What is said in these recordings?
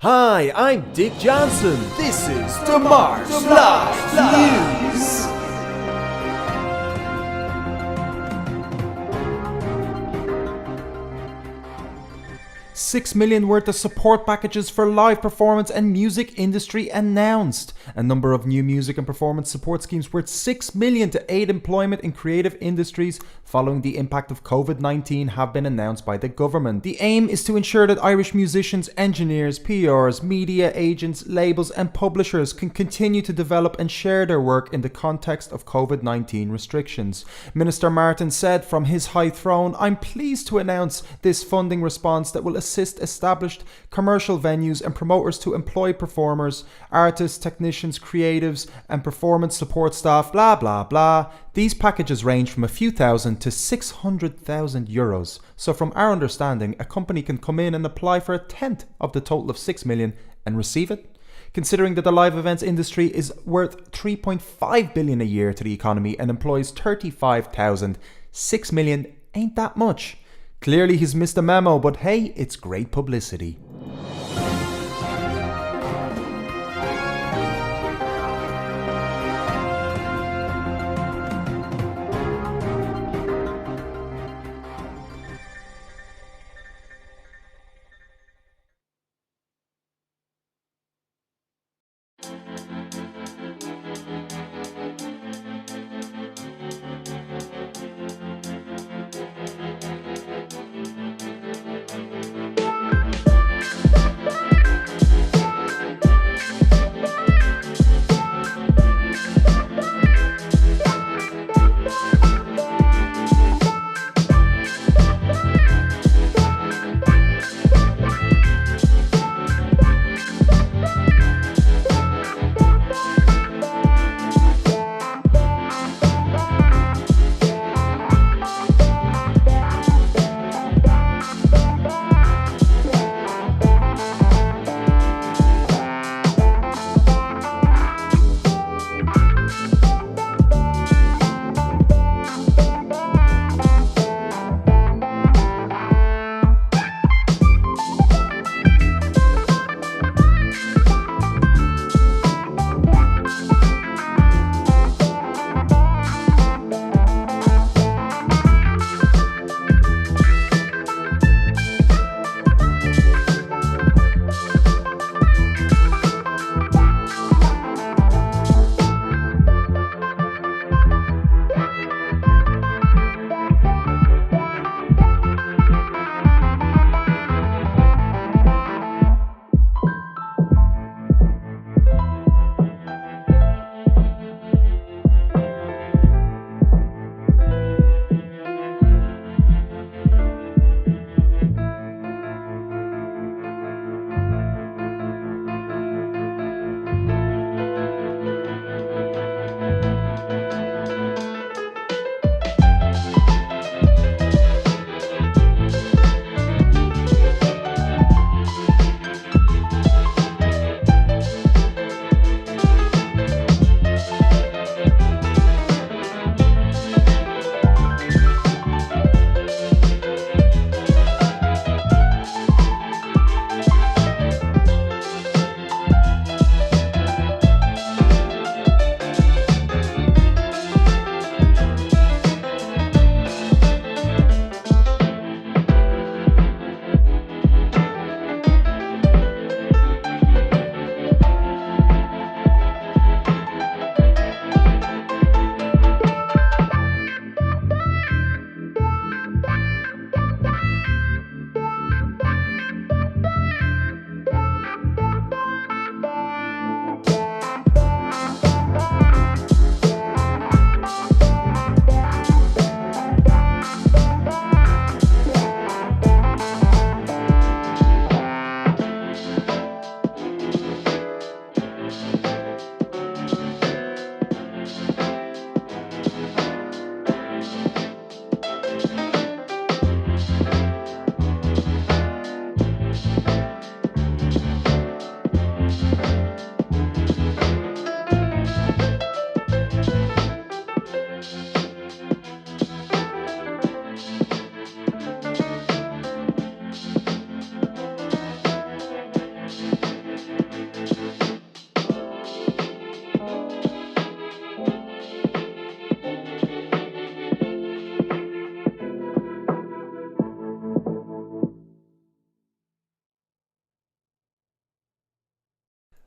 Hi, I'm Dick Johnson. This is deMars Live News. 6 million worth of support packages for live performance and music industry announced. A number of new music and performance support schemes worth 6 million to aid employment in creative industries following the impact of COVID-19 have been announced by the government. The aim is to ensure that Irish musicians, engineers, PRs, media agents, labels and publishers can continue to develop and share their work in the context of COVID-19 restrictions. Minister Martin said from his high throne, "I'm pleased to announce this funding response that will assist established commercial venues and promoters to employ performers, artists, technicians, creatives and performance support staff, blah blah blah." These packages range from a few thousand to 600,000 euros. So from our understanding, a company can come in and apply for a tenth of the total of 6 million and receive it. Considering that the live events industry is worth 3.5 billion a year to the economy and employs 35,000, 6 million ain't that much. Clearly he's missed a memo, but hey, it's great publicity.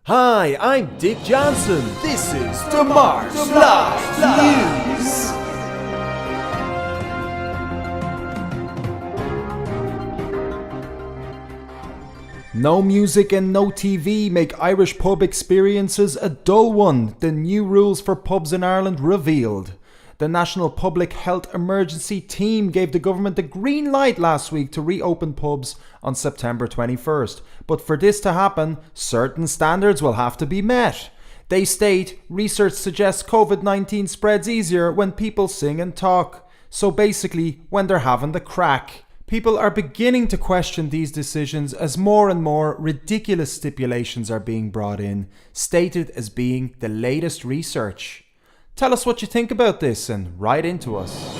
Hi, I'm Dick Johnson. This is deMars Live News. No music and no TV make Irish pub experiences a dull one. The new rules for pubs in Ireland revealed. The National Public Health Emergency Team gave the government the green light last week to reopen pubs on September 21st. But for this to happen, certain standards will have to be met. They state research suggests COVID-19 spreads easier when people sing and talk. So basically, when they're having the crack. People are beginning to question these decisions as more and more ridiculous stipulations are being brought in, stated as being the latest research. Tell us what you think about this and write into us.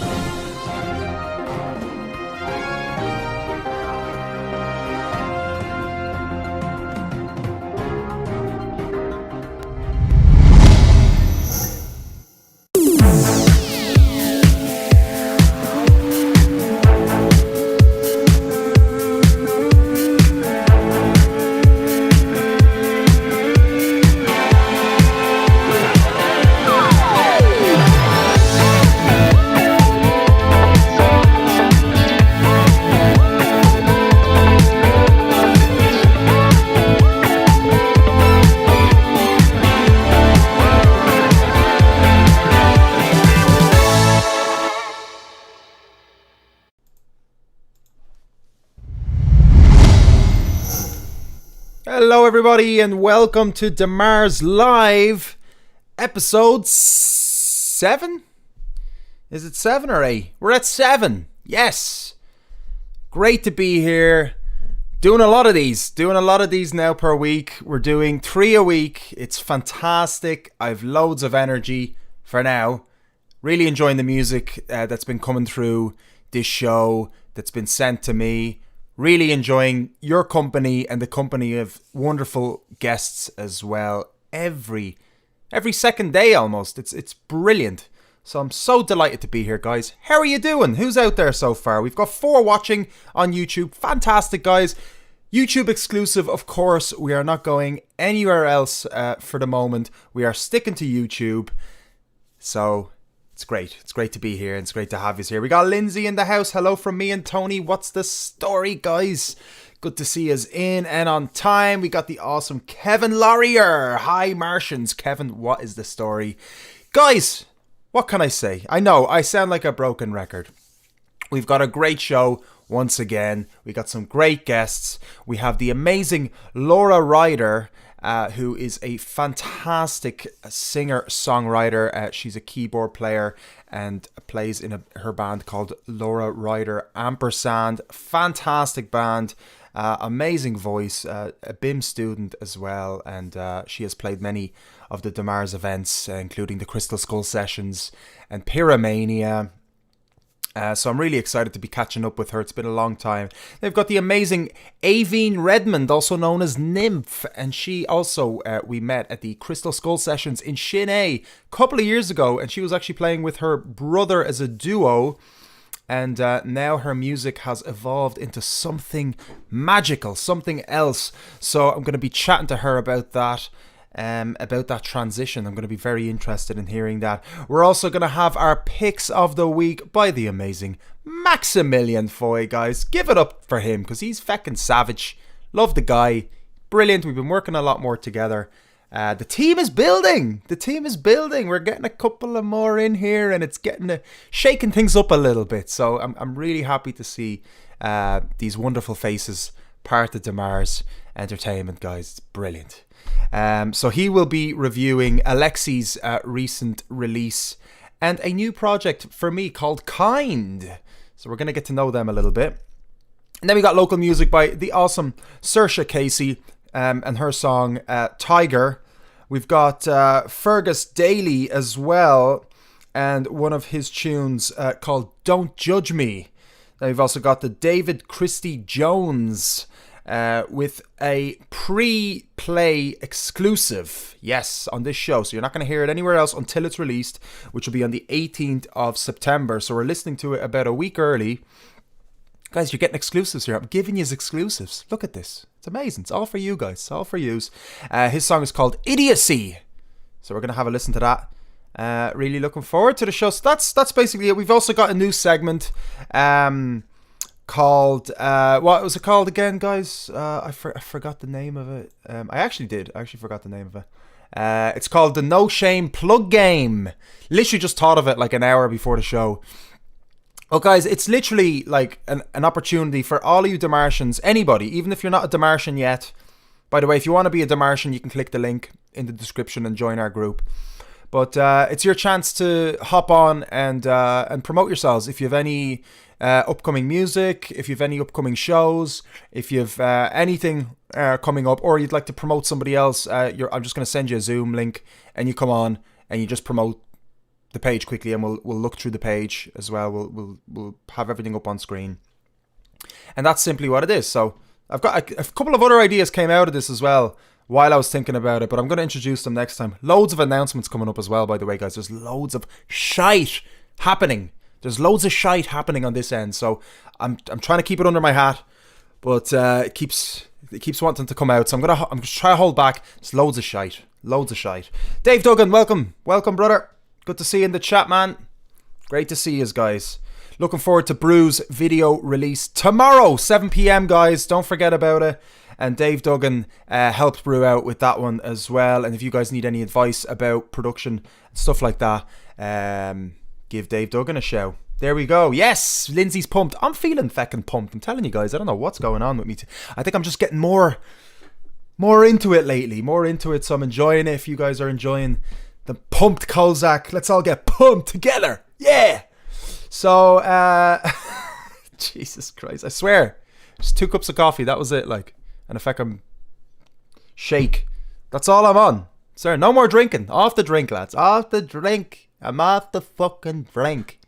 Hello everybody and welcome to deMars Live, episode 7? Is it 7 or 8? We're at 7, yes! Great to be here, doing a lot of these now per week. We're doing 3 a week, it's fantastic, I've loads of energy for now. Really enjoying the music that's been coming through this show, that's been sent to me. Really enjoying your company and the company of wonderful guests as well. Every second day almost. It's brilliant. So I'm so delighted to be here, guys. How are you doing? Who's out there so far? We've got 4 watching on YouTube. Fantastic, guys. YouTube exclusive, of course. We are not going anywhere else for the moment. We are sticking to YouTube. So it's great. It's great to be here and it's great to have you here. We got Lindsay in the house. Hello from me and Tony. What's the story, guys? Good to see us in and on time. We got the awesome Kevin Laurier. Hi, Martians. Kevin, what is the story? Guys, what can I say? I know, I sound like a broken record. We've got a great show once again. We got some great guests. We have the amazing Ryder, who is a fantastic singer-songwriter. She's a keyboard player and plays in her band called Ryder Ampersand. Fantastic band, amazing voice, a BIM student as well, and she has played many of the deMars events, including the Crystal Skull Sessions and Pyromania. So I'm really excited to be catching up with her. It's been a long time. They've got the amazing Aveen Redmond, also known as NIMF. And she also, we met at the Crystal Skull Sessions in Shinay a couple of years ago. And she was actually playing with her brother as a duo. And now her music has evolved into something magical, something else. So I'm going to be chatting to her about that. About that transition. I'm going to be very interested in hearing that. We're also going to have our picks of the week by the amazing Maximillion Foy, guys. Give it up for him because he's feckin' savage. Love the guy. Brilliant. We've been working a lot more together. The team is building. We're getting a couple of more in here and it's getting shaking things up a little bit. So I'm really happy to see these wonderful faces part of deMars Entertainment, guys. It's brilliant. So he will be reviewing ALECKSYY's recent release and a new project for me called Kind. So we're going to get to know them a little bit. And then we got local music by the awesome Saoirse Casey and her song Tiger. We've got FERGUS DALY as well and one of his tunes called Don't Judge Me. Then we've also got the David Christie Jones with a pre-play exclusive, yes, on this show. So you're not going to hear it anywhere else until it's released, which will be on the 18th of September. So we're listening to it about a week early. Guys, you're getting exclusives here. I'm giving you exclusives. Look at this. It's amazing. It's all for you guys. It's all for yous. His song is called Idiocy. So we're going to have a listen to that. Really looking forward to the show. So that's basically it. We've also got a new segment called... what was it called again, guys? I forgot the name of it. I actually forgot the name of it. It's called the No Shame Plug Game. Literally just thought of it like an hour before the show. Oh, guys, it's literally like an opportunity for all of you deMartians, anybody, even if you're not a deMartian yet. By the way, if you want to be a deMartian, you can click the link in the description and join our group. But it's your chance to hop on and promote yourselves. If you have any upcoming music, if you have any upcoming shows, if you have anything coming up, or you'd like to promote somebody else, I'm just going to send you a Zoom link, and you come on and you just promote the page quickly, and we'll look through the page as well. We'll have everything up on screen, and that's simply what it is. So I've got a couple of other ideas came out of this as well while I was thinking about it, but I'm going to introduce them next time. Loads of announcements coming up as well, by the way, guys. There's loads of shite happening. There's loads of shite happening on this end, so I'm trying to keep it under my hat, but it keeps wanting to come out. So I'm just trying to hold back. There's loads of shite. Dave Duggan, welcome, brother. Good to see you in the chat, man. Great to see you guys. Looking forward to Brew's video release tomorrow, 7 p.m, guys. Don't forget about it. And Dave Duggan helped Brew out with that one as well. And if you guys need any advice about production and stuff like that, give Dave Duggan a shout. There we go. Yes, Lindsay's pumped. I'm feeling feckin' pumped. I'm telling you guys, I don't know what's going on with me. I think I'm just getting more into it lately. So I'm enjoying it. If you guys are enjoying the pumped Kozak, let's all get pumped together. Yeah. So, Jesus Christ, I swear, just 2 cups of coffee. That was it, like, and a feckin' shake. That's all I'm on. Sir, no more drinking. Off the drink, lads. Off the drink. I'm off the fucking drink.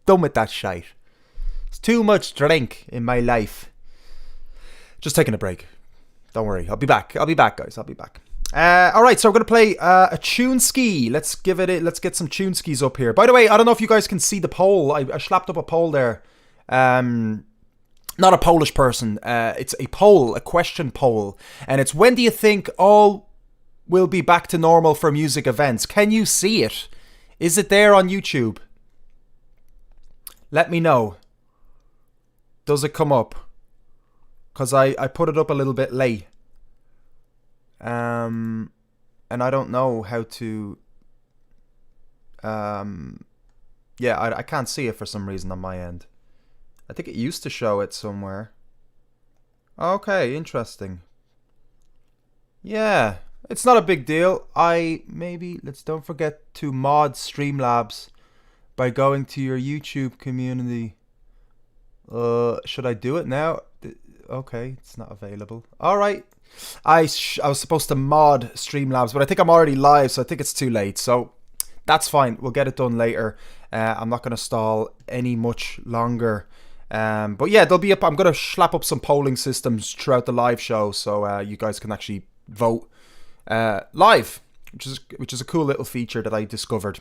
Done with that shite. It's too much drink in my life. Just taking a break. Don't worry. I'll be back, guys. I'll be back. Alright, so we're going to play a tune ski. Let's get some tune skis up here. By the way, I don't know if you guys can see the poll. I slapped up a poll there. Not a Polish person. It's a poll, a question poll. And it's, when do you think all will be back to normal for music events? Can you see it? Is it there on YouTube? Let me know. Does it come up? Because I put it up a little bit late. And I don't know how to... yeah, I can't see it for some reason on my end. I think it used to show it somewhere. Okay, interesting. Yeah, it's not a big deal. Don't forget to mod Streamlabs by going to your YouTube community. Should I do it now? Okay, it's not available. Alright. I was supposed to mod Streamlabs, but I think I'm already live, so I think it's too late. So that's fine. We'll get it done later. I'm not going to stall any much longer. But yeah, they'll be up. I'm going to slap up some polling systems throughout the live show, so you guys can actually vote live, which is a cool little feature that I discovered.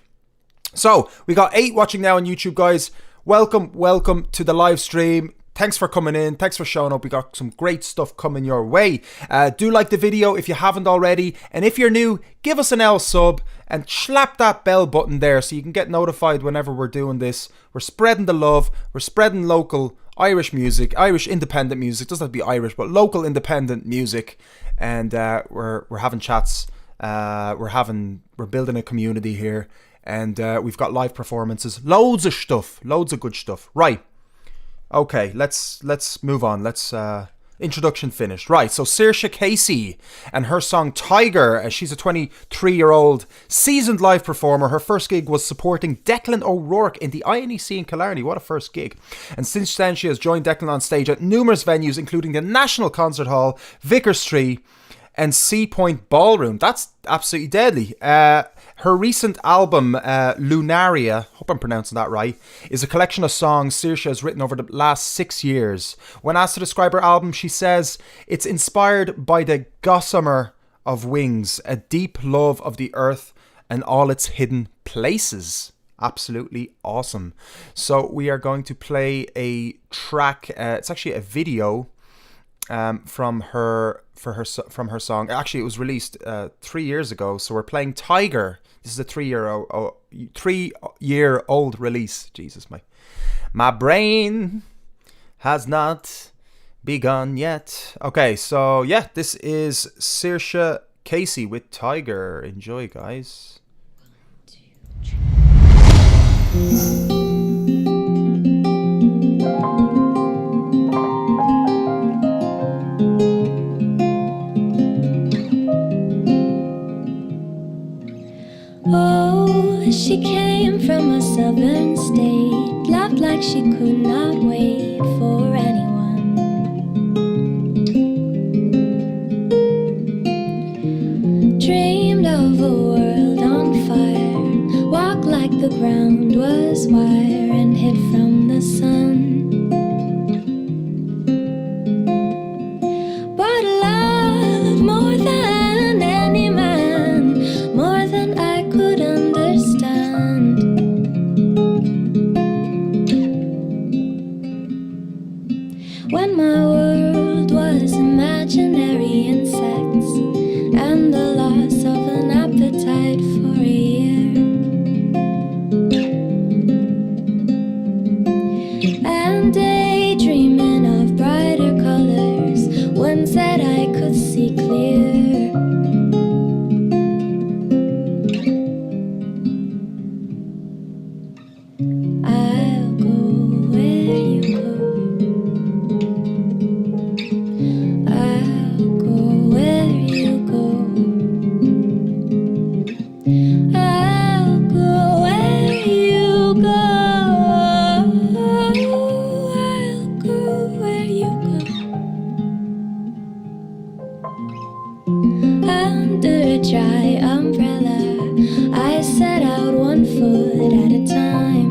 So we got 8 watching now on YouTube, guys. Welcome to the live stream. Thanks for coming in. Thanks for showing up. We got some great stuff coming your way. Do like the video if you haven't already. And if you're new, give us an L sub and slap that bell button there so you can get notified whenever we're doing this. We're spreading the love. We're spreading local Irish music, Irish independent music. Doesn't have to be Irish, but local independent music. And we're having chats. We're building a community here. And we've got live performances. Loads of stuff. Loads of good stuff. Right. Okay, let's move on. Introduction finished. Right, so Saoirse Casey and her song Tiger. She's a 23-year-old seasoned live performer. Her first gig was supporting Declan O'Rourke in the INEC in Killarney. What a first gig. And since then, she has joined Declan on stage at numerous venues, including the National Concert Hall, Vickers Street, and Sea Point Ballroom. That's absolutely deadly. Her recent album, Lunaria, hope I'm pronouncing that right, is a collection of songs Saoirse has written over the last 6 years. When asked to describe her album, she says, it's inspired by the gossamer of wings, a deep love of the earth and all its hidden places. Absolutely awesome. So we are going to play a track, it's actually a video, from her song. Actually, it was released 3 years ago. So we're playing Tiger. This is a 3-year-old release. Jesus, my brain has not begun yet. Okay, so yeah, this is SAOIRSE Casey with Tiger. Enjoy, guys. 1, 2, 3. Oh, she came from a southern state, laughed like she could not wait for anyone. Dreamed of a world on fire, walked like the ground was wire and hid from the sun. But love more than any man, more than I could understand. When my world was imaginary insects and the loss of an appetite for a year, and daydreaming of brighter colors, ones that I could see clear. I'll go where you go. I'll go where you go. I'll go where you go. I'll go where you go. Under a dry umbrella, I set out 1 foot at a time.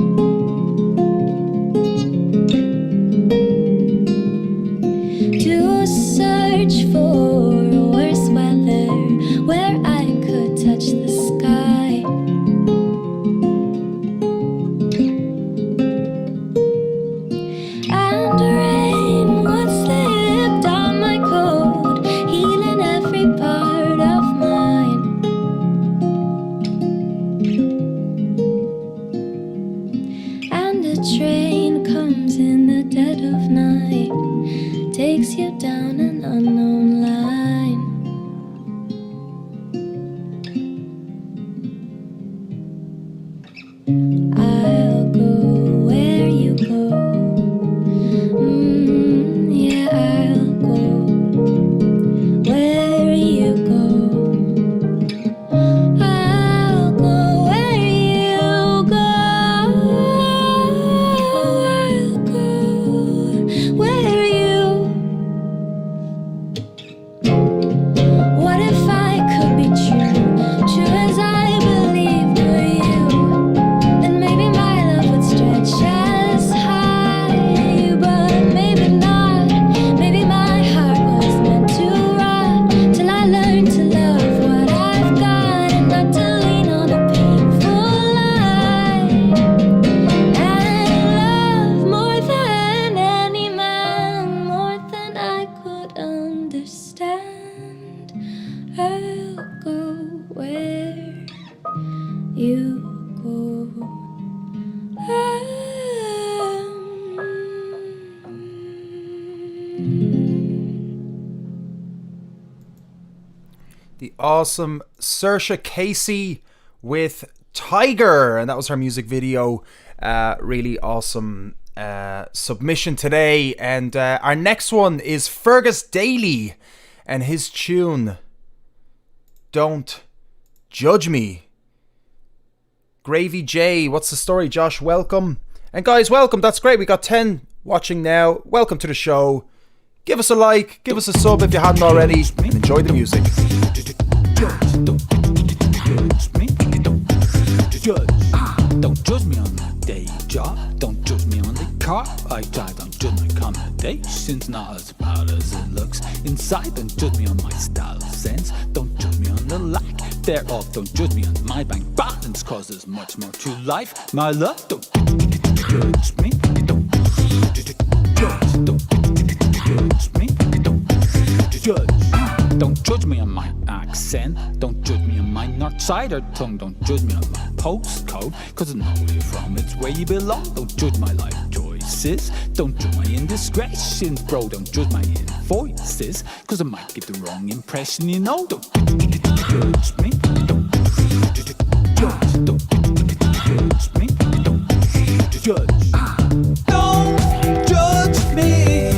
To search for worse weather where I could touch the sky. And rain would slip down my coat, healing every part of mine. And a train comes in the dead of night, takes you down an unknown line. I'll go where you go. Yeah, I'll go where you go. I'll go where you go. I'll go where you. What if I could be true, true as I believed were you? Then maybe my love would stretch as high, but maybe not. Maybe my heart was meant to rot till I learned to love what I've got and not to lean on a painful lie. And love more than any man, more than I could understand. I'll go where you go. The awesome SAOIRSE Casey with Tiger, and that was her music video. Really awesome submission today. And our next one is FERGUS DALY and his tune Don't Judge Me. Gravy J, what's the story? Josh, welcome. And guys, welcome. That's great. We got 10 watching now. Welcome to the show. Give us a like, give us a sub if you hadn't already, and enjoy the music. Don't judge me on my day job. Don't judge me on the car I drive. Don't judge my accommodations, not as bad as it looks inside. Don't judge me on my style sense. Don't judge me on the lack thereof. Don't judge me on my bank balance, cause there's much more to life. My love, don't judge me. Don't judge me. Don't Don't judge me on my accent, don't judge me on my north side or tongue, don't judge me on my postcode, cause I know where you're from, it's where you belong. Don't judge my life choices, don't judge my indiscretions, bro, don't judge my voices, cause I might get the wrong impression, you know. Don't judge me, don't judge me, don't judge. Don't judge me,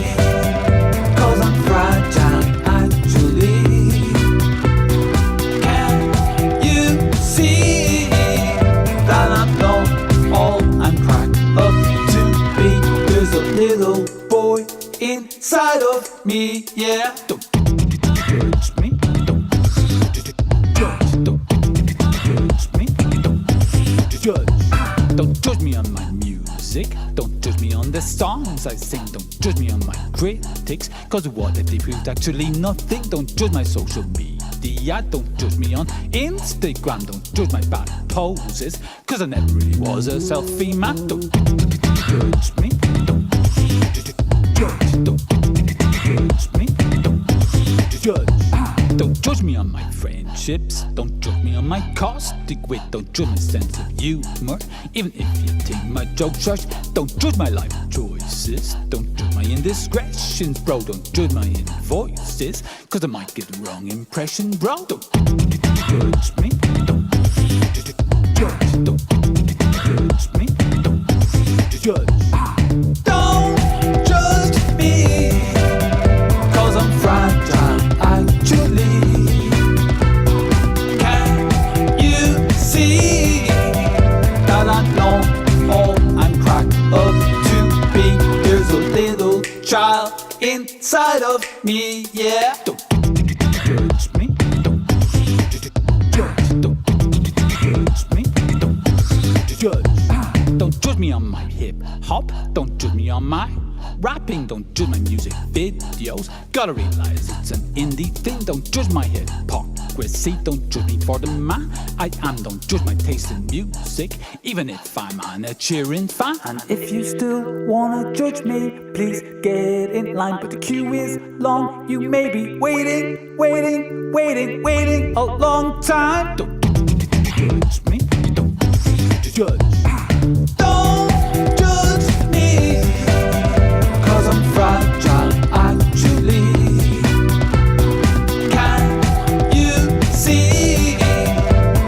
cause I'm fragile actually. Can you see that I'm not all I'm cracked up to be? There's a little boy inside of me, yeah. Don't judge me, don't judge me, don't judge. Don't judge me on my music, don't judge me on the songs I sing, don't judge me on my critics, cause what if they proved actually nothing? Don't judge my social media, don't judge me on Instagram, don't judge my bad poses, cause I never really was a selfie man. Don't judge me, don't judge me, don't judge. Don't judge me on my friendships, don't judge me on my caustic wit, don't judge my sense of humor, even if you think my jokes harsh. Don't judge my life choices, don't judge my indiscretions, bro, don't judge my voices, cause I might get the wrong impression, bro. Don't judge me, don't judge me, don't judge. Don't judge me, cause I'm fragile actually. Can you see that I'm not all I'm cracked up to be? There's a little child inside of me, yeah. Don't judge me, don't judge me, don't judge. Don't judge me on my hip hop, don't judge me on my rapping, don't judge my music videos. Gotta realize it's an indie thing. Don't judge my hypocrisy, don't judge me for the man I am. Don't judge my taste in music, even if I'm an a cheering fan. And if you still wanna judge me, please get in line. But the queue is long, you may be waiting a long time. Don't judge me, don't judge. Don't judge me, cause I'm fragile actually. Can you see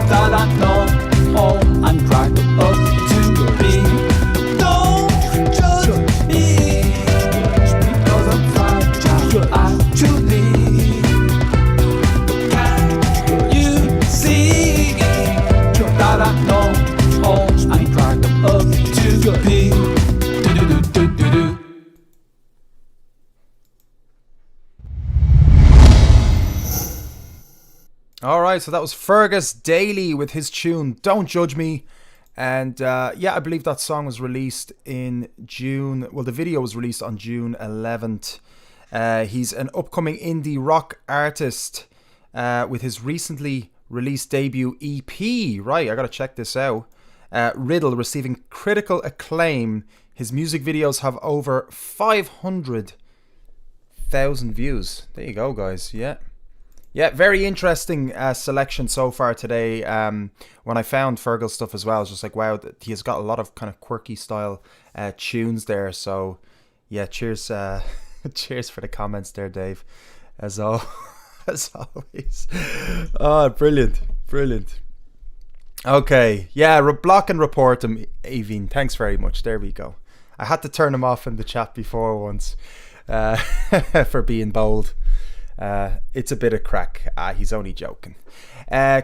that I'm not all I'm cracked up to be? Don't judge me, cause I'm fragile actually. Can you see that I'm not all I'm cracked up to be? Do-do-do-do-do-do. Alright, so that was Fergus DALY with his tune Don't Judge Me. And yeah, I believe that song was released in June. Well, the video was released on June 11th. He's an upcoming indie rock artist with his recently released debut EP. Right, I gotta check this out. Riddle receiving critical acclaim. His music videos have over 500,000 views. There you go, guys. Yeah, very interesting selection so far today. When I found Fergus stuff as well, I was just like, wow, he has got a lot of kind of quirky style tunes there. So yeah, cheers, cheers for the comments there, Dave. As always. Oh, brilliant. Okay, yeah, block and report him, Evine. Thanks very much. There we go. I had to turn him off in the chat before once for being bold. It's a bit of crack. He's only joking.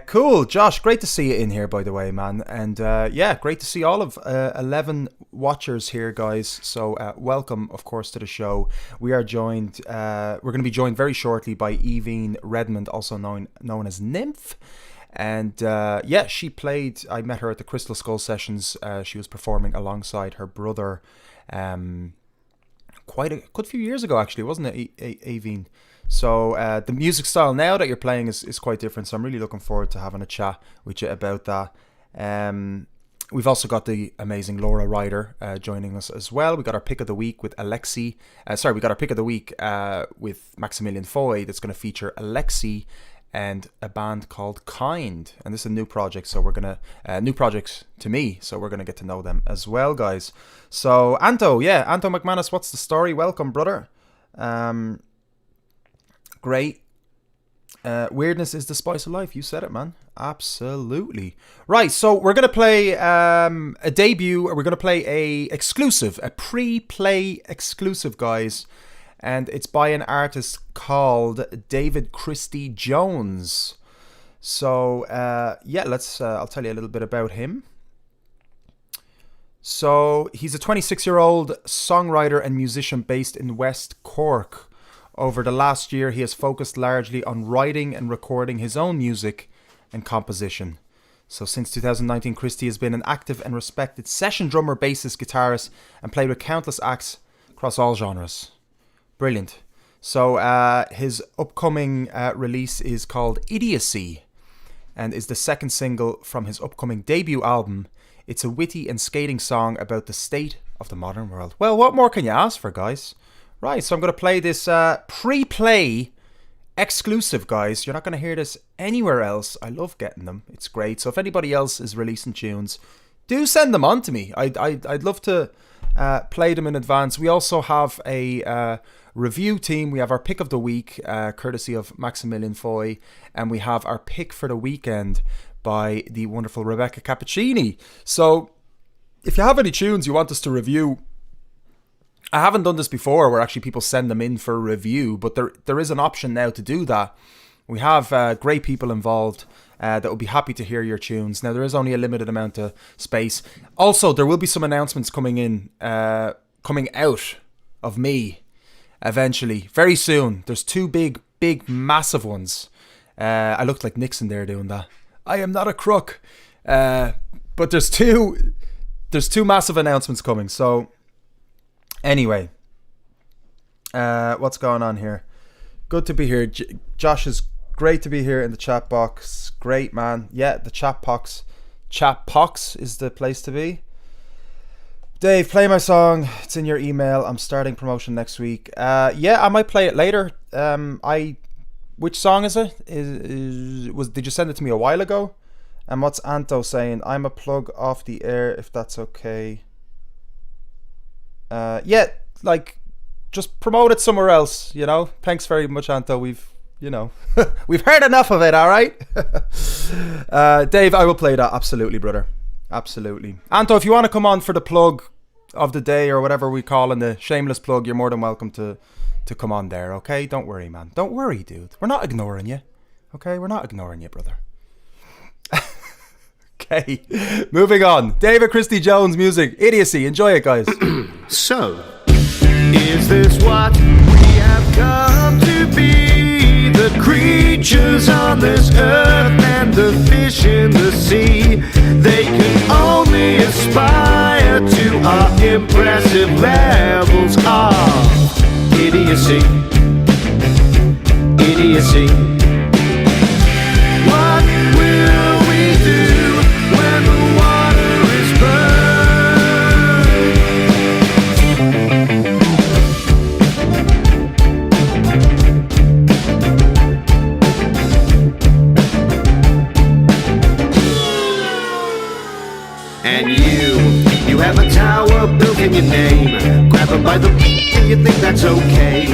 Cool, Josh, great to see you in here, by the way, man. And yeah, great to see all of 11 watchers here, guys. So welcome, of course, to the show. We are joined, we're going to be joined very shortly by Evine Redmond, also known as NIMF. And yeah, she played, I met her at the Crystal Skull sessions. She was performing alongside her brother quite a good few years ago, actually, wasn't it, Evine? So the music style now that you're playing is quite different. So I'm really looking forward to having a chat with you about that. We've also got the amazing Ryder joining us as well. We got our pick of the week with ALECKSYY. We got our pick of the week with Maximillion Foy. That's going to feature ALECKSYY and a band called Kind. And this is a new project, so we're gonna new project to me. So we're gonna get to know them as well, guys. So Anto McManus, what's the story? Welcome, brother. Great. Weirdness is the spice of life. You said it, man. Absolutely. Right, so we're going to play a debut, or we're going to play a pre-play exclusive, guys. And it's by an artist called David Christy Jones. So, I'll tell you a little bit about him. So, he's a 26-year-old songwriter and musician based in West Cork. Over the last year, he has focused largely on writing and recording his own music and composition. So since 2019, Christy has been an active and respected session drummer, bassist, guitarist, and played with countless acts across all genres. Brilliant. So his upcoming release is called Idiocy, and is the second single from his upcoming debut album. It's a witty and scathing song about the state of the modern world. Well, what more can you ask for, guys? Right, so I'm going to play this pre-play exclusive, guys. You're not going to hear this anywhere else. I love getting them. It's great. So if anybody else is releasing tunes, do send them on to me. I'd love to play them in advance. We also have a review team. We have our pick of the week, courtesy of Maximillion Foy, and we have our pick for the weekend by the wonderful Rebecca Cappuccini. So if you have any tunes you want us to review, I haven't done this before where actually people send them in for review, but there is an option now to do that. We have great people involved that will be happy to hear your tunes. Now, there is only a limited amount of space. Also, there will be some announcements coming out of me eventually, very soon. There's two big, massive ones. I looked like Nixon there doing that. I am not a crook. But there's two massive announcements coming, so... Anyway, what's going on here? Good to be here. Josh, is great to be here in the chat box. Great, man. Yeah, the chat box is the place to be. Dave, play my song. It's in your email. I'm starting promotion next week. Yeah, I might play it later. Which song is it? Did you send it to me a while ago? And what's Anto saying? I'm a plug off the air, if that's okay. Just promote it somewhere else, you know. Thanks very much, Anto. We've heard enough of it, all right? Dave, I will play that. Absolutely, brother. Absolutely. Anto, if you want to come on for the plug of the day or whatever we call in the shameless plug, you're more than welcome to come on there, okay? Don't worry, man. Don't worry, dude. We're not ignoring you, okay? We're not ignoring you, brother. Okay, moving on. David Christy Jones music, Idiocy. Enjoy it, guys. So, is this what we have come to be? The creatures on this earth and the fish in the sea. They can only aspire to our impressive levels of idiocy. Idiocy. What will we do when the water is burned? And you have a tower built in your name. Grab it by the and you think that's okay.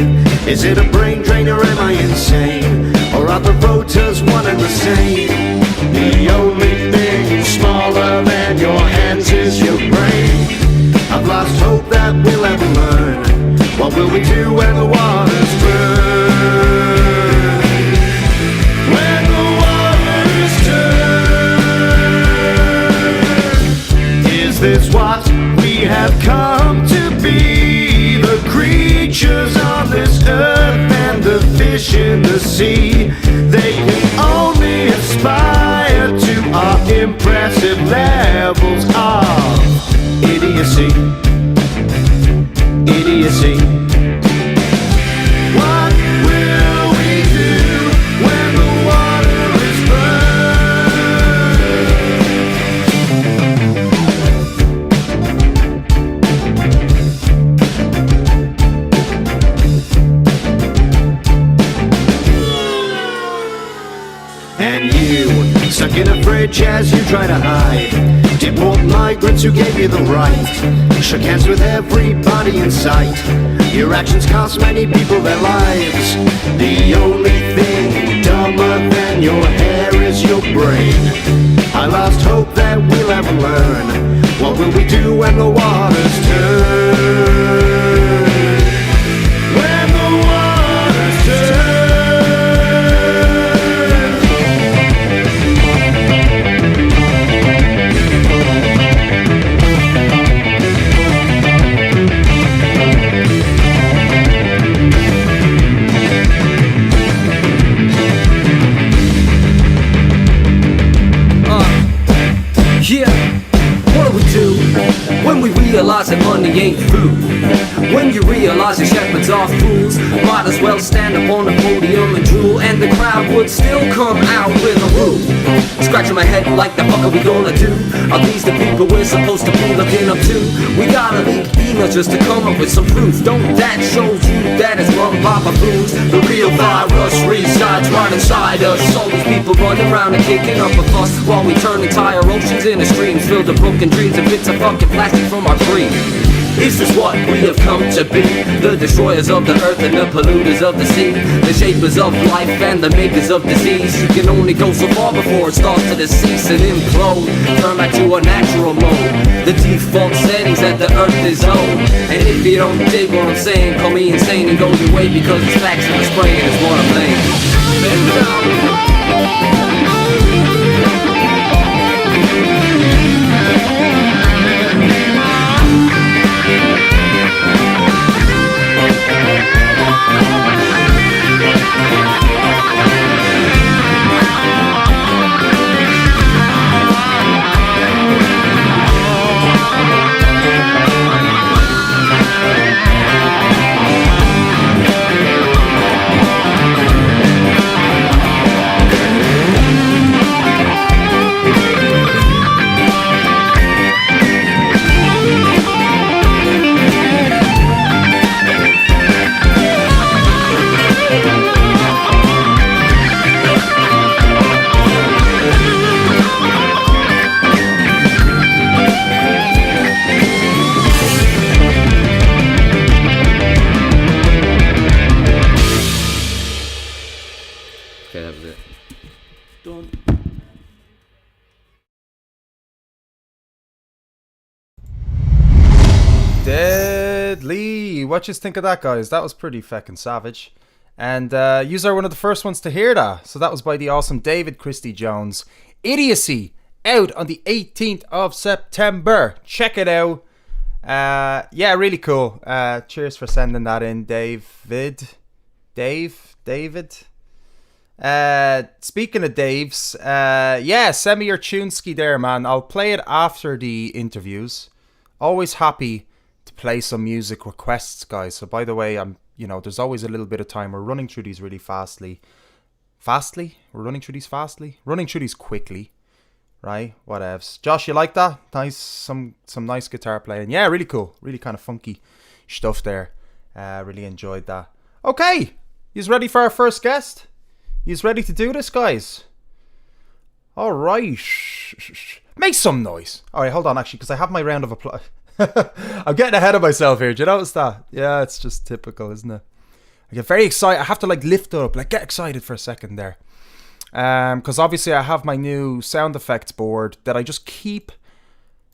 Is it a brain drain or am I insane? Or are the voters one and the same? The only thing smaller than your hands is your brain. I've lost hope that we'll ever learn. What will we do when the waters burn? When the waters turn. Is this what we have come to be? The creatures on this earth and the fish in the sea. They can only you, stuck in a fridge as you try to hide. Deport migrants who gave you the right, shook hands with everybody in sight. Your actions cost many people their lives. The only thing dumber than your hair is your brain. I lost hope that we'll ever learn. What will we do when the waters turn? When the waters turn. Yeah, what do we do when we realize that money ain't food? When you realize the shepherds are fools, might as well stand up on the podium and drool, and the crowd would still come out with a rule. Scratching my head like the fuck are we gonna do? Are these the people we're supposed to be looking up to? We gotta leak emails just to come up with some proof. Don't that show you that it's run by baboons? The real virus resides right inside us. All these people running around and kicking up a fuss, while we turn entire oceans into streams filled with broken dreams and bits of fucking plastic from our dreams. Is this what we have come to be? The destroyers of the earth and the polluters of the sea, the shapers of life and the makers of disease. You can only go so far before it starts to decease and implode. Turn back to a natural mode, the default settings that the earth is on. And if you don't dig what I'm saying, call me insane and go your way, because it's facts and the spraying is what I'm laying. Bend down. Deadly. What you think of that, guys? That was pretty feckin' savage. And yous are one of the first ones to hear that. So that was by the awesome David Christy Jones. Idiocy, out on the 18th of September. Check it out. Yeah, really cool. Cheers for sending that in, David. David. Speaking of Daves, yeah, send me your tuneski there, man. I'll play it after the interviews. Always happy to play some music requests, guys. So by the way, there's always a little bit of time. We're running through these really fastly. We're running through these fastly? Running through these quickly. Right? Whatevs. Josh, you like that? Nice, some nice guitar playing. Yeah, really cool. Really kind of funky stuff there. Really enjoyed that. Okay, yous ready for our first guest? Yous ready to do this, guys? Alright. Make some noise. Alright, hold on, actually, because I have my round of applause. I'm getting ahead of myself here. Do you notice that? Yeah, it's just typical, isn't it? I get very excited. I have to lift it up, get excited for a second there. Because obviously I have my new sound effects board that I just keep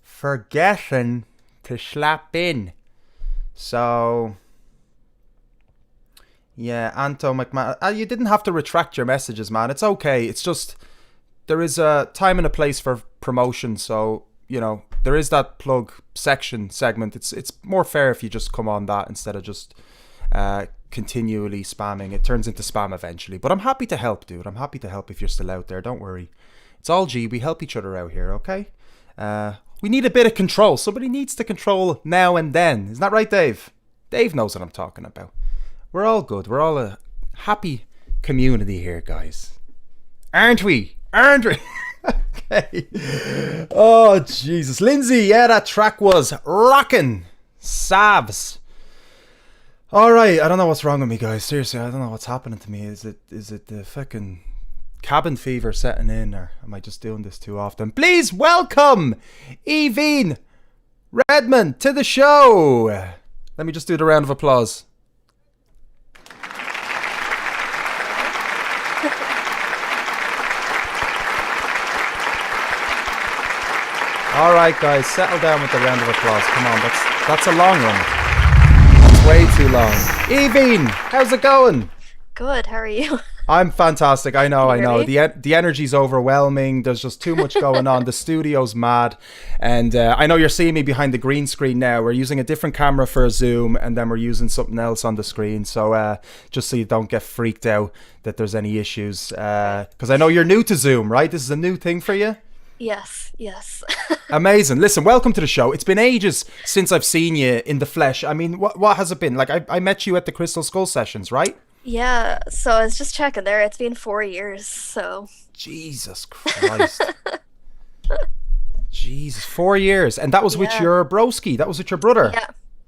forgetting to slap in. So, yeah, Anto McMahon. You didn't have to retract your messages, man. It's okay. It's just, there is a time and a place for promotion. So, there is that plug segment. It's more fair if you just come on that instead of just continually spamming. It turns into spam eventually. But I'm happy to help, dude. I'm happy to help if you're still out there. Don't worry. It's all G. We help each other out here, okay? We need a bit of control. Somebody needs to control now and then. Isn't that right, Dave? Dave knows what I'm talking about. We're all good. We're all a happy community here, guys. Aren't we? Okay. Oh, Jesus. Lindsay, yeah, that track was rocking. Sabs. Alright, I don't know what's wrong with me, guys. Seriously, I don't know what's happening to me. Is it the fucking cabin fever setting in, or am I just doing this too often? Please welcome Evine Redmond to the show. Let me just do the round of applause. All right, guys, settle down with the round of applause. Come on, that's a long one. That's way too long. Evine, how's it going? Good, how are you? I'm fantastic. I know. Really? The energy's overwhelming. There's just too much going on. The studio's mad. And I know you're seeing me behind the green screen now. We're using a different camera for a Zoom, and then we're using something else on the screen. So just so you don't get freaked out that there's any issues. Because I know you're new to Zoom, right? This is a new thing for you? Yes. Amazing. Listen, welcome to the show. It's been ages since I've seen you in the flesh. I mean, what has it been? Like, I met you at the Crystal Skull sessions, right? Yeah, so I was just checking there. It's been 4 years, so... Jesus Christ. Jesus, 4 years. And that was with your broski. That was with your brother.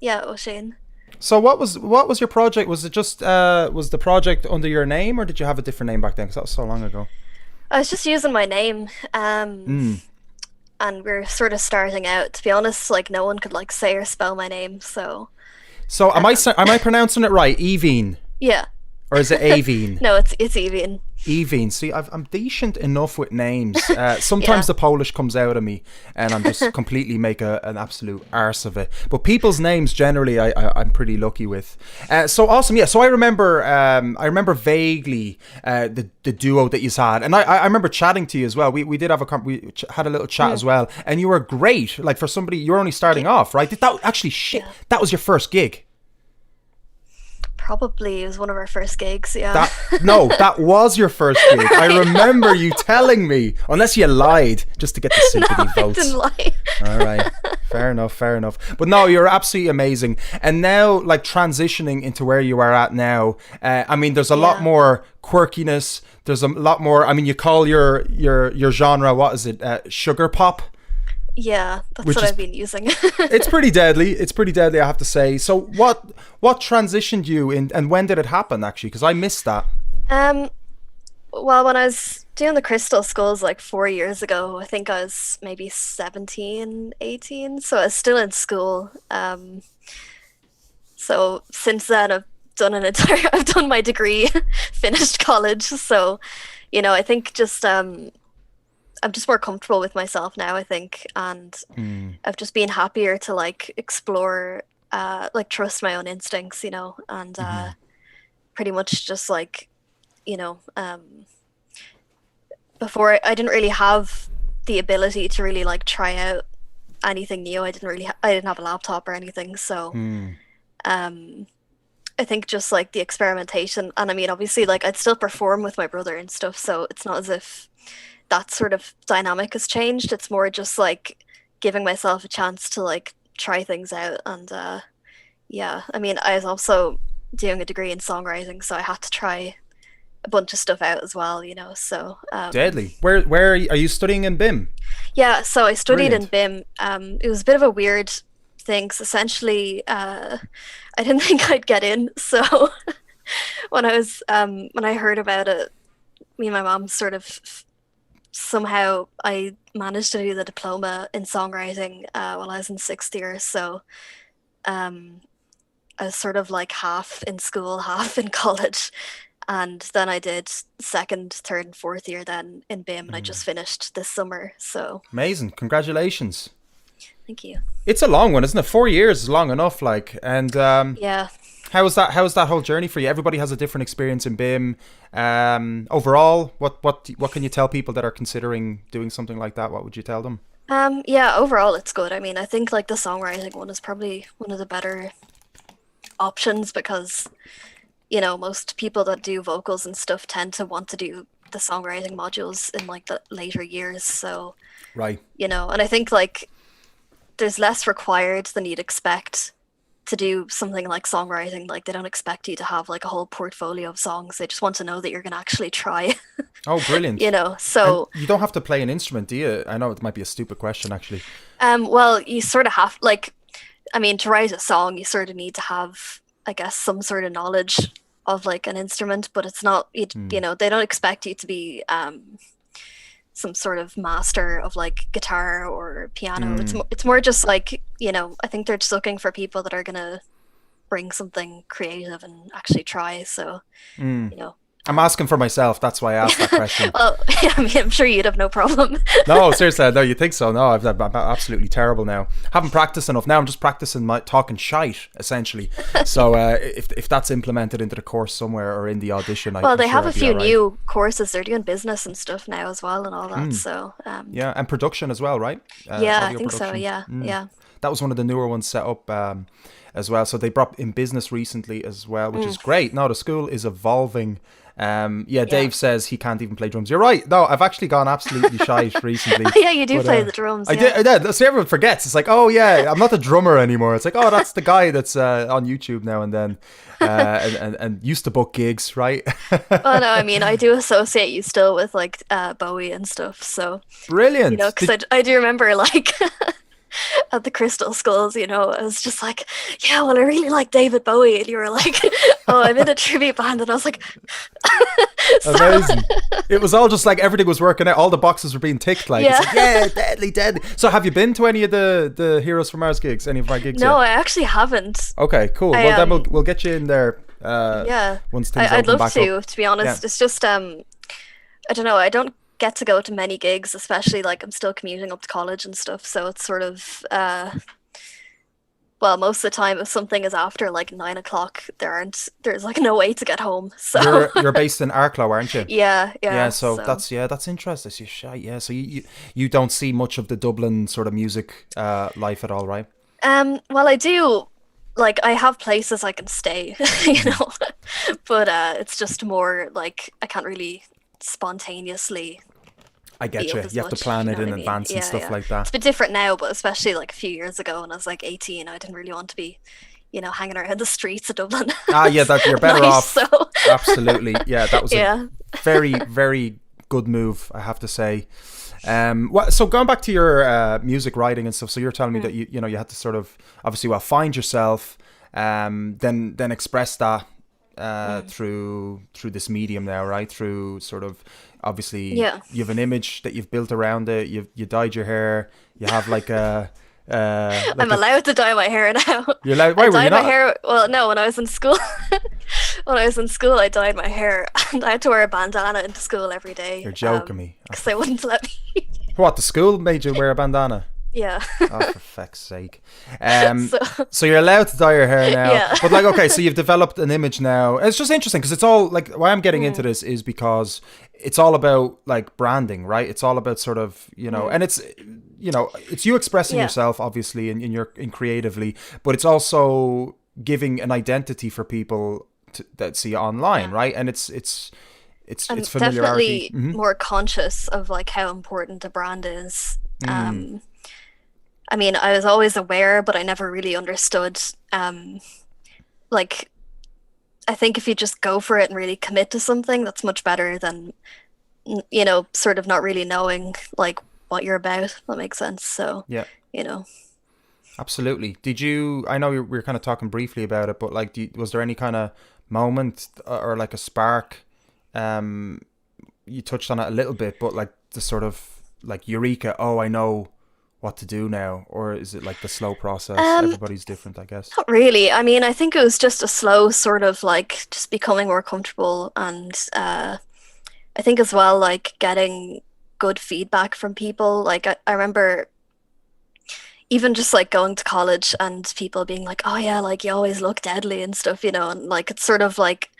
Yeah, O'Shane. So what was your project? Was it just, was the project under your name, or did you have a different name back then? Because that was so long ago. I was just using my name, and we're sort of starting out. To be honest, like, no one could, like, say or spell my name, so... So am I pronouncing it right? Evine? Yeah. Or is it Avine? No, it's Evine. Evine. See, I'm decent enough with names. Sometimes the Polish comes out of me, and I'm just completely make an absolute arse of it. But people's names generally, I'm pretty lucky with. So awesome, yeah. So I remember vaguely the duo that you had, and I remember chatting to you as well. We did have we had a little chat as well, and you were great. Like, for somebody, you were only starting off, right? That actually that was your first gig. Probably it was one of our first gigs, yeah. That was your first gig. I remember you telling me, unless you lied just to get the sympathy votes. I didn't lie. All right, fair enough. But no, you're absolutely amazing. And now, like, transitioning into where you are at now, I mean, there's a lot more quirkiness. There's a lot more. I mean, you call your genre, what is it? Sugar pop. Yeah, that's what I've been using. It's pretty deadly. I have to say. So what transitioned you in, and when did it happen, actually? Because I missed that. Well, when I was doing the Crystal Skulls like 4 years ago, I think I was maybe 17, 18. So I was still in school. So since then, I've done my degree, finished college. So, you know, I think just I'm just more comfortable with myself now, I think, and I've just been happier to, like, explore, like, trust my own instincts, you know, and pretty much just, like, you know, before I didn't really have the ability to really, like, try out anything new. I didn't have a laptop or anything, so I think just, like, the experimentation, and I mean, obviously, like, I'd still perform with my brother and stuff, so it's not as if that sort of dynamic has changed. It's more just, like, giving myself a chance to, like, try things out. And yeah, I mean, I was also doing a degree in songwriting, so I had to try a bunch of stuff out as well, you know. So deadly. Where are you studying in BIM? Yeah, so I studied Brilliant. in BIM. It was a bit of a weird thing, 'cause essentially I didn't think I'd get in, so when I heard about it, me and my mom sort of somehow I managed to do the diploma in songwriting while I was in 6th year. So I was sort of like half in school, half in college. And then I did 2nd, 3rd, and 4th year then in BIM, and I just finished this summer. So amazing. Congratulations. Thank you. It's a long one, isn't it? 4 years is long enough, like, and yeah. How was that whole journey for you? Everybody has a different experience in BIM. Overall, what can you tell people that are considering doing something like that? What would you tell them? Yeah, overall it's good. I mean, I think, like, the songwriting one is probably one of the better options, because, you know, most people that do vocals and stuff tend to want to do the songwriting modules in, like, the later years. So, right, you know, and I think, like, there's less required than you'd expect to do something like songwriting. Like, they don't expect you to have, like, a whole portfolio of songs. They just want to know that you're going to actually try. Oh, brilliant. You know, so... And you don't have to play an instrument, do you? I know it might be a stupid question, actually. Well, you sort of have, like, I mean, to write a song, you sort of need to have, I guess, some sort of knowledge of like an instrument, but it's not, you know, they don't expect you to be some sort of master of like guitar or piano. It's more just like, you know, I think they're just looking for people that are gonna bring something creative and actually try. So, you know. I'm asking for myself. That's why I asked that question. Well, I mean, I'm sure you'd have no problem. No, seriously, no, you think so? No, I'm absolutely terrible now. Haven't practiced enough. Now I'm just practicing my talking shite, essentially. So if that's implemented into the course somewhere or in the audition, well, they have a few new courses. They're doing business and stuff now as well and all that. So yeah, and production as well, right? Yeah, I think so. Yeah, yeah. That was one of the newer ones set up as well. So they brought in business recently as well, which is great. Now the school is evolving. Dave says he can't even play drums. You're right. No, I've actually gone absolutely shite recently. Yeah, you do play the drums. I did. See, everyone forgets. It's like, oh yeah, I'm not a drummer anymore. It's like, oh, that's the guy that's on YouTube now and then, and used to book gigs, right? Well, no, I mean, I do associate you still with like Bowie and stuff. So brilliant. You know, because I do remember like. At the Crystal Skulls, you know, I was just like, yeah, well, I really like David Bowie. And you were like, oh, I'm in a tribute band. And I was like, amazing. It was all just like everything was working out. All the boxes were being ticked. Like, it's like, yeah, deadly. So have you been to any of the Heroes from Mars gigs? Any of my gigs? No, yet? I actually haven't. Okay, cool. Well, then we'll get you in there. Once things I'd open love back to. up. To be honest, it's just I don't know. I don't get to go to many gigs, especially like I'm still commuting up to college and stuff, so it's sort of well, most of the time if something is after like 9 o'clock, there's like no way to get home. So you're based in Arklow, aren't you? Yeah. So that's interesting. So you don't see much of the Dublin sort of music life at all, right? Well, I do. Like, I have places I can stay, you know, but it's just more like I can't really spontaneously. I get you. You have to plan it in advance and stuff like that. It's a bit different now, but especially like a few years ago when I was like 18, I didn't really want to be, you know, hanging around the streets of Dublin. That you're better off. So. Absolutely. Yeah, that was a very, very good move, I have to say. So going back to your music writing and stuff, so you're telling me that you know you had to sort of obviously find yourself, then express that through this medium now, right? Through sort of obviously you have an image that you've built around it. You dyed your hair. You have like a. I'm allowed to dye my hair now. You're allowed. Why were you not? My hair. Well, no. When I was in school, I dyed my hair, and I had to wear a bandana into school every day. You're joking me. Because they wouldn't let me. What? The school made you wear a bandana? Yeah. Oh, for feck's sake. So you're allowed to dye your hair now. Yeah. But like, okay, so you've developed an image now. It's just interesting because it's all like, why I'm getting into this is because it's all about like branding, right? It's all about sort of, you know, and it's, you know, it's you expressing yourself obviously in creatively, but it's also giving an identity for people that see you online, right? And it's familiarity. Definitely more conscious of like how important a brand is. I mean, I was always aware, but I never really understood. Like, I think if you just go for it and really commit to something, that's much better than, you know, sort of not really knowing like what you're about. That makes sense. So, you know. Absolutely. I know we were kind of talking briefly about it, but like, was there any kind of moment or like a spark? You touched on it a little bit, but like the sort of like eureka, oh, I know what to do now, or is it like the slow process? Everybody's different, I guess. Not really. I mean, I think it was just a slow sort of like just becoming more comfortable, and I think as well like getting good feedback from people. Like I remember even just like going to college and people being like, oh yeah, like you always look deadly and stuff, you know, and like it's sort of like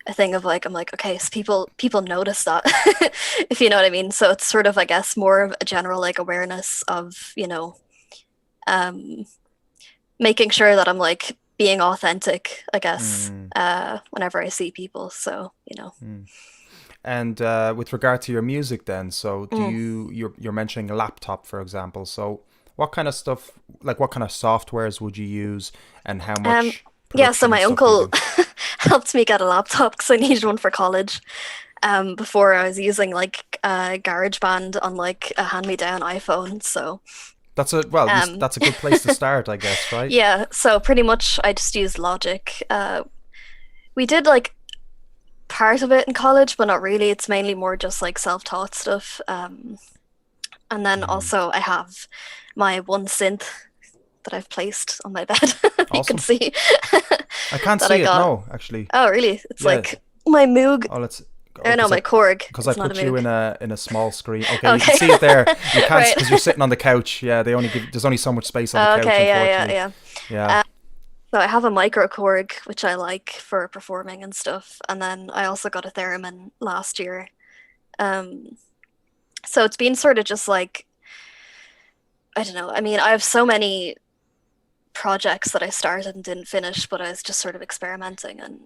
a thing of like, I'm like, okay, so people notice that, if you know what I mean. So it's sort of, I guess, more of a general like awareness of, you know, making sure that I'm like being authentic, I guess, whenever I see people. So, you know. And with regard to your music then, so you're mentioning a laptop, for example. So what kind of stuff, like what kind of softwares would you use and how much? So my uncle helped me get a laptop because I needed one for college. Before I was using like GarageBand on like a hand-me-down iPhone. So that's a good place to start, I guess, right? Yeah. So pretty much I just used Logic. We did like part of it in college, but not really. It's mainly more just like self-taught stuff. And then also I have my one synth that I've placed on my bed. You Awesome. can see. I can't that see I it, got. no, actually. Oh, really? It's Yeah. like my Moog. Oh, let's... Oh, no, my Korg. Because I It's not put a you Moog. in a small screen. Okay, you Okay. can see it there. You can't, Right. because you're sitting on the couch. Yeah, there's only so much space on the couch, Okay, unfortunately. yeah. Yeah. So I have a micro Korg, which I like for performing and stuff. And then I also got a theremin last year. So it's been sort of just like, I don't know. I mean, I have so many projects that I started and didn't finish, but I was just sort of experimenting and,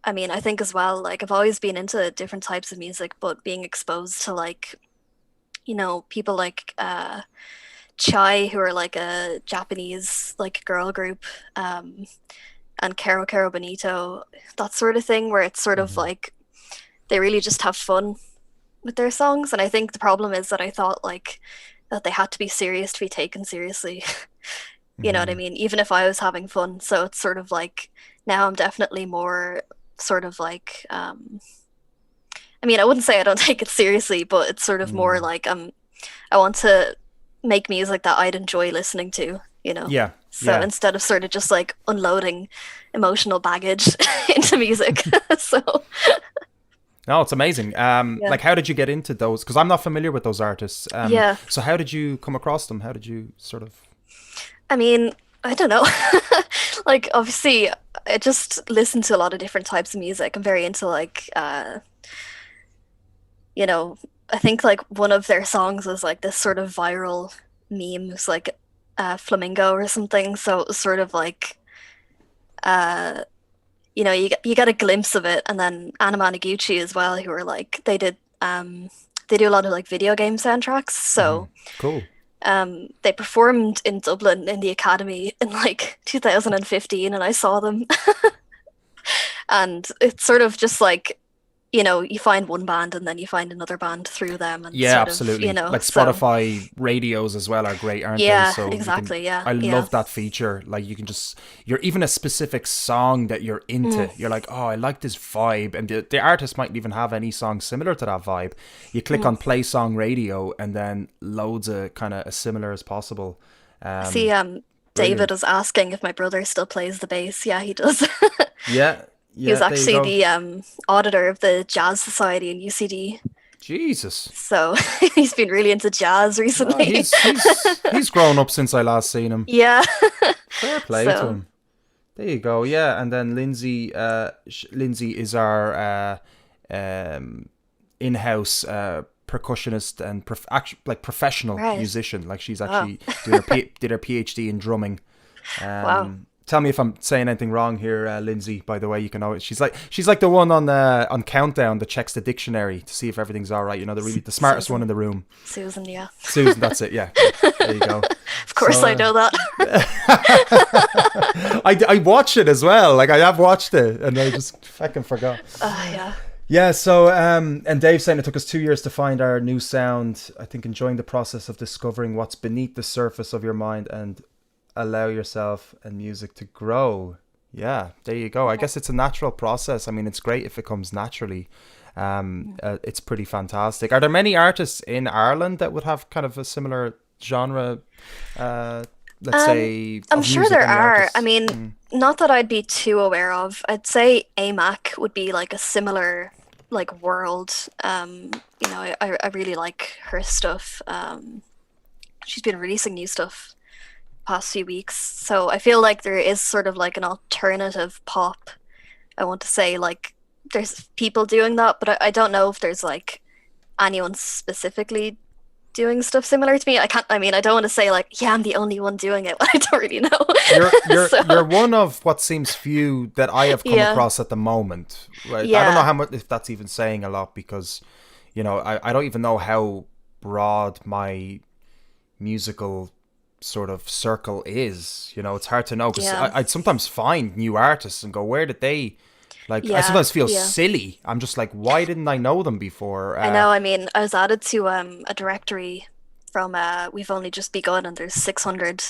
I mean, I think as well, like I've always been into different types of music, but being exposed to like, people like Chai, who are like a Japanese like girl group, and Caro Caro Bonito, that sort of thing, where it's sort of like they really just have fun with their songs. And I think the problem is that I thought like that they had to be serious to be taken seriously. You know what I mean? Even if I was having fun. So it's sort of like now I'm definitely more sort of like I mean, I wouldn't say I don't take it seriously, but it's sort of more like I want to make music that I'd enjoy listening to, Yeah. So yeah. instead of sort of just like unloading emotional baggage into music. So No, it's amazing. Like, how did you get into those? Because I'm not familiar with those artists. Yeah. So how did you come across them? How did you sort of... I mean, I don't know. Like, obviously, I just listen to a lot of different types of music. I'm very into, like, I think, like, one of their songs was, like, this sort of viral meme. It's, like, Flamingo or something. So it was sort of, like, you get a glimpse of it. And then Anna Managuchi as well, who are, like, they do a lot of, like, video game soundtracks. So... Cool. They performed in Dublin in the Academy in like 2015, and I saw them. And it's sort of just like, you find one band and then you find another band through them. And Yeah, sort absolutely. Of, like so- Spotify radios as well are great, aren't Yeah, they? So you exactly, can- yeah, I yeah. love that feature. Like you can you're even a specific song that you're into. You're like, oh, I like this vibe. And the artist mightn't even have any song similar to that vibe. You click on play song radio and then loads of kind of as similar as possible. See, David was asking if my brother still plays the bass. Yeah, he does. Yeah. He was there you actually go. the auditor of the Jazz Society in UCD. Jesus. So he's been really into jazz Oh, recently. he's grown up since I last seen him. Yeah. Fair play So- to him. There you go. Yeah, and then Lindsay is our in-house percussionist and professional Right. musician. Like she's Wow. actually did her PhD in drumming. Wow. Tell me if I'm saying anything wrong here, Lindsay. By the way, you can always she's like the one on Countdown that checks the dictionary to see if everything's all right. The smartest Susan. one in the room. Susan, yeah. Susan, that's it. Yeah, there you go. Of course So, I know that. I watch it as well. Like I have watched it, and I just fucking forgot. Yeah. Yeah. So and Dave saying it took us 2 years to find our new sound. I think enjoying the process of discovering what's beneath the surface of your mind and allow yourself and music to grow. Yeah, there you go. I guess it's a natural process. I mean, it's great if it comes naturally. It's pretty fantastic. Are there many artists in Ireland that would have kind of a similar genre? Let's say. I'm of sure music there and the are. artists? I mean, not that I'd be too aware of. I'd say AMAC would be like a similar like world. I really like her stuff. She's been releasing new stuff past few weeks. So I feel like there is sort of like an alternative pop. I want to say like there's people doing that, but I don't know if there's like anyone specifically doing stuff similar to me. I don't want to say like, yeah, I'm the only one doing it. I don't really know. You're one of what seems few that I have come Yeah. across at the moment. Right? I Yeah. don't know how much if that's even saying a lot because, I don't even know how broad my musical sort of circle is. It's hard to know because Yeah. I'd sometimes find new artists and go, where did they? Like I Yeah, sometimes feel yeah. silly. I'm just like, why didn't I know them before? I know. I mean, I was added to a directory from We've Only Just Begun, and there's 600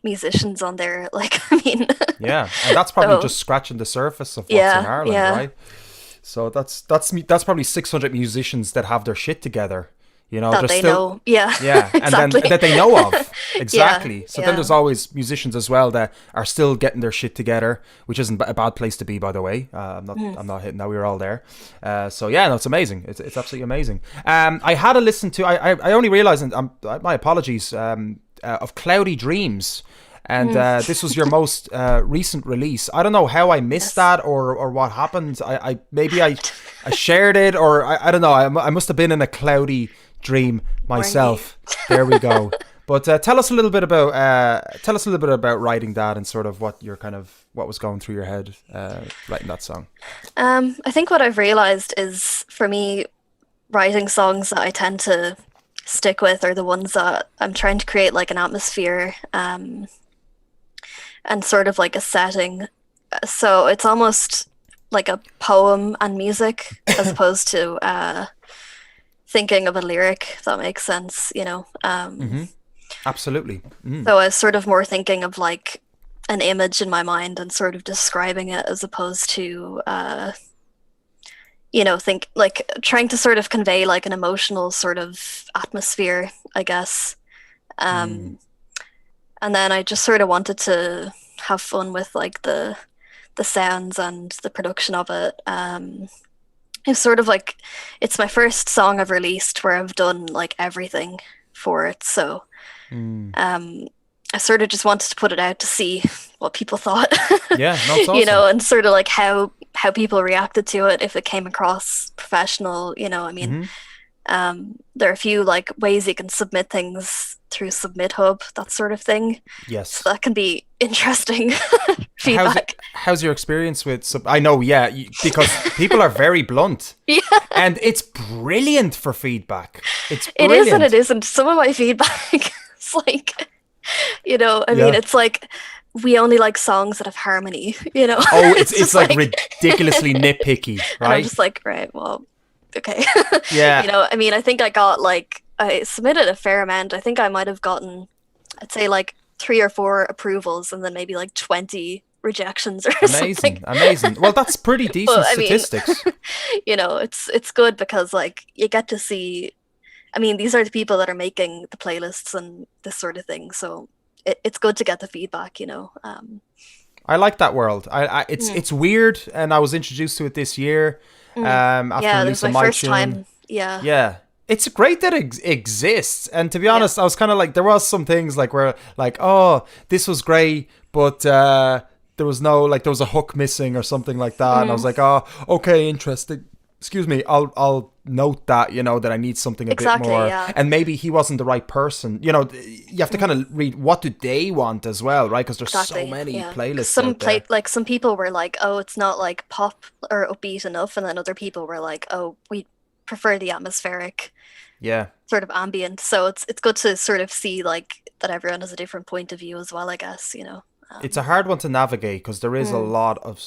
musicians on there. Like, I mean, Yeah, and that's probably so just scratching the surface of what's in yeah, Ireland, yeah, right? So that's probably 600 musicians that have their shit together. You know, that there's they still know. Yeah, yeah, and then exactly. that they know of Yeah, exactly. So then yeah. there's always musicians as well that are still getting their shit together, which isn't a bad place to be, by the way. I'm not hitting that. We were all there. So yeah, no, it's amazing. It's absolutely amazing. I had a listen to. I only realized, and my apologies. Of Cloudy Dreams. And this was your most recent release. I don't know how I missed that or what happened. I maybe I shared it, or I don't know. I must have been in a cloudy dream myself. There we go. But tell us a little bit about writing that and sort of what was going through your head writing that song. I think what I've realized is, for me, writing songs that I tend to stick with are the ones that I'm trying to create like an atmosphere, and sort of like a setting. So it's almost like a poem and music as opposed to thinking of a lyric, if that makes sense, you know. Absolutely. So I was sort of more thinking of like an image in my mind and sort of describing it, as opposed to you know, think like trying to sort of convey like an emotional sort of atmosphere, I guess. And then I just sort of wanted to have fun with like the sounds and the production of it. It's sort of like, it's my first song I've released where I've done like everything for it. So I sort of just wanted to put it out to see what people thought. Yeah, no, it's awesome. You know, and sort of like how people reacted to it, if it came across professional, you know. I mean, there are a few like ways you can submit things through Submit Hub, that sort of thing. Yes. So that can be interesting feedback. How's your experience with I know, yeah, because people are very blunt. Yeah. And it's brilliant for feedback. It's It brilliant. is and it isn't. Some of my feedback is like, you know, I mean, it's like, we only like songs that have harmony, you know. Oh, it's just like ridiculously nitpicky, and I'm right? just like, right, well, okay. Yeah. You know, I mean, I think I submitted a fair amount. I think I might have gotten, I'd say like 3 or 4 approvals and then maybe like 20 rejections or something. Amazing. Well, that's pretty decent But, I mean, statistics. you know, it's good because like you get to see, I mean, these are the people that are making the playlists and this sort of thing. So it's good to get the feedback, you know. I like that world. It's weird, and I was introduced to it this year. After Yeah, this was releasing my my first tune. time. Yeah. Yeah. It's great that it exists. And to be honest, I was kind of like, there was some things like where like, oh, this was great, but there was a hook missing or something like that. And I was like, oh, okay, interesting. Excuse me, I'll note that, you know, that I need something a bit more. Yeah. And maybe he wasn't the right person. You know, you have to kind of read, what do they want as well, right? Because there's so many playlists Some out there. like some people were like, oh, it's not like pop or upbeat enough, and then other people were like, oh, we prefer the atmospheric, sort of ambient. So it's good to sort of see like that everyone has a different point of view as well, I guess, you know. It's a hard one to navigate because there is a lot of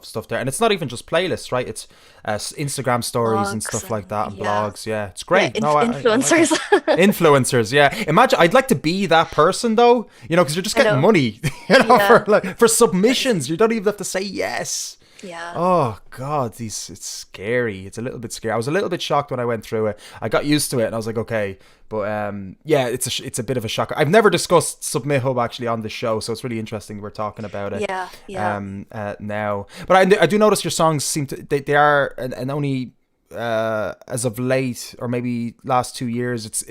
stuff there, and it's not even just playlists, right? It's Instagram stories and stuff like that, and blogs. Yeah, it's great. Yeah, influencers. I like influencers. Yeah, imagine. I'd like to be that person though. You know, because you're just getting money. You know, for submissions. You don't even have to say yes. Yeah. Oh God, it's scary. It's a little bit scary. I was a little bit shocked when I went through it. I got used to it, and I was like, okay. But yeah, it's a bit of a shock. I've never discussed Submit Hub actually on the show, so it's really interesting we're talking about it. Yeah. Now, but I do notice your songs seem to they are and only as of late, or maybe last 2 years,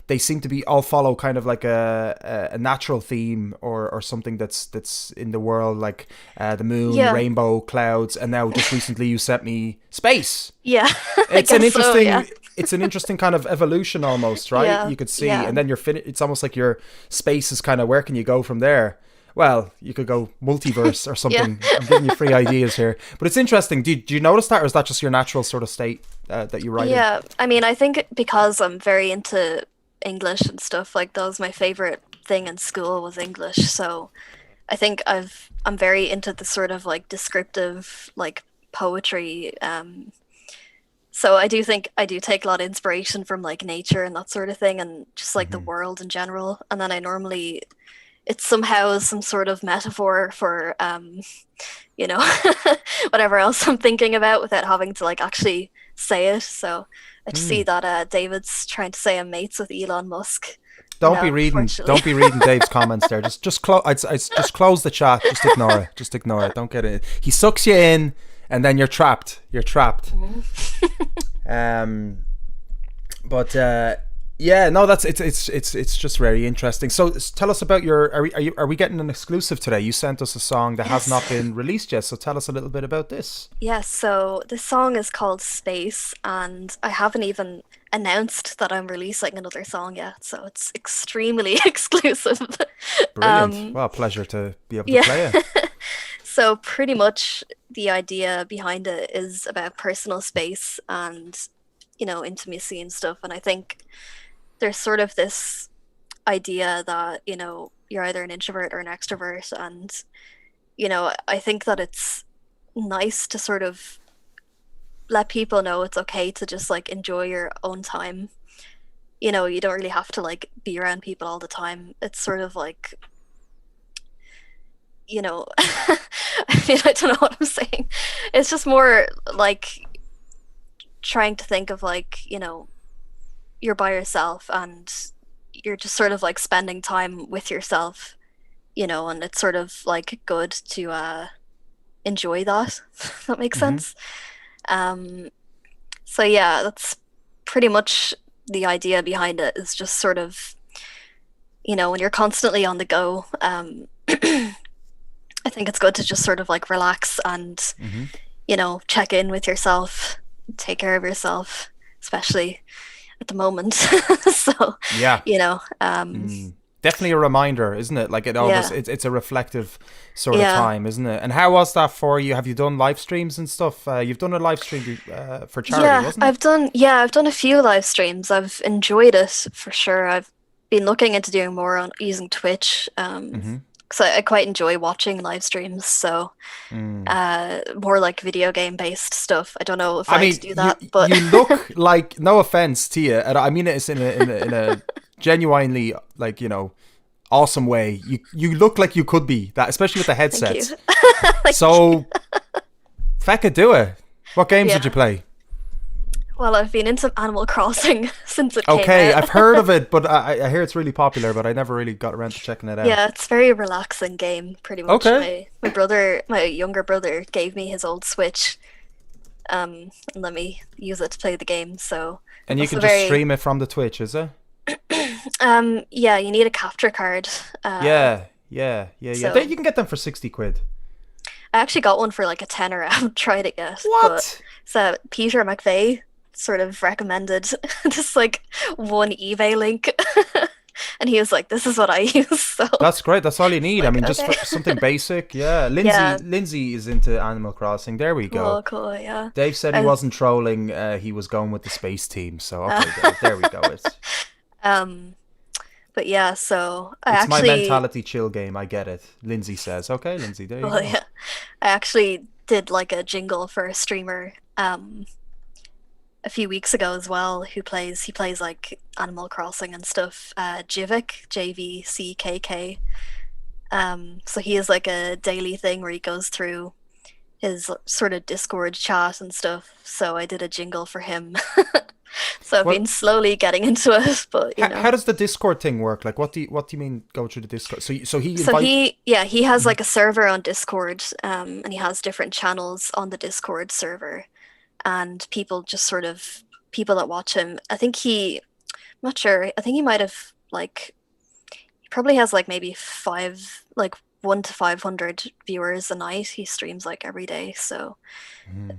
they seem to be all follow kind of like a natural theme or something that's in the world, like the moon, rainbow, clouds, and now just recently you sent me space. Yeah. It's an interesting it's an interesting kind of evolution almost, right? Yeah, you could see, yeah. and then it's almost like your space is kind of, where can you go from there? Well, you could go multiverse or something. I'm giving you free ideas here. But it's interesting. Do you notice that, or is that just your natural sort of state that you write in? Yeah, I mean, I think because I'm very into English and stuff, like that was my favorite thing in school was English. So I think I'm very into the sort of like descriptive like poetry. So I do think I do take a lot of inspiration from like nature and that sort of thing, and just like the world in general. And then I normally it's somehow some sort of metaphor for you know, whatever else I'm thinking about without having to like actually say it. So I just see that David's trying to say I'm mates with Elon Musk. Don't be reading. Don't be reading Dave's comments there. Just close. Just close the chat. Just ignore it. Just ignore it. Don't get it. He sucks you in, and then you're trapped. You're trapped. But yeah, no, that's it's just very interesting. So tell us about your. Are we getting an exclusive today? You sent us a song that has not been released yet. So tell us a little bit about this. Yes, so this song is called Space, and I haven't even announced that I'm releasing another song yet, so it's extremely exclusive. Brilliant. Well, pleasure to be able to play it. So pretty much the idea behind it is about personal space and, you know, intimacy and stuff. And I think there's sort of this idea that, you know, you're either an introvert or an extrovert. And, you know, I think that it's nice to sort of let people know it's okay to just like enjoy your own time. You know, you don't really have to like be around people all the time. It's sort of like, you know, I mean, I don't know what I'm saying. It's just more like trying to think of like, you know, you're by yourself and you're just sort of like spending time with yourself, you know, and it's sort of like good to enjoy that. If that makes sense. So yeah, that's pretty much the idea behind it, is just sort of, you know, when you're constantly on the go, I think it's good to just sort of like relax and, you know, check in with yourself, take care of yourself, especially at the moment. So, yeah, you know, definitely a reminder, isn't it? Like it almost, it's a reflective sort of time, isn't it? And how was that for you? Have you done live streams and stuff? You've done a live stream for charity, wasn't it? I've done a few live streams. I've enjoyed it for sure. I've been looking into doing more on using Twitch. So I quite enjoy watching live streams, so more like video game based stuff. I don't know if I do that, but you look like, no offense to you, and I mean it's in a genuinely, like, you know, awesome way. You look like you could be that, especially with the headsets. So fecka do it. What games did you play? Well, I've been into Animal Crossing since it came out. Okay, I've heard of it, but I hear it's really popular, but I never really got around to checking it out. Yeah, it's a very relaxing game, pretty much. Okay. My younger brother gave me his old Switch and let me use it to play the game, so... And you can just stream it from the Twitch, is it? Yeah, you need a capture card. Yeah. So, You can get them for 60 quid. I actually got one for like a tenner. I haven't tried it yet. What? But, so Peter McVeigh sort of recommended this like one eBay link. And he was like, this is what I use. So that's great. That's all you need. like, I mean, just for something basic. Yeah. Lindsay is into Animal Crossing. There we go. Oh, cool. Yeah. Dave said he wasn't trolling. He was going with the space team. So okay, there we go. But yeah, so it's my mentality chill game. I get it. Lindsay says, okay, Lindsay, there you go. Yeah. I actually did like a jingle for a streamer a few weeks ago as well, he plays like Animal Crossing and stuff. Jivik, JVCKK. So he has like a daily thing where he goes through his sort of Discord chat and stuff. So I did a jingle for him. So I've been slowly getting into it, but you know. How does the Discord thing work? Like, what do you mean go through the Discord? So he has like a server on Discord, and he has different channels on the Discord server, and people that watch him. I'm not sure. I think he might have he probably has like maybe 1 to 500 viewers a night. He streams like every day, so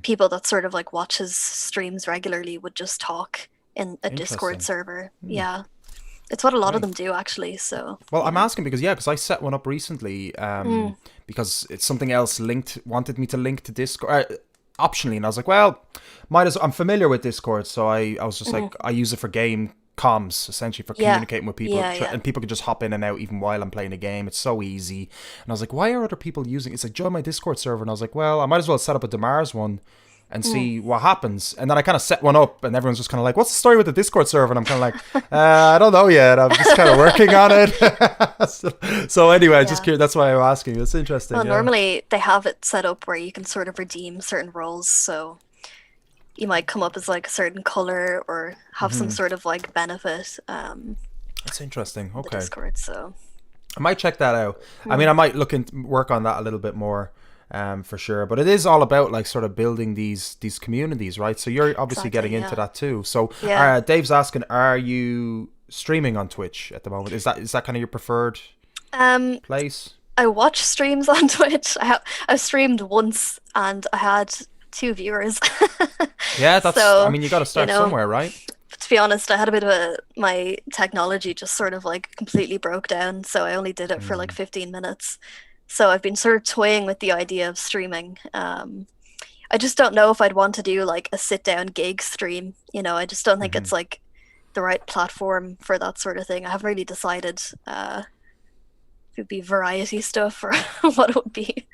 people that sort of like watch his streams regularly would just talk in a Discord server. Yeah, it's what a lot of them do actually. So well, I'm asking because I set one up recently because it's something else wanted me to link to Discord optionally, and I was like, well, I'm familiar with Discord, so I was just like, I use it for game comms, essentially, for communicating with people, and people can just hop in and out even while I'm playing a game. It's so easy. And I was like, why are other people using it? It's like, join my Discord server. And I was like, well, I might as well set up a deMars one and see what happens. And then I kind of set one up, and everyone's just kind of like, what's the story with the Discord server? And I'm kind of like, I don't know yet. I'm just kind of working on it. So anyway, just curious. That's why I'm asking. It's interesting. Well, normally they have it set up where you can sort of redeem certain roles. So you might come up as like a certain color or have some sort of like benefit. That's interesting. The Okay. Discord, so I might check that out. I mean, I might look and work on that a little bit more. For sure, but it is all about like sort of building these communities, right? So you're obviously getting into that too. So Dave's asking, are you streaming on Twitch at the moment? Is that kind of your preferred place? I watch streams on Twitch. I've streamed once and I had 2 viewers. Yeah, that's. So, I mean, you got to start somewhere, right? To be honest, I had a bit of my technology just sort of like completely broke down, so I only did it for like 15 minutes. So I've been sort of toying with the idea of streaming. I just don't know if I'd want to do like a sit-down gig stream. You know, I just don't think it's like the right platform for that sort of thing. I haven't really decided if it would be variety stuff or what it would be.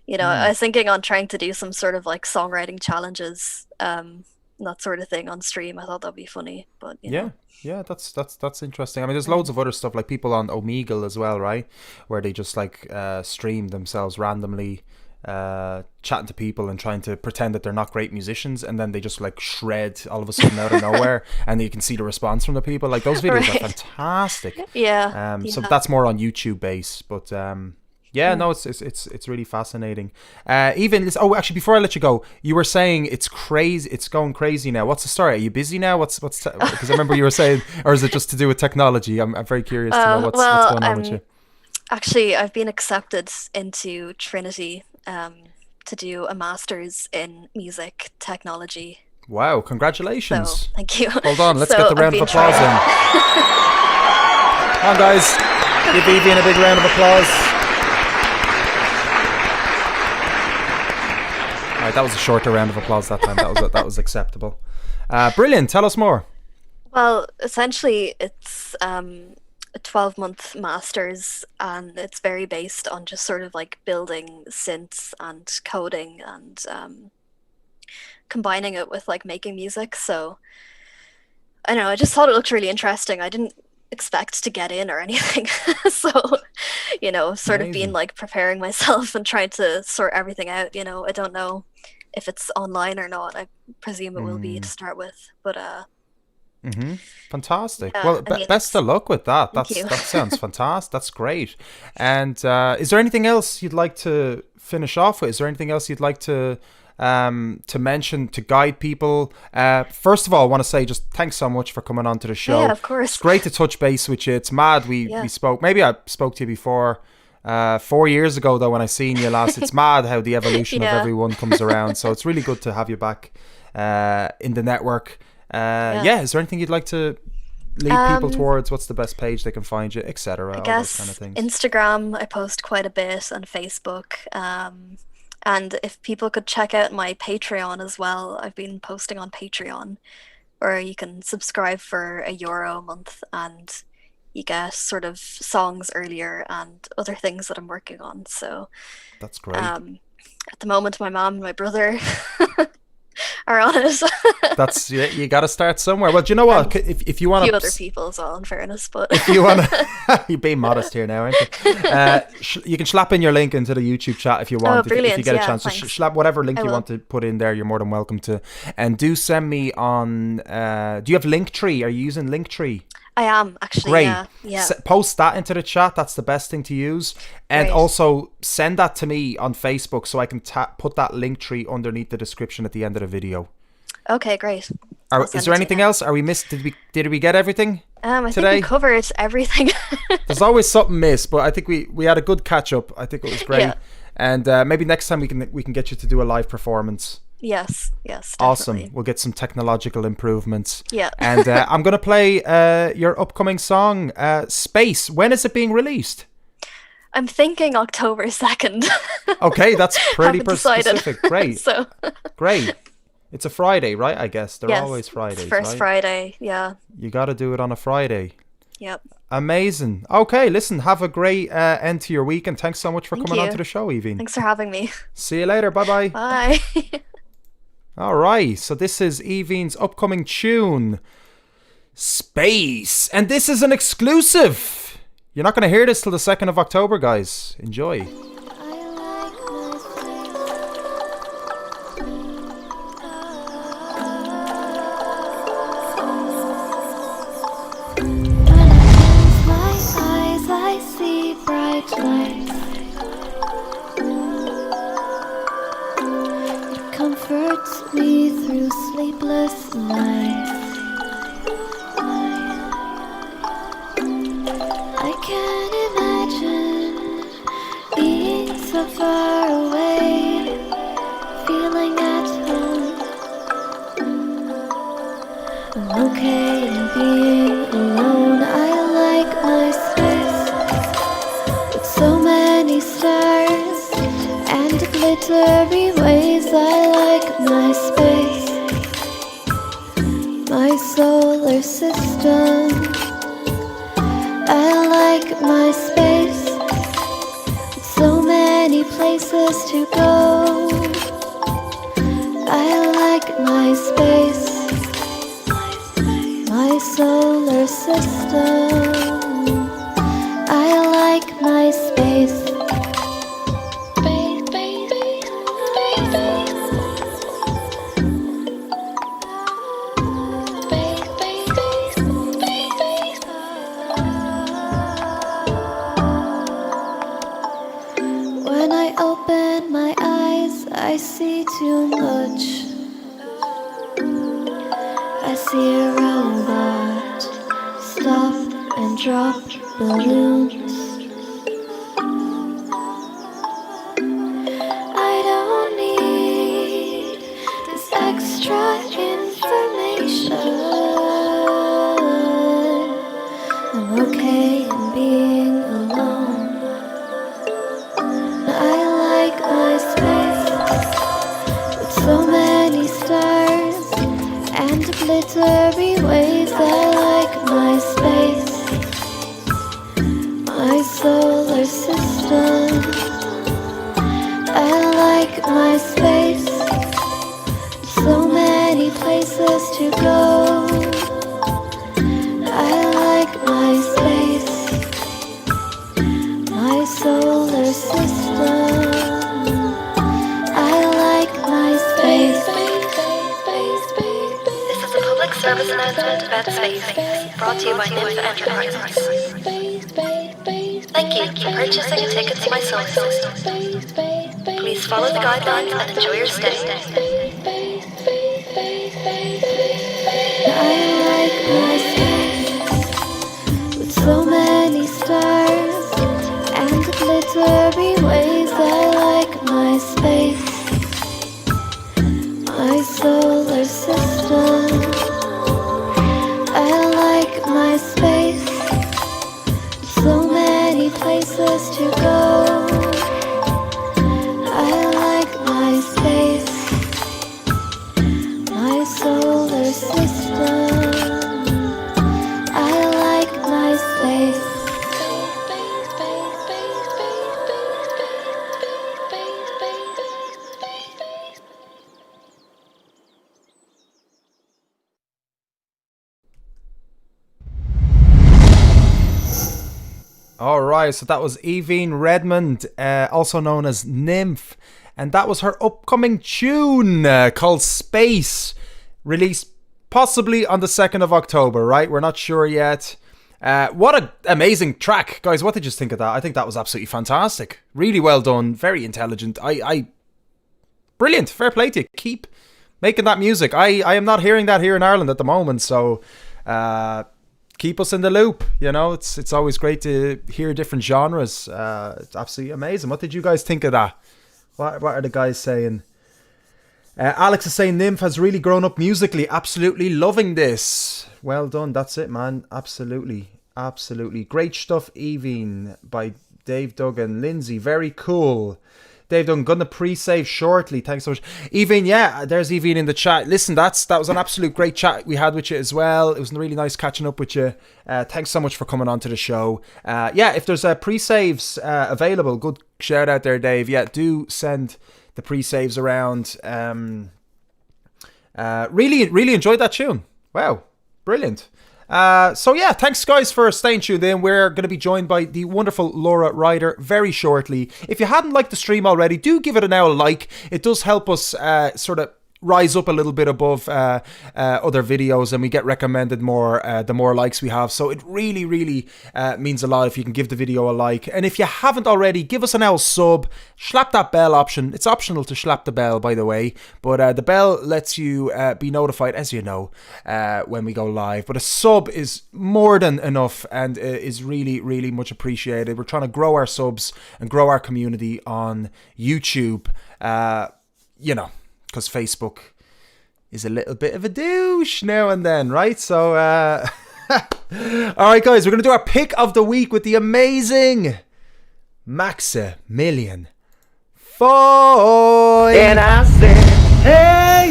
You know, I was thinking on trying to do some sort of like songwriting challenges, that sort of thing on stream. I thought that'd be funny, but you know. Yeah, that's interesting. I mean, there's loads of other stuff, like people on Omegle as well, right? Where they just like stream themselves randomly, chatting to people and trying to pretend that they're not great musicians, and then they just like shred all of a sudden out of nowhere, and you can see the response from the people. Like those videos are fantastic. So that's more on YouTube base, but yeah, no, it's really fascinating. Actually, before I let you go, you were saying it's crazy. It's going crazy now. What's the story? Are you busy now? Because I remember you were saying, or is it just to do with technology? I'm very curious to know what's going on with you. Actually, I've been accepted into Trinity to do a master's in music technology. Wow! Congratulations. So, thank you. Hold on, let's get the round of applause in. Come on, guys, give Evie a big round of applause. Right, that was a shorter round of applause that time. That was acceptable. Brilliant. Tell us more. Well, essentially, it's a 12-month master's, and it's very based on just sort of like building synths and coding and combining it with like making music. So I don't know. I just thought it looked really interesting. I didn't expect to get in or anything. So, you know, sort of been like preparing myself and trying to sort everything out. You know, I don't know if it's online or not. I presume it will be to start with, but fantastic. Yeah, Well, best of luck with that. That sounds fantastic. That's great. And is there anything else you'd like to finish off with? Is there anything else you'd like to mention to guide people? First of all, I want to say just thanks so much for coming on to the show. Yeah, of course. It's great to touch base with you. It's mad we spoke. Maybe I spoke to you before 4 years ago though, when I seen you last. It's mad how the evolution of everyone comes around. So it's really good to have you back in the network. Is there anything you'd like to lead people towards? What's the best page they can find you, etc.? I guess all those kind of things. Instagram, I post quite a bit, and Facebook. And if people could check out my Patreon as well, I've been posting on Patreon, where you can subscribe for €1 a month and you get sort of songs earlier and other things that I'm working on. So that's great. At the moment, my mom and my brother are on it. That's you got to start somewhere. Well, do you know what? If you want to, a few other people as well, in fairness, but if you want to, you're being modest here now, aren't you? You can slap in your link into the YouTube chat if you want. Oh, brilliant. If you get a chance, just slap whatever link you want to put in there. You're more than welcome to. And do send me on. Do you have Linktree? Are you using Linktree? I am, actually. Great. Yeah. Post that into the chat. That's the best thing to use. And also send that to me on Facebook so I can put that Linktree underneath the description at the end of the video. Okay, great. Is there anything else? Are we missed? Did we get everything? I today? think we covered everything. There's always something missed, but I think we had a good catch up. I think it was great. And maybe next time we can get you to do a live performance. Yes, definitely. Awesome. We'll get some technological improvements. Yeah. And I'm going to play your upcoming song, Space. When is it being released? I'm thinking October 2nd. Okay, that's pretty specific. Great. So. Great. It's a Friday, right? I guess they're always Fridays. It's first Friday, yeah. You got to do it on a Friday. Yep. Amazing. Okay, listen, have a great end to your week, and thanks so much for coming on to the show, Evie. Thanks for having me. See you later. Bye-bye. Bye. Alright, so this is Evie's upcoming tune, Space. And this is an exclusive. You're not going to hear this till the 2nd of October, guys. Enjoy. Comforts me through sleepless nights. I can't imagine being so far away, feeling at home. I'm okay in being alone. I like my space with so many stars and glittery ways. I like my space, my solar system. I like my space, with so many places to go. I like my space, my solar system. I like my space. When I open my eyes, I see too much. I see a robot stop and drop balloons. I don't need this extra information. I'm okay in being alone. I like my space with so many stars and glittery waves. I like my space, my solar system. I like my space, so many places to go. I like my space, my solar system. I like my space. This is a public service announcement about space, brought to you by NIMF Enterprises. Thank you for purchasing a ticket to my solar system. Please follow the guidelines and enjoy your stay. I like my space with so many stars and glittery ways. I like my space, my solar system. I like my space, so many places to go. I like my space, my solar system. I like my space. Alright, so that was Evie Redmond, also known as NIMF, and that was her upcoming tune called Space, released possibly on the 2nd of October, right? We're not sure yet. What an amazing track. Guys, what did you think of that? I think that was absolutely fantastic. Really well done, very intelligent. Brilliant, fair play to you. Keep making that music. I am not hearing that here in Ireland at the moment, so keep us in the loop. You know, it's always great to hear different genres. It's absolutely amazing. What did you guys think of that? What are the guys saying? Alex is saying NIMF has really grown up musically. Absolutely loving this. Well done. That's it, man. Absolutely. Absolutely. Great stuff, Evie, by Dave Duggan. Lindsay, very cool. Dave Duggan, gonna pre-save shortly. Thanks so much. Evie, yeah, there's Evie in the chat. Listen, that was an absolute great chat we had with you as well. It was really nice catching up with you. Thanks so much for coming on to the show. Yeah, if there's pre-saves available, good shout out there, Dave. Yeah, do send the pre-saves around. Really enjoyed that tune. Wow, brilliant. So yeah, thanks guys for staying tuned in. We're going to be joined by the wonderful Laura Ryder very shortly. If you hadn't liked the stream already, do give it a like. It does help us sort of rise up a little bit above other videos, and we get recommended more the more likes we have. So it really means a lot if you can give the video a like. And if you haven't already, give us an sub, slap that bell option. It's optional to slap the bell, by the way, but the bell lets you be notified, as you know, when we go live. But a sub is more than enough and is really much appreciated. We're trying to grow our subs and grow our community on YouTube, you know, because Facebook is a little bit of a douche now and then, right? So, alright guys, we're going to do our pick of the week with the amazing Maximillion Foy. And I said, hey,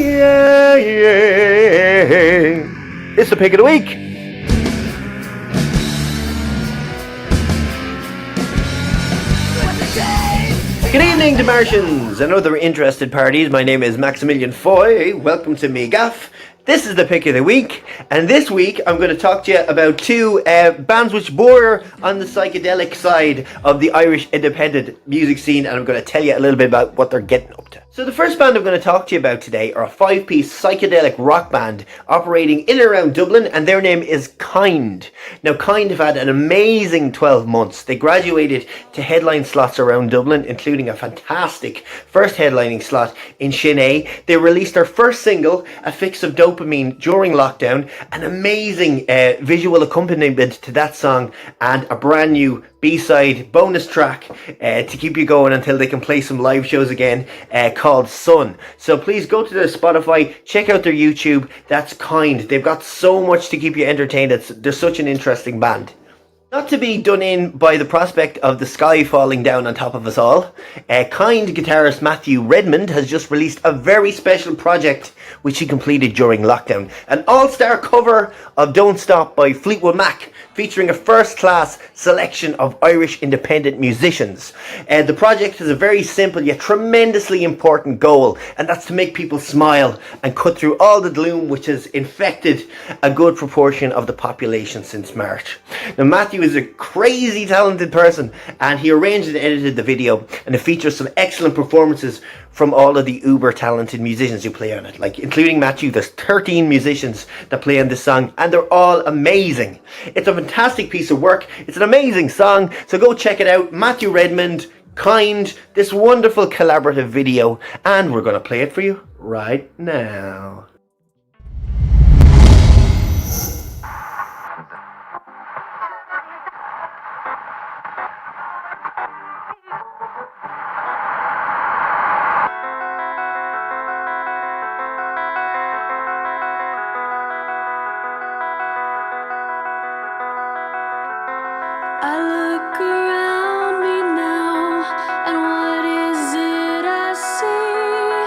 it's the pick of the week. Good evening, deMartians and other interested parties. My name is Maximillion Foy. Welcome to me gaff. This is the pick of the week, and this week I'm going to talk to you about two bands which border on the psychedelic side of the Irish independent music scene, and I'm going to tell you a little bit about what they're getting up to. So the first band I'm going to talk to you about today are a 5-piece psychedelic rock band operating in and around Dublin, and their name is Kind. Now Kind have had an amazing 12 months. They graduated to headline slots around Dublin, including a fantastic first headlining slot in Shinay. They released their first single, A Fix of Dopamine, during lockdown, an amazing visual accompaniment to that song, and a brand new B-side bonus track to keep you going until they can play some live shows again, called Sun. So please go to their Spotify, check out their YouTube. That's Kind. They've got so much to keep you entertained. They're such an interesting band. Not to be done in by the prospect of the sky falling down on top of us all, Kind guitarist Matthew Redmond has just released a very special project which he completed during lockdown. An all-star cover of Don't Stop by Fleetwood Mac, featuring a first-class selection of Irish independent musicians. The project has a very simple yet tremendously important goal, and that's to make people smile and cut through all the gloom which has infected a good proportion of the population since March. Now Matthew is a crazy talented person, and he arranged and edited the video, and it features some excellent performances from all of the uber talented musicians who play on it. Like, including Matthew, there's 13 musicians that play on this song, and they're all amazing. It's a fantastic piece of work. It's an amazing song, so go check it out. Matthew Redmond, Kind, this wonderful collaborative video, and we're going to play it for you right now. I look around me now, and what is it I see?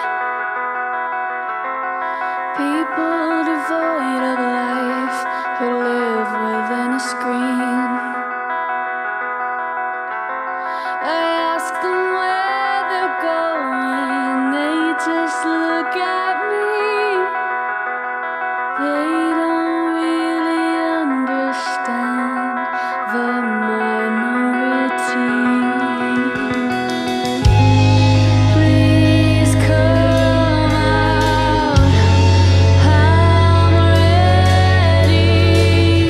People devoid of life who live within a screen. I ask them where they're going, they just look at me. They don't really understand the minority. Please come out, I'm ready.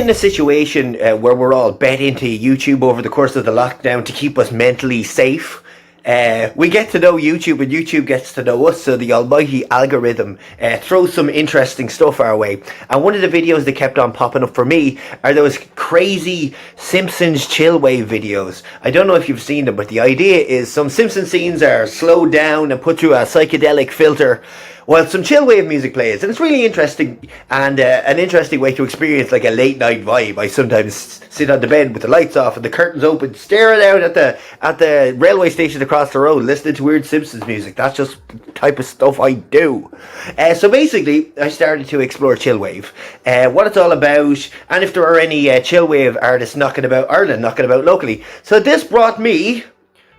in a situation where we're all bet into YouTube over the course of the lockdown to keep us mentally safe. We get to know YouTube and YouTube gets to know us, so the almighty algorithm throws some interesting stuff our way. And one of the videos that kept on popping up for me are those crazy Simpsons chillwave videos. I don't know if you've seen them, but the idea is some Simpsons scenes are slowed down and put through a psychedelic filter while some chillwave music plays, and it's really interesting and an interesting way to experience like a late night vibe. I sometimes sit on the bed with the lights off and the curtains open, staring out at the railway station across the road, listening to weird Simpsons music. That's just the type of stuff I do. So basically, I started to explore chillwave, what it's all about, and if there are any chillwave artists knocking about Ireland, knocking about locally. So this brought me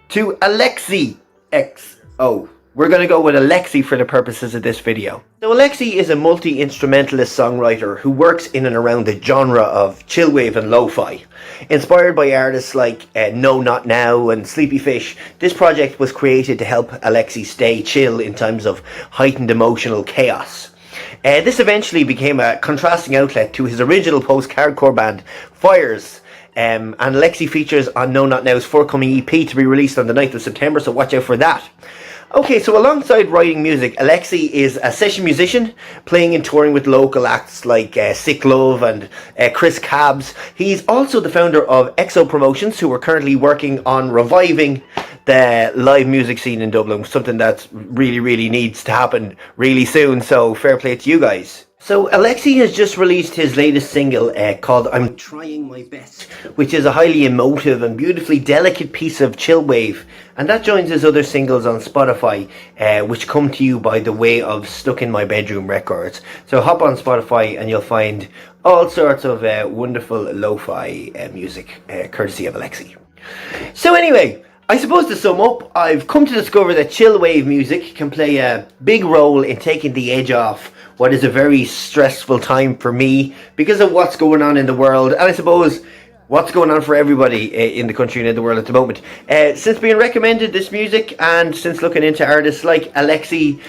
to ALECKSYY XO. We're going to go with ALECKSYY for the purposes of this video. So ALECKSYY is a multi-instrumentalist songwriter who works in and around the genre of chillwave and lo-fi. Inspired by artists like No Not Now and Sleepy Fish, this project was created to help ALECKSYY stay chill in times of heightened emotional chaos. This eventually became a contrasting outlet to his original post-hardcore band, FERGUS. And ALECKSYY features on No Not Now's forthcoming EP to be released on the 9th of September, so watch out for that. Okay, so alongside writing music, ALECKSYY is a session musician, playing and touring with local acts like Sick Love and Chris Cabs. He's also the founder of XO Promotions, who are currently working on reviving the live music scene in Dublin, something that really needs to happen really soon, so fair play to you guys. So ALECKSYY has just released his latest single called I'm Trying My Best, which is a highly emotive and beautifully delicate piece of chillwave, and that joins his other singles on Spotify, which come to you by the way of Stuck in My Bedroom Records. So hop on Spotify and you'll find all sorts of wonderful lo-fi music, courtesy of ALECKSYY. So anyway, I suppose to sum up, I've come to discover that chillwave music can play a big role in taking the edge off what is a very stressful time for me because of what's going on in the world, and I suppose what's going on for everybody in the country and in the world at the moment. Since being recommended this music and since looking into artists like ALECKSYY,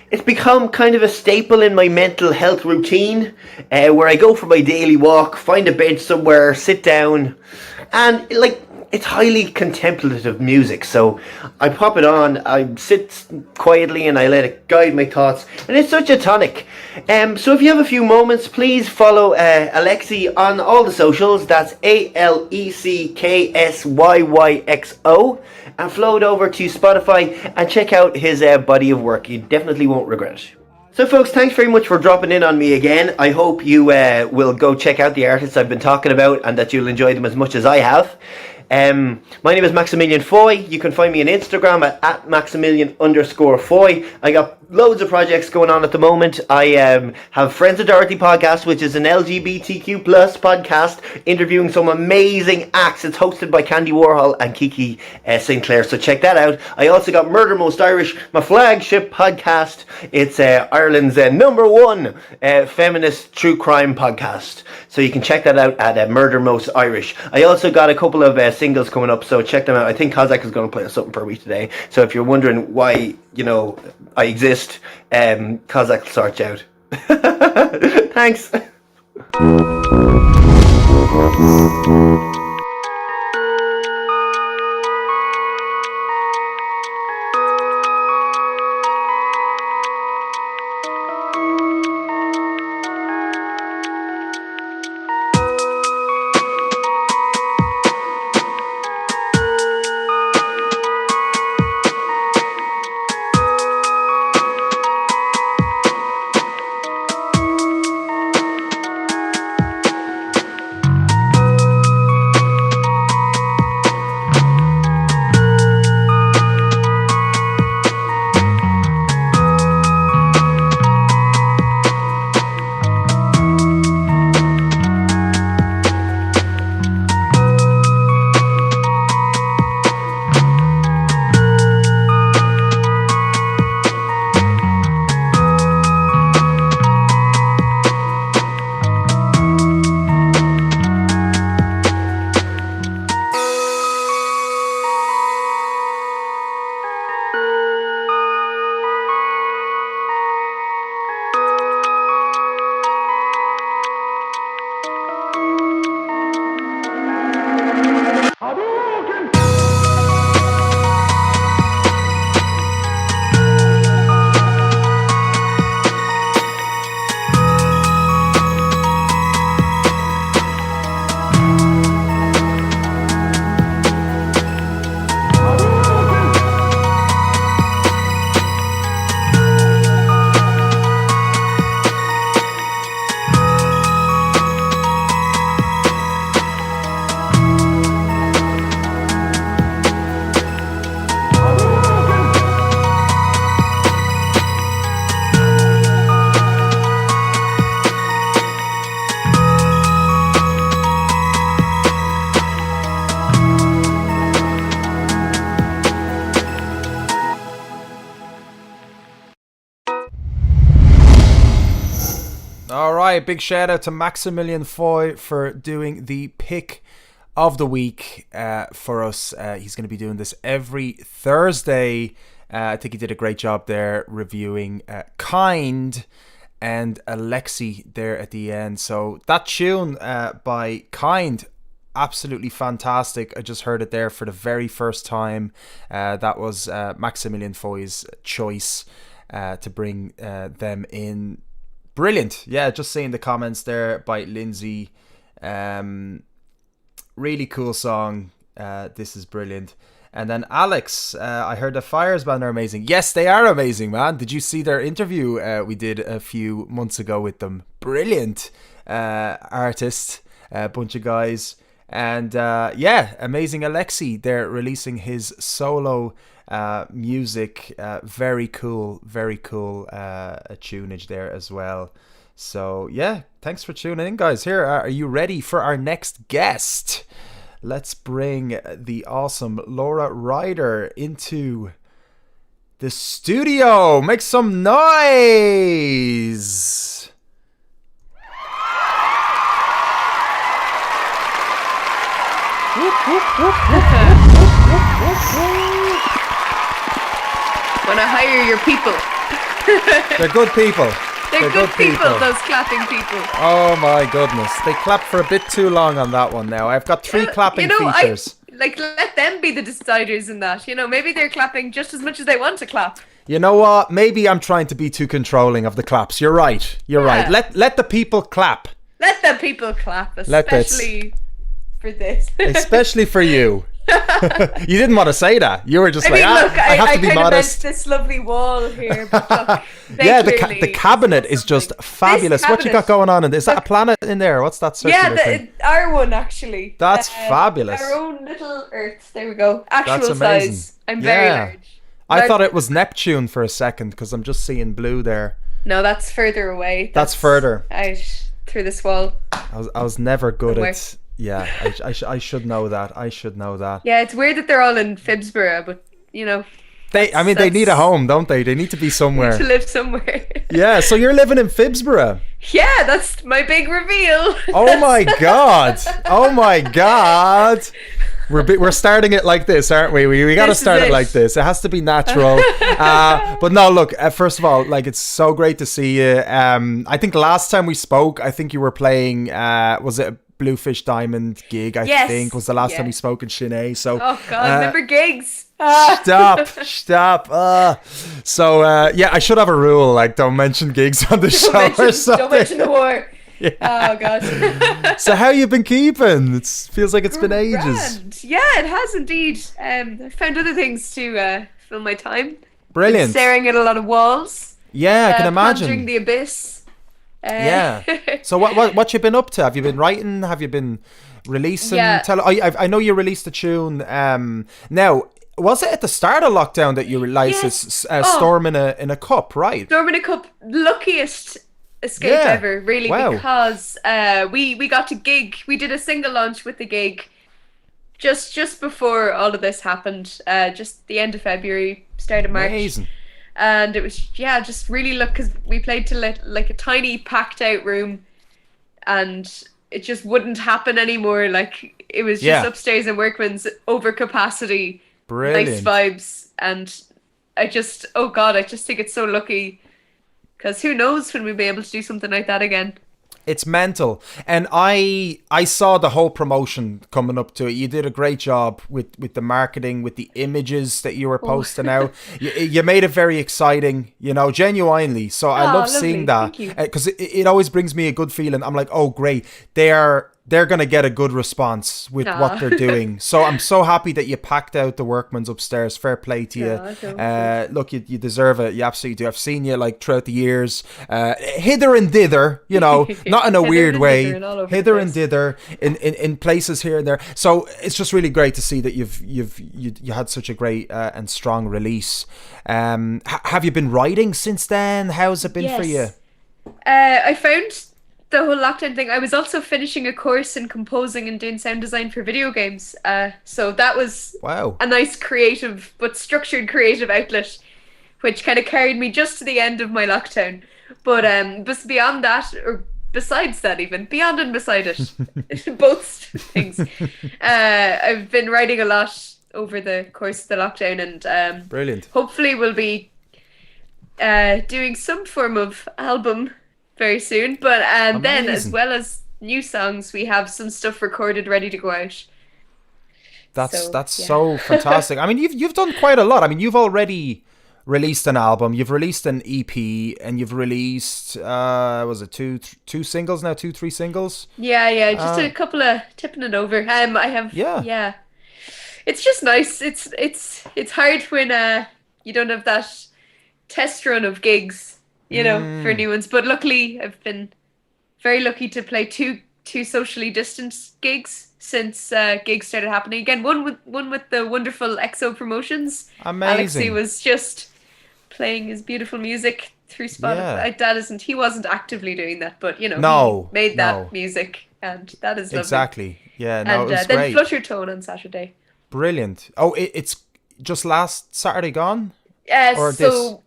it's become kind of a staple in my mental health routine, where I go for my daily walk, find a bench somewhere, sit down, and it's highly contemplative music, so I pop it on, I sit quietly and I let it guide my thoughts, and it's such a tonic. So if you have a few moments, please follow ALECKSYY on all the socials. That's ALECKSYYXO, and float over to Spotify and check out his body of work. You definitely won't regret it. So folks, thanks very much for dropping in on me again. I hope you will go check out the artists I've been talking about and that you'll enjoy them as much as I have. My name is Maximillion Foy. You can find me on Instagram at Maximillion_Foy. I got loads of projects going on at the moment. I have Friends of Dorothy podcast, which is an LGBTQ plus podcast interviewing some amazing acts. It's hosted by Candy Warhol and Kiki St. Clair, so check that out. I also got Murder Most Irish, my flagship podcast. It's Ireland's #1 feminist true crime podcast, so you can check that out at Murder Most Irish. I also got a couple of singles coming up, so check them out. I think Kozak is going to play something for me today, so if you're wondering why I exist, Kozak will sort you out. Thanks. right, big shout out to Maximillion Foy for doing the pick of the week for us. He's going to be doing this every Thursday. I think he did a great job there reviewing Kind and ALECKSYY there at the end. So that tune by Kind, absolutely fantastic. I just heard it there for the very first time. That was Maximillion Foy's choice to bring them in. Brilliant. Yeah, just seeing the comments there by Lindsay. Really cool song. This is brilliant. And then Alex, I heard the Fires band are amazing. Yes, they are amazing, man. Did you see their interview we did a few months ago with them? Brilliant artist, a bunch of guys. And yeah, amazing ALECKSYY. They're releasing his solo music. Very cool tunage there as well. So yeah, thanks for tuning in, guys. Here, are you ready for our next guest? Let's bring the awesome Ryder into the studio. Make some noise. Whoop, whoop, whoop, whoop, whoop, whoop. When I hire your people. They're good people. They're good people, those clapping people. Oh my goodness. They clapped for a bit too long on that one now. I've got 3 clapping features. Let them be the deciders in that. Maybe they're clapping just as much as they want to clap. You know what? Maybe I'm trying to be too controlling of the claps. You're right. Right. Let the people clap. Let the people clap, especially for this. Especially for you. You didn't want to say that. You were just I have to be modest. This lovely wall here. But look, yeah, the cabinet is just fabulous. What you got going on in this? Is that a planet in there? What's that circular thing? Our one actually. That's fabulous. Our own little Earth. There we go. Actual That's amazing. size. I'm very large. I thought it was Neptune for a second because I'm just seeing blue there. No, that's further away. That's further out through this wall. I was never good at. Yeah, I should know that. I should know that. Yeah, it's weird that they're all in Phibsborough, but they need a home, don't they? They need to be somewhere. To live somewhere. Yeah, so you're living in Phibsborough. Yeah, that's my big reveal. Oh my god! Oh my god! We're starting it like this, aren't we? We got to start it like this. It has to be natural. But no, look. First of all, it's so great to see you. I think last time we spoke, I think you were playing. Was it a Bluefish Diamond gig? I think was the last time we spoke in Chennai. So. Oh god, remember gigs? Stop. So yeah, I should have a rule don't mention gigs on the show or something. Don't mention the war. Yeah. Oh god. So how you been keeping? It feels like it's been ages. Grand. Yeah, it has indeed. I found other things to fill my time. Brilliant. Been staring at a lot of walls. Yeah, I can imagine. Pondering the abyss. Yeah. So what you been up to? Have you been writing? Have you been releasing? Yeah. I know you released a tune. Now, was it at the start of lockdown that you released Storm in a Cup, right? Storm in a Cup, luckiest escape ever, really, because we got a gig. We did a single launch with the gig just before all of this happened. Just the end of February, start of March. Amazing. And it was just really because we played to like a tiny packed out room, and it just wouldn't happen anymore. It was just upstairs in Workman's, over capacity. Brilliant. Nice vibes. And I just think it's so lucky, because who knows when we'll be able to do something like that again. It's mental. And I saw the whole promotion coming up to it. You did a great job with the marketing, with the images that you were posting out. You made it very exciting, genuinely. So I love seeing that, because it always brings me a good feeling. I'm like, oh great, they're going to get a good response with what they're doing. So I'm so happy that you packed out the Workman's upstairs. Fair play to you. Look, you deserve it. You absolutely do. I've seen you throughout the years, hither and thither, not in a weird way, hither and thither in places here and there. So it's just really great to see that you had such a great and strong release. Have you been writing since then? How's it been for you? I found the whole lockdown thing. I was also finishing a course in composing and doing sound design for video games. So that was a nice creative but structured creative outlet, which kind of carried me just to the end of my lockdown. But beyond that, or besides that, even beyond and beside it, both things. I've been writing a lot over the course of the lockdown, and brilliant. Hopefully, we'll be doing some form of album very soon. But then, as well as new songs, we have some stuff recorded, ready to go out. That's so fantastic. I mean, you've done quite a lot. I mean, you've already released an album, you've released an EP, and you've released was it two singles now, 3 singles? Yeah, just a couple of tipping it over. I have yeah. It's just nice. It's hard when you don't have that test run of gigs, you know, for new ones. But luckily, I've been very lucky to play two socially distanced gigs since gigs started happening again. One with the wonderful EXO Promotions. Amazing. ALECKSYY was just playing his beautiful music through Spotify. Yeah. He wasn't actively doing that, but you know, he made that music, and that is lovely. Exactly. Yeah, no, it was then great. Flutter Tone on Saturday. Brilliant. Oh, it's just last Saturday gone? So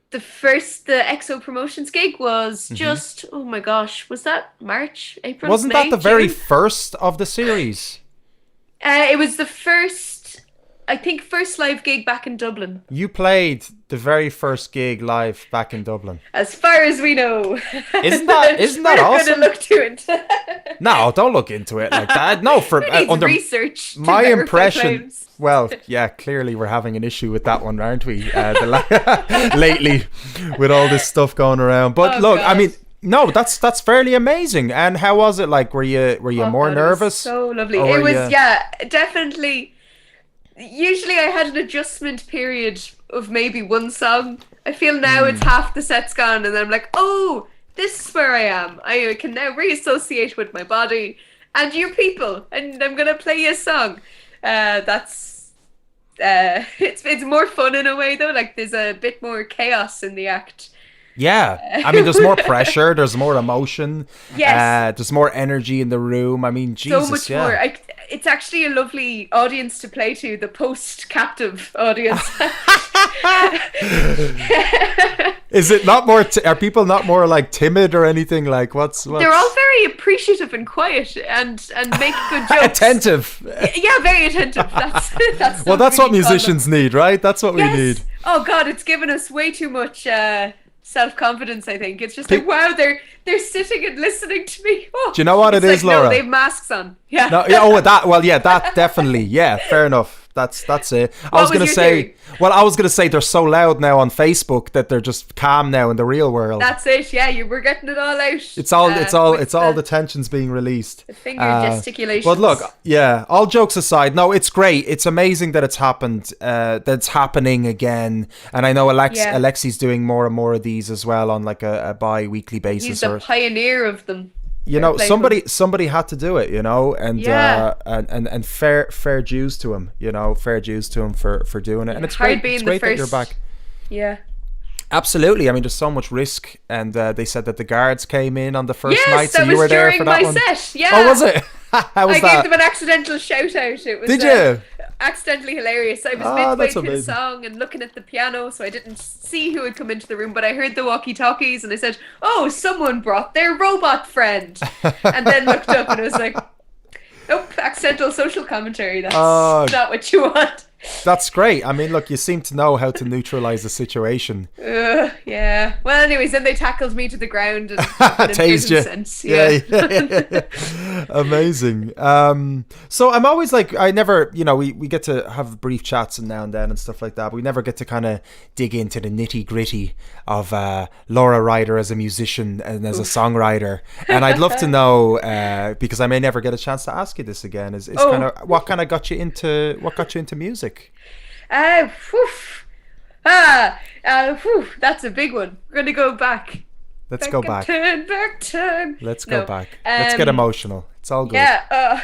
the EXO Promotions gig was just, oh my gosh, was that March, April? Wasn't May, that the June? very first of the series? It was the first live gig back in Dublin. You played the very first gig live back in Dublin. As far as we know. Isn't that awesome? We're going to look to it. No, don't look into it like that. No, for under research. My impression. Claims. Well, yeah, clearly we're having an issue with that one, aren't we? Lately, with all this stuff going around. But look, God. I mean, no, that's fairly amazing. And how was it like? Were you more nervous? It was so lovely. It was definitely. Usually I had an adjustment period of maybe one song. I feel now it's half the set's gone, and then I'm like, oh, this is where I am. I can now reassociate with my body and your people, and I'm gonna play you a song. It's more fun in a way though. Like there's a bit more chaos in the act. Yeah, I mean, there's more pressure, there's more emotion. Yes, there's more energy in the room. I mean, Jesus, so much more. It's actually a lovely audience to play to, the post-captive audience. Is it not more? Are people not more like timid or anything? Like what's? They're all very appreciative and quiet and make good jokes. Attentive. Yeah, very attentive. That's well, that's what musicians need, right? That's what we need. Oh God, it's given us way too much self-confidence. I think it's just like, wow, they're sitting and listening to me. Oh, do you know what it is, Laura? No, they have masks on. Yeah. No, that definitely. Yeah, fair enough. That's it. I was gonna say they're so loud now on Facebook that they're just calm now in the real world. That's it. Yeah, we're getting it all out. It's all the tensions being released. The finger gesticulations. But look, yeah. All jokes aside, no, it's great. It's amazing that it's happened. That's happening again. And I know ALECKSYY's doing more and more of these as well on like a bi-weekly basis. He's the pioneer of them. You know, somebody had to do it, you know, and fair dues to him, you know, fair dues to him for doing it. And it's great that you're back. Yeah. Absolutely. I mean, there's so much risk, and they said that the guards came in on the first night, so you were there for that one. Set. Yeah. Oh, was it? How was I gave them an accidental shout out. It was. Did you? Accidentally hilarious. I was midway through the song and looking at the piano, so I didn't see who had come into the room, but I heard the walkie-talkies and I said, oh, someone brought their robot friend. And then looked up and I was like, nope, accidental social commentary. That's not what you want. That's great. I mean, look, you seem to know how to neutralize the situation. Yeah. Well, anyways, then they tackled me to the ground and tased you. Sense. Yeah. Amazing. So I'm always like, I never, you know, we get to have brief chats now and then and stuff like that, but we never get to kind of dig into the nitty gritty of Laura Ryder as a musician and as a songwriter. And I'd love to know, because I may never get a chance to ask you this again, is kind of what got you into music? That's a big one. We're gonna go back. Let's go back. Back time. Let's go back. Let's get emotional. It's all good. Yeah.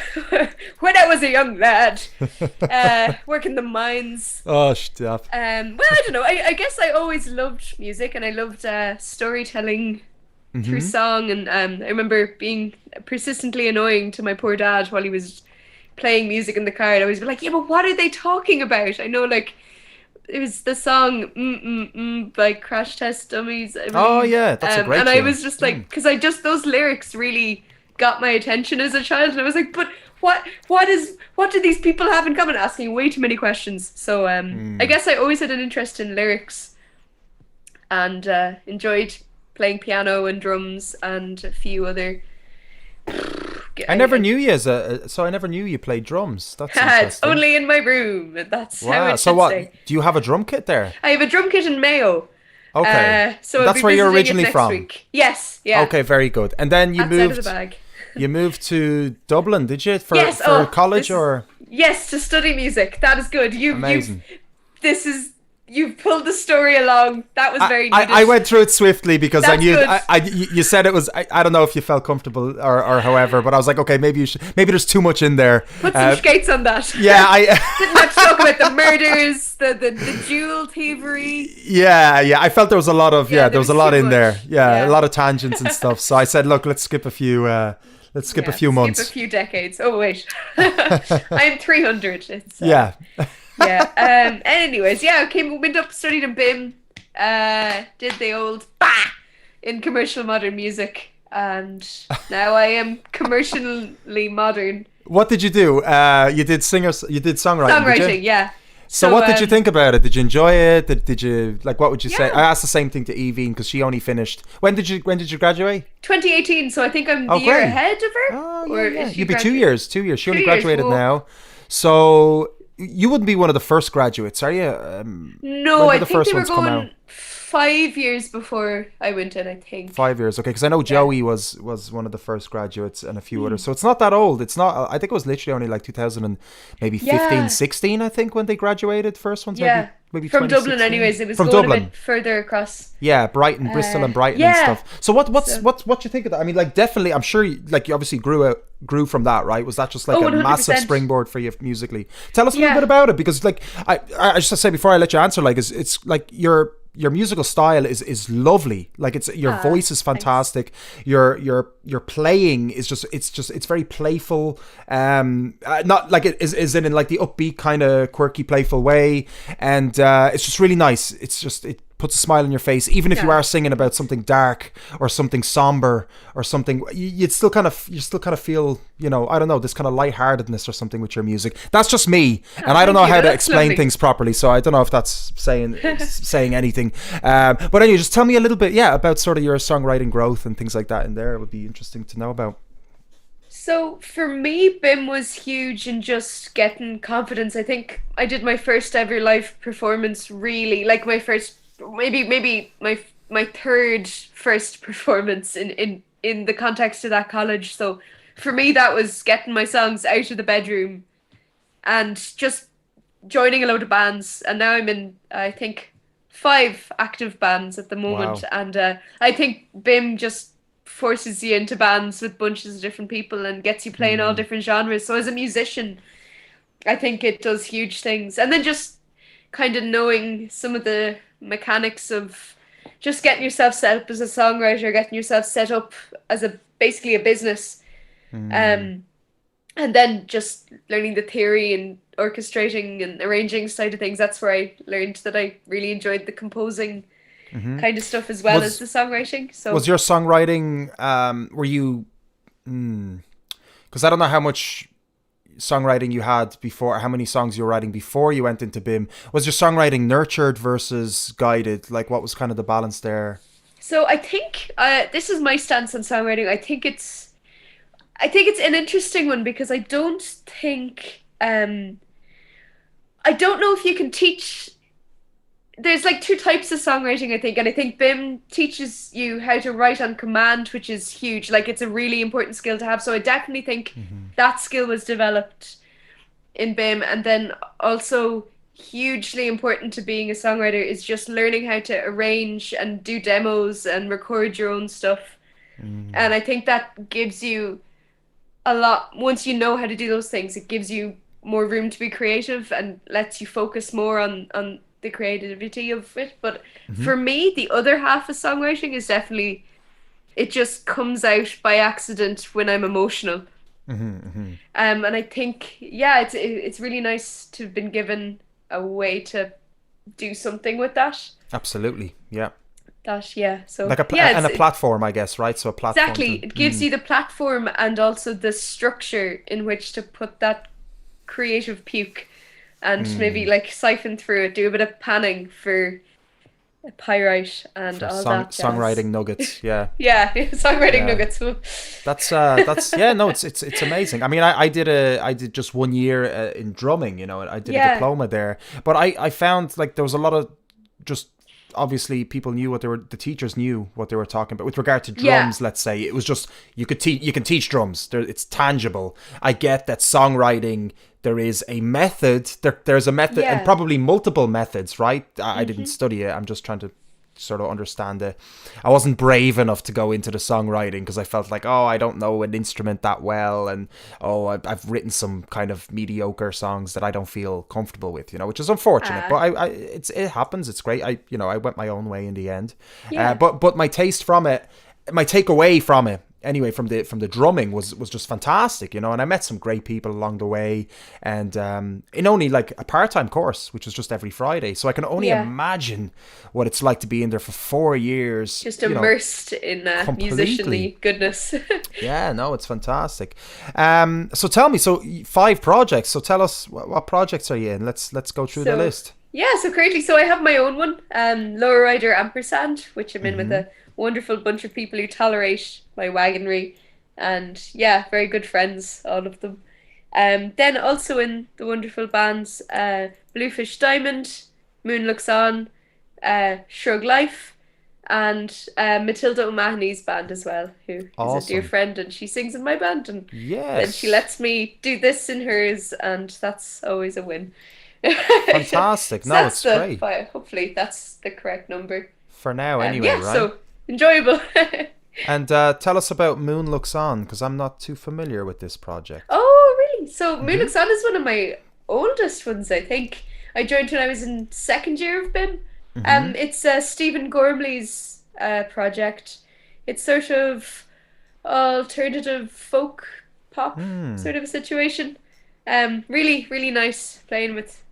When I was a young lad, working the mines. Oh, stop. Well, I don't know. I guess I always loved music, and I loved storytelling through song. And I remember being persistently annoying to my poor dad while he was playing music in the car. I'd always be like, yeah, but what are they talking about? I know, like, it was the song by Crash Test Dummies, I believe. Oh yeah, that's a great and tune. I was just like, because those lyrics really got my attention as a child, and I was like, but what do these people have in common? Asking way too many questions. So I guess I always had an interest in lyrics, and enjoyed playing piano and drums and a few other. I never knew you I never knew you played drums. That's interesting. It's only in my room. That's how it should So what? stay. Do you have a drum kit there? I have a drum kit in Mayo. Okay. So that's where you're originally from. Week. Yes. Yeah. Okay, very good. And then you Outside of moved. the bag. You moved to Dublin, did you? For college or? Yes, to study music. That is good. Amazing. You've pulled the story along. That was very needed. I went through it swiftly because That's I knew good. you said it was. I don't know if you felt comfortable or however, but I was like, okay, maybe there's too much in there. Put some skates on that. Yeah, I didn't much talk about the murders, the jewel thievery. Yeah. I felt there was a lot of there was a lot in much. there. Yeah, a lot of tangents and stuff. So I said, look, let's skip a few. Let's skip a few months. Skip a few decades. Oh wait, I'm 300. It's yeah. Yeah. Anyways, went up, studied in BIM, did the old in commercial modern music, and now I am commercially modern. What did you do? You did songwriting. Songwriting, did you? yeah. So what did you think about it? Did you enjoy it? Did you like? What would you say? I asked the same thing to Evie because she only finished. When did you graduate? 2018. So I think I'm the year ahead of her. Oh yeah. You'd be 2 years. 2 years. She only graduated now. So you wouldn't be one of the first graduates, are you? No, I think they were going 5 years before I went in, I think. 5 years, okay. Because I know Joey was one of the first graduates and a few others. So it's not that old. It's not. I think it was literally only like 2000 and maybe 15, 16, I think, when they graduated. First ones, maybe from Dublin, anyways. It was from Dublin. A bit further across. Yeah, Brighton, Bristol, and Brighton and stuff. So what do you think of that? I mean, like, definitely, I'm sure you obviously grew from that, right? Was that just like a 100%. massive springboard for you musically? Tell us a little bit about it, because like I just say before I let you answer, like it's like your musical style is lovely. Like your voice is fantastic. Thanks. Your playing is it's very playful. Not like it is in like the upbeat kind of quirky playful way, and it's just really nice. It puts a smile on your face, even if you are singing about something dark or something somber or something. You still kind of feel, I don't know, this kind of lightheartedness or something with your music. That's just me, and I don't know how to explain things properly, so I don't know if that's saying anything. But anyway, just tell me a little bit, about sort of your songwriting growth and things like that in there. It would be interesting to know about. So for me, BIM was huge in just getting confidence. I think I did my first ever live performance, really, like my first, maybe my third first performance in the context of that college. So for me, that was getting my songs out of the bedroom and just joining a load of bands. And now I'm in, I think, 5 active bands at the moment. Wow. And I think BIM just forces you into bands with bunches of different people and gets you playing all different genres. So as a musician, I think it does huge things. And then just kind of knowing some of the mechanics of just getting yourself set up as a songwriter, getting yourself set up as basically a business, and then just learning the theory and orchestrating and arranging side of things. That's where I learned that I really enjoyed the composing kind of stuff as well as the songwriting. So was your songwriting were you because I don't know how much songwriting you had before, how many songs you were writing before you went into BIM. Was your songwriting nurtured versus guided? Like, what was kind of the balance there? So I think this is my stance on songwriting. I think it's an interesting one, because I don't think I don't know if you can teach. There's like 2 types of songwriting, I think, and I think BIM teaches you how to write on command, which is huge. Like, it's a really important skill to have. So I definitely think that skill was developed in BIM. And then also hugely important to being a songwriter is just learning how to arrange and do demos and record your own stuff. And I think that gives you a lot. Once you know how to do those things, it gives you more room to be creative and lets you focus more on the creativity of it. But for me, the other half of songwriting is definitely, it just comes out by accident when I'm emotional. And I think it's really nice to have been given a way to do something with that. Absolutely, yeah. So like a platform, I guess, right? So a platform. Exactly, it gives you the platform and also the structure in which to put that creative puke, and maybe like siphon through it, do a bit of panning for a pyrite and all that jazz. Songwriting nuggets, yeah. Yeah, songwriting nuggets. That's yeah, no, it's amazing. I mean, I did just 1 year in drumming, and I did a diploma there, but I found like there was a lot of just. Obviously, people knew the teachers knew what they were talking about. With regard to drums, let's say, it was just, you can teach drums. It's tangible. I get that songwriting, there is a method, there's a method, and probably multiple methods, right? I didn't study it. I'm just trying to sort of understand it. I wasn't brave enough to go into the songwriting because I felt like, I don't know an instrument that well, and I've written some kind of mediocre songs that I don't feel comfortable with, which is unfortunate. But it happens. It's great. I went my own way in the end. But my taste from it, my takeaway from it, anyway, from the drumming was just fantastic, and I met some great people along the way, and in only like a part-time course, which was just every Friday, so I can only imagine what it's like to be in there for 4 years, just immersed in musicianly goodness. Yeah, no, it's fantastic. So tell me, so 5 projects, so tell us what projects are you in? Let's go through the list. So currently, so I have my own one, Ryder ampersand, which I'm in with a wonderful bunch of people who tolerate my wagonry, and very good friends, all of them. Then also in the wonderful bands Bluefish Diamond, Moon Looks On, Shrug Life, and Matilda O'Mahony's band as well, who is a dear friend, and she sings in my band, and then she lets me do this in hers, and that's always a win. Fantastic. No, it's great. Hopefully that's the correct number for now, anyway. Right? So enjoyable. And tell us about Moon Looks On, because I'm not too familiar with this project. Oh, really? So Moon Looks On is one of my oldest ones, I think. I joined when I was in 2nd year of BIM. It's Stephen Gormley's project. It's sort of alternative folk pop sort of a situation. Really, really nice playing with.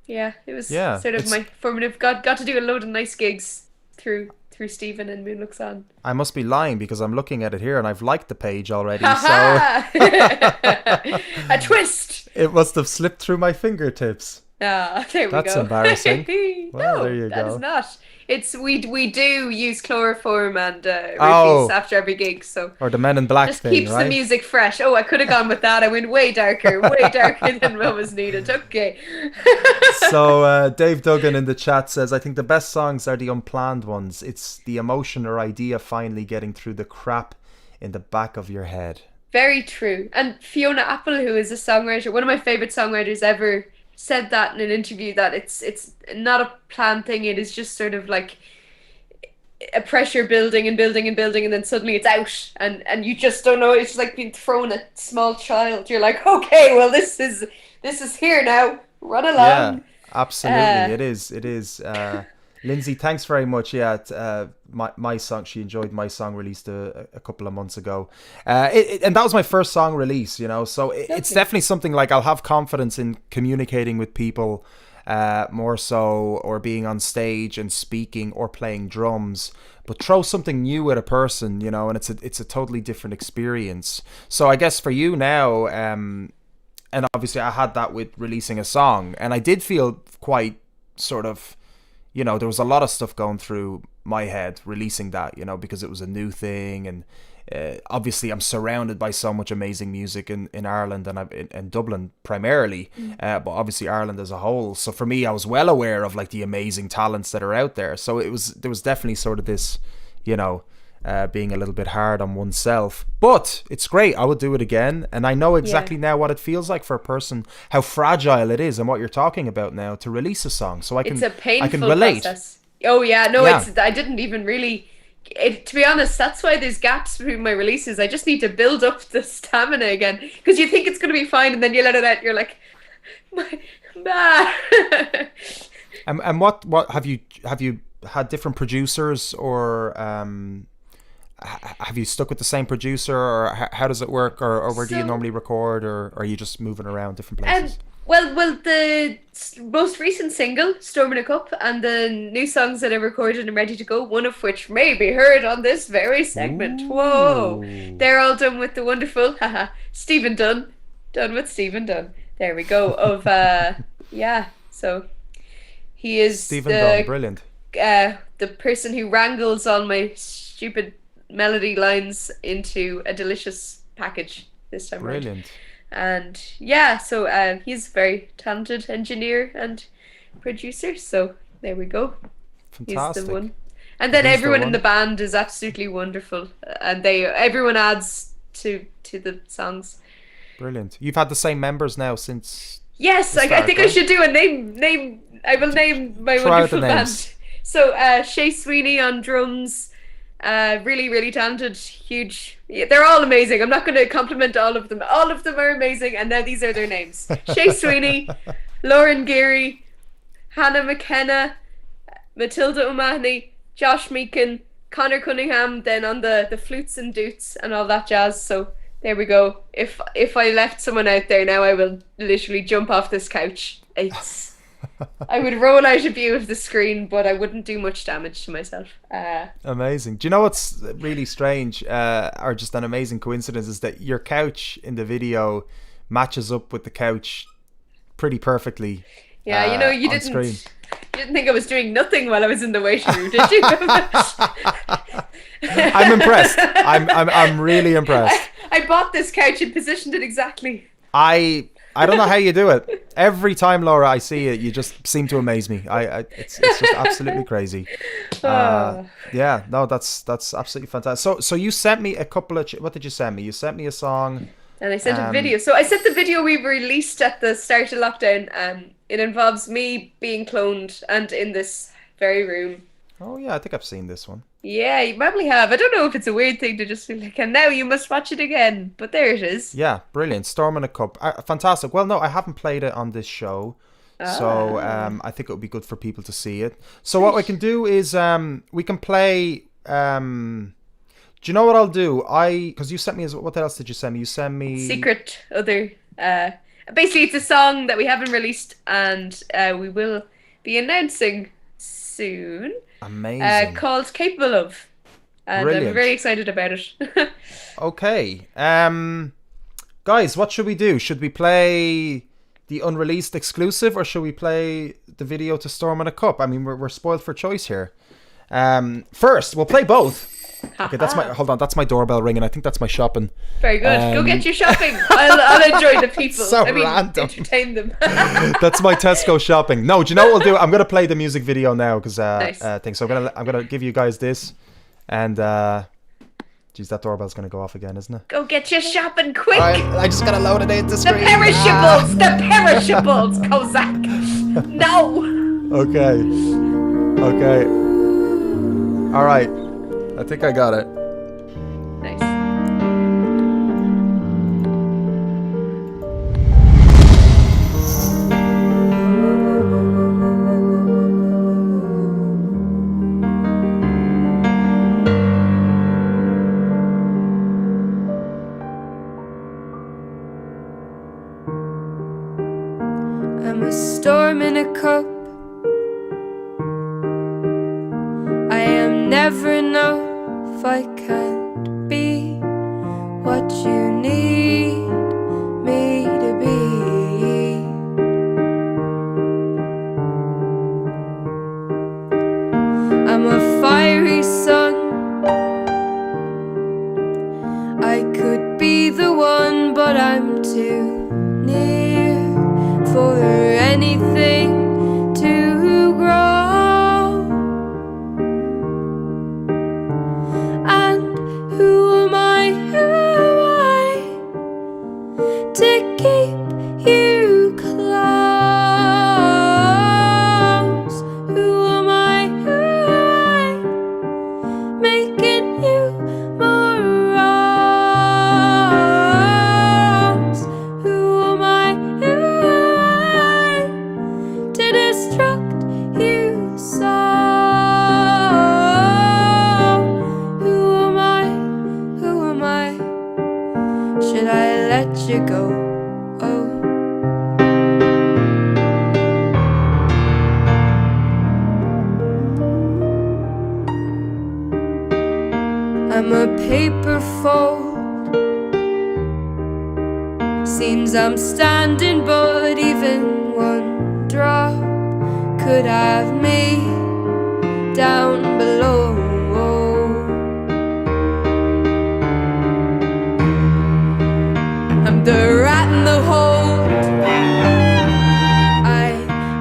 It was sort of my formative. Got to do a load of nice gigs through Stephen and Moon Looks On. I must be lying because I'm looking at it here and I've liked the page already. So a twist. It must have slipped through my fingertips. There we go. That's embarrassing. Well, no, there you go. That is not. It's we do use chloroform and roofies after every gig, so or the Men in Black just thing, keeps right? the music fresh. Oh, I could have gone with that. I went way darker than what was needed. Okay. So Dave Duggan in the chat says, I think the best songs are the unplanned ones. It's the emotion or idea finally getting through the crap in the back of your head. Very true. And Fiona Apple, who is a songwriter, one of my favorite songwriters ever, said that in an interview, that it's not a planned thing. It is just sort of like a pressure building and building and building, and then suddenly it's out, and you just don't know. It's like being thrown a small child. You're like, okay, well, this is here now. Run along. Yeah, absolutely. It is. Lindsay, thanks very much. My song, she enjoyed my song, released a couple of months ago, and that was my first song release, so it's definitely something like I'll have confidence in communicating with people more so, or being on stage and speaking or playing drums, but throw something new at a person, and it's a totally different experience. So I guess for you now, and obviously I had that with releasing a song, and I did feel quite sort of, there was a lot of stuff going through my head releasing that, because it was a new thing, and obviously I'm surrounded by so much amazing music in Ireland, and I'm in Dublin primarily, but obviously Ireland as a whole. So for me, I was well aware of like the amazing talents that are out there. So there was definitely sort of this, being a little bit hard on oneself, but it's great. I would do it again, and I know exactly now what it feels like for a person, how fragile it is, and what you're talking about now to release a song. So it's a painful relate. Process. Oh yeah, no, I didn't even really. To be honest, that's why there's gaps between my releases. I just need to build up the stamina again, because you think it's going to be fine, and then you let it out. You're like, and what have you had different producers or have you stuck with the same producer, or how does it work, or where do you So- normally record, or are you just moving around different places? Well, the most recent single, Storm in a Cup, and the new songs that I recorded and ready to go, one of which may be heard on this very segment. Whoa! They're all done with the wonderful, Stephen Dunn. Done with Stephen Dunn. There we go. Of, yeah, so he is Stephen Dunn, brilliant. The person who wrangles all my stupid melody lines into a delicious package this time around. Brilliant. And yeah, so he's a very talented engineer and producer. So there we go. Fantastic. He's the one. And then He's the everyone in one. the band is absolutely wonderful, and everyone adds to the songs. Brilliant. You've had the same members now since. Yes, the I start, think I right? should do a name. I will name my Try out wonderful the band. names. So Shay Sweeney on drums. Really, really talented, huge. Yeah, they're all amazing. I'm not going to compliment all of them. All of them are amazing, and now these are their names: Shay Sweeney, Lauren Geary, Hannah McKenna, Matilda O'Mahony, Josh Meakin, Connor Cunningham. Then on the flutes and dutes and all that jazz. So there we go. If I left someone out there now, I will literally jump off this couch. I would roll out of view of the screen, but I wouldn't do much damage to myself. Amazing. Do you know what's really strange, or just an amazing coincidence, is that your couch in the video matches up with the couch pretty perfectly. Yeah, you on screen. you didn't think I was doing nothing while I was in the waiting room, did you? I'm impressed. I'm really impressed. I bought this couch and positioned it exactly. I don't know how you do it. Every time, Laura, I see it, you just seem to amaze me. It's just absolutely crazy. Yeah, no, that's absolutely fantastic. So you sent me a couple of. What did you send me? You sent me a song. And I sent a video. So I sent the video we released at the start of lockdown. It involves me being cloned and in this very room. Oh yeah, I think I've seen this one. Yeah, you probably have. I don't know if it's a weird thing to just be like, and now you must watch it again. But there it is. Yeah, brilliant. Storm in a Cup. Fantastic. Well, no, I haven't played it on this show. So I think it would be good for people to see it. So what we can do is we can play... do you know what I'll do? Because you sent me... What else did you send me? You sent me... Secret other... basically, it's a song that we haven't released, and we will be announcing soon. Amazing. Called Capable Of. And Brilliant. I'm very excited about it. Okay. Guys, what should we do? Should we play the unreleased exclusive, or should we play the video to Storm in a Cup? I mean, we're spoiled for choice here. First, we'll play both. Okay, hold on, that's my doorbell ringing. I think that's my shopping. Very good. Go get your shopping. I'll enjoy the people. So random. Entertain them. That's my Tesco shopping. No, do you know what we'll do? I'm gonna play the music video now because Nice. thing. So I'm gonna give you guys this, and geez, that doorbell's gonna go off again, isn't it? Go get your shopping quick. Alright, I just gotta load it into The screen. perishables. The perishables, Kozak. No. Okay. All right. I think I got it. Nice. I'm a storm in a cup. I am never enough. I can't be what you need me to be. I'm a fiery sun. I could be the one, but I'm too near for anything to grow. And who am I to keep you close? Who am I making you more rose? Who am I to destruct you so? Who am I fold. Seems I'm standing, but even one drop could have me down below. I'm the rat in the hole.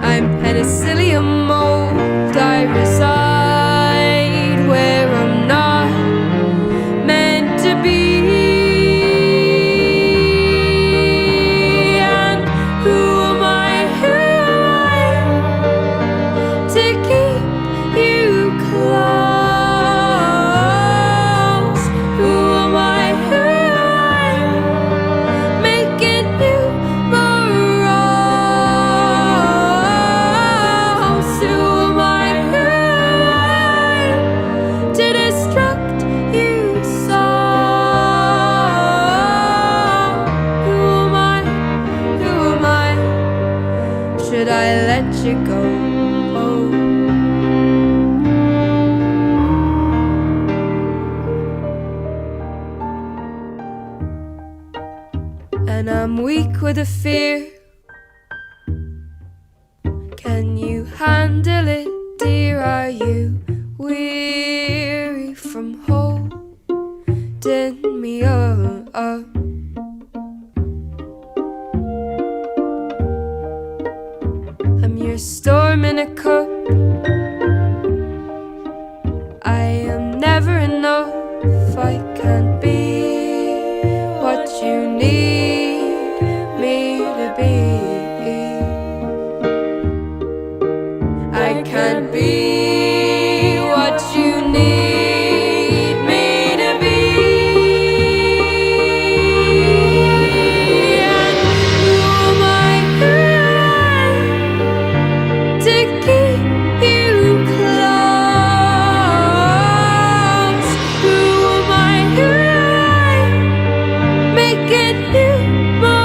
I'm penicillium mold. I reside where I'm not meant to be. And who am I to keep you close? Who am I making you morose? Who am I to destruct you so? Who am I? Should I let you go? And I'm weak with a fear. Can you handle it, dear? Are you weary from holding me up? I'm your storm in a cup. I am never enough. I can't be what you need me to be. I can't be what you need me to be. And who am I to keep you close? Who am I making you morose?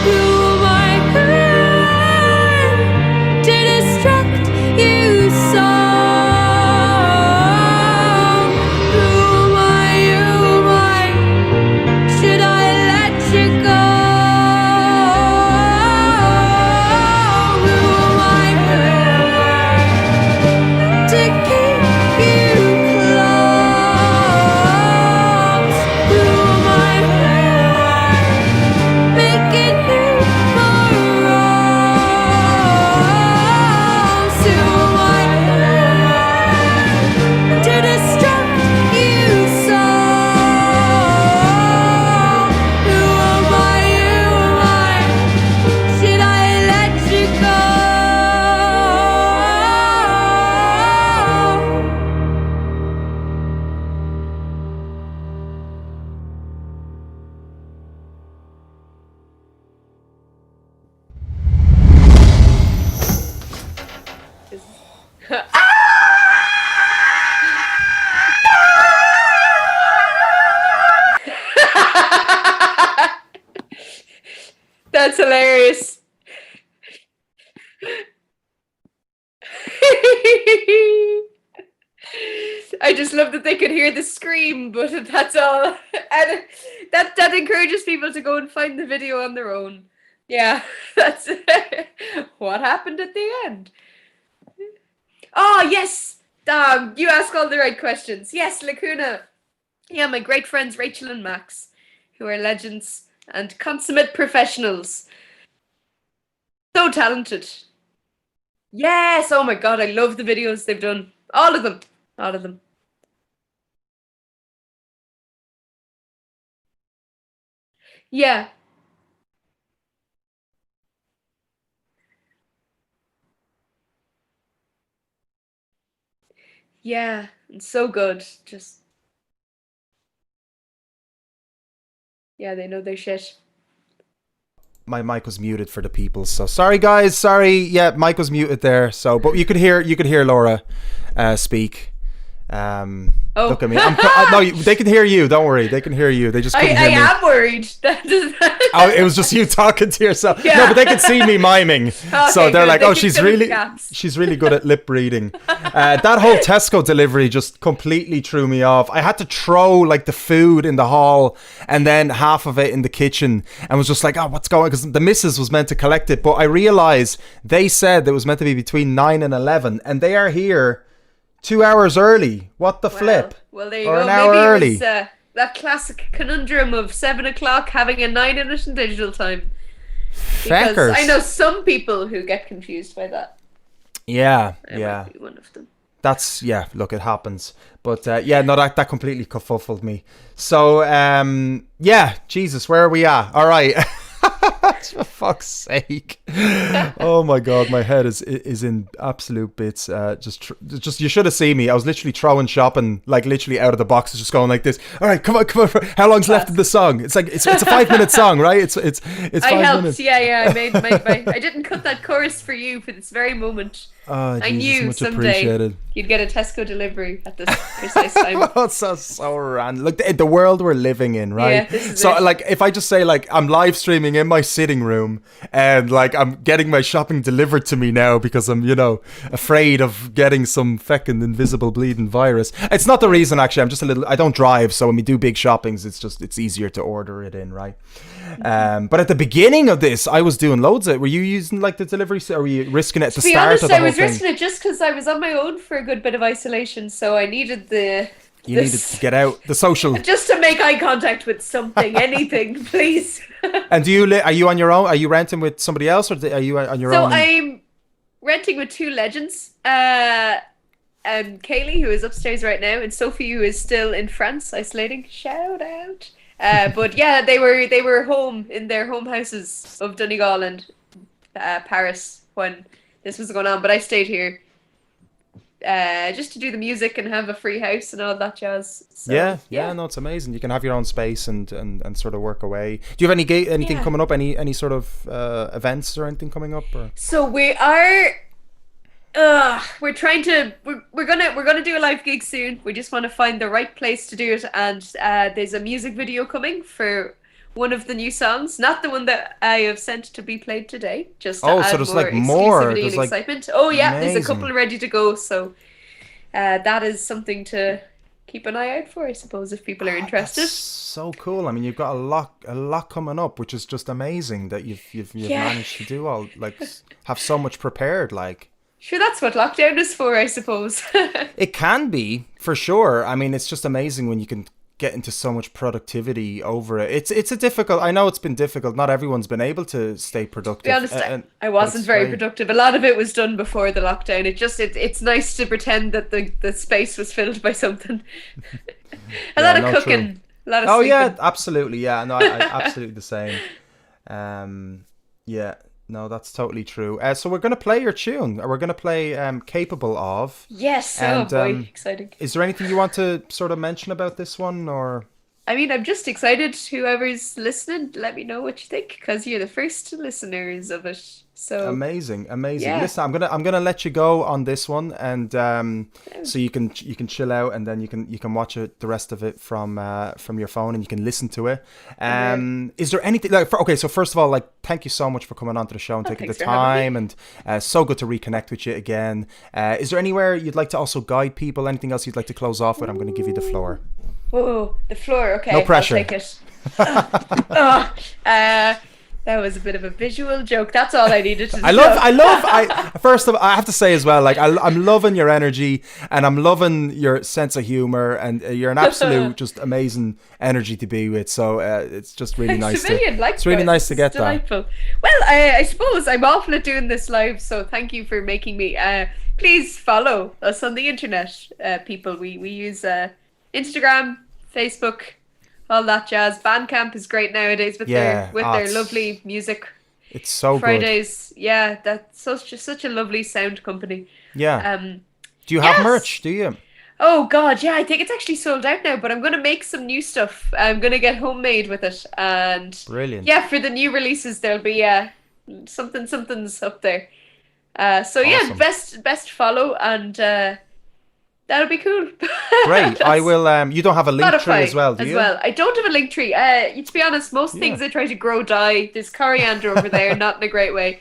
Who am I to destruct you so? Who am I? Should I let you go? Who am I to keep you close? Who am I making you morose? Who am I to destruct you so? Who am I? Should I let you go? That's hilarious. I just love that they could hear the scream, but that's all. And that encourages people to go and find the video on their own. Yeah, that's what happened at the end. Oh, yes! You ask all the right questions. Yes, Lacuna. Yeah, my great friends Rachel and Max, who are legends and consummate professionals. So talented. Yes, oh my god, I love the videos they've done. All of them. All of them. Yeah. Yeah, it's so good. Just yeah, they know their shit. My mic was muted for the people, so sorry guys, sorry. Yeah, mic was muted there. So, but you could hear Laura speak. Look at me. No, they can hear you. Don't worry. They can hear you. They just couldn't hear me. I am worried. Oh, it was just you talking to yourself. Yeah. No, but they can see me miming. So they're good. like, They oh, can she's fill in really, gaps. she's really good at lip reading. That whole Tesco delivery just completely threw me off. I had to throw like the food in the hall and then half of it in the kitchen, and was just like, oh, what's going on? Because the missus was meant to collect it, but I realized they said it was meant to be between 9 and 11, and they are here 2 hours early. What the flip? Well, there you or go. an hour Maybe early. it was that classic conundrum of 7 o'clock having a 9 in it in digital time. Because Feckers. I know some people who get confused by that. Yeah, I yeah. might be one of them. That's, yeah, look, it happens. But yeah, no, that completely kerfuffled me. So, yeah, Jesus, where are we at? All right. For fuck's sake. Oh my god, my head is in absolute bits. Just you should have seen me. I was literally throwing shopping, like literally out of the boxes, just going like this. All right, come on. How long's left of the song? It's like it's a 5-minute song, right? It's 5 I helped. minutes. Yeah. I made my I didn't cut that chorus for you for this very moment. Oh, I Jesus, knew much someday appreciated. you'd get a Tesco delivery at this precise time. Oh, so random. Look, the world we're living in, right? Yeah, this is so, it. like, if I just say, like, I'm live streaming in my sitting room and, like, I'm getting my shopping delivered to me now because I'm, afraid of getting some feckin' invisible bleeding virus. It's not the reason, actually. I'm just I don't drive, so when we do big shoppings, it's easier to order it in, right? But at the beginning of this, I was doing loads of it. Were you using, like, the delivery, or were you risking it at the To be start honest, of the I whole was thing? risking it just because I was on my own for a good bit of isolation, so I needed You needed to get out, the social. just to make eye contact with something, anything, please. And are you on your own? Are you renting with somebody else, or are you on your So own? I'm renting with two legends, Kaylee, who is upstairs right now, and Sophie, who is still in France isolating. Shout out. But yeah, they were home in their home houses of Donegal and Paris when this was going on, but I stayed here just to do the music and have a free house and all that jazz. So, yeah, no, it's amazing. You can have your own space and sort of work away. Do you have anything coming up? Any sort of events or anything coming up? Or? So we are. We're trying to. We're gonna do a live gig soon. We just want to find the right place to do it, and there's a music video coming for one of the new songs, not the one that I have sent to be played today. Just to add so there's more like more. exclusivity There's and like excitement. Oh yeah, amazing. there's a couple ready to go. So that is something to keep an eye out for, I suppose, if people are interested. That's so cool. I mean, you've got a lot coming up, which is just amazing that you've managed to do all, like, have so much prepared, like. Sure, that's what lockdown is for, I suppose. It can be, for sure. I mean, it's just amazing when you can get into so much productivity over it. It's a difficult. I know it's been difficult. Not everyone's been able to stay productive. To be honest, I wasn't very productive. A lot of it was done before the lockdown. It's nice to pretend that the space was filled by something. a lot of cooking, a lot of sleeping. Yeah, absolutely. Yeah, no, I absolutely the same. Yeah. No, that's totally true. So we're going to play your tune. We're going to play Capable Of. Yes, and, oh boy, exciting. Is there anything you want to sort of mention about this one, or? I mean, I'm just excited. Whoever's listening, let me know what you think, because you're the first listeners of it. So amazing. Yeah. Listen, I'm gonna let you go on this one, and so you can chill out, and then you can watch it, the rest of it from your phone, and you can listen to it. Is there anything so first of all, like, thank you so much for coming onto the show and taking the time, and so good to reconnect with you again. Is there anywhere you'd like to also guide people? Anything else you'd like to close off with? I'm going to give you the floor. Whoa, the floor. Okay, no pressure. I'll take it. That was a bit of a visual joke. That's all I needed to know. First of all, I have to say as well, like, I'm loving your energy, and I'm loving your sense of humor, and you're an absolute just amazing energy to be with. So it's just really nice. It's really nice to get delightful. Well, I suppose I'm awful at doing this live, so thank you for making me. Please follow us on the internet, people. We use Instagram, Facebook, all that jazz. Bandcamp is great nowadays with their lovely music. It's so Fridays, good. Yeah, that's such a lovely sound company. Yeah. Do you have merch? Do you? Oh God, yeah. I think it's actually sold out now, but I'm gonna make some new stuff. I'm gonna get homemade with it, and brilliant. Yeah, for the new releases, there'll be something's up there. So awesome. Yeah, best follow and That'll be cool. Great. I will. You don't have a link tree as well, do you? Well, I don't have a link tree. To be honest, most things I try to grow die. There's coriander over there, not in a great way.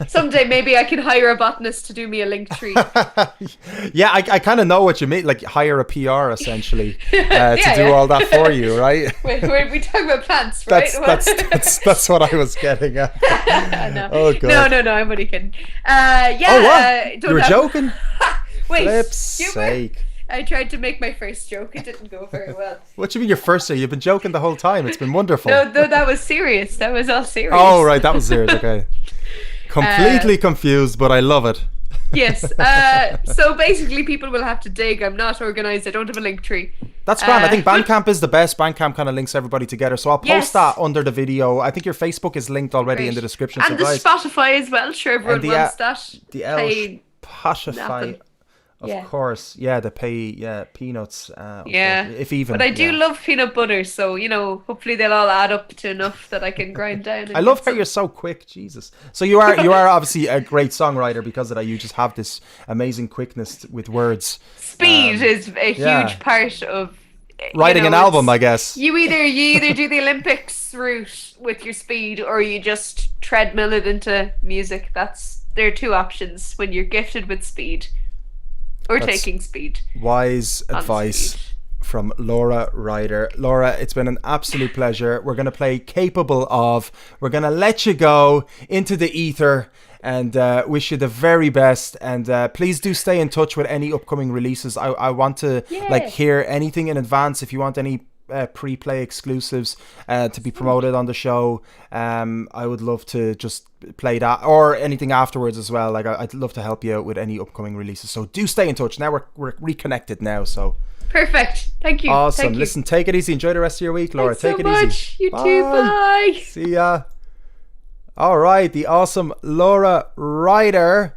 Someday maybe I can hire a botanist to do me a link tree. Yeah, I kind of know what you mean. Like hire a PR essentially to do all that for you, right? Wait, we talk about plants, right? That's what I was getting at. No. Oh god. No, I'm only kidding. You were joking? Wait, Flip's sake. I tried to make my first joke. It didn't go very well. What do you mean your first joke? You've been joking the whole time. It's been wonderful. No, that was serious. That was all serious. Oh, right. That was serious. Okay. Completely confused, but I love it. Yes. So basically, people will have to dig. I'm not organised. I don't have a link tree. That's grand. I think Bandcamp is the best. Bandcamp kind of links everybody together. So I'll post that under the video. I think your Facebook is linked already in the description. And so the Spotify as well. Sure, everyone wants that. The Spotify. Of course, they pay peanuts. If even. But I do love peanut butter, so hopefully they'll all add up to enough that I can grind down. I love how you're so quick, Jesus. So you are obviously a great songwriter because of that. You just have this amazing quickness with words. Speed is a huge part of writing an album, I guess. You either do the Olympics route with your speed, or you just treadmill it into music. There are two options when you're gifted with speed. Or taking speed. Wise advice from Laura Ryder. Laura, it's been an absolute pleasure. We're going to play Capable Of. We're going to let you go into the ether and wish you the very best. And please do stay in touch with any upcoming releases. I want to hear anything in advance. If you want any pre-play exclusives to be promoted on the show, I would love to just play that, or anything afterwards as well. Like I'd love to help you out with any upcoming releases, so do stay in touch. Now we're reconnected now, so perfect. Thank you. Awesome. Thank you. Listen, take it easy, enjoy the rest of your week, Laura. Thanks take so it much. easy. You too. Bye. See ya. All right, the awesome Laura Ryder.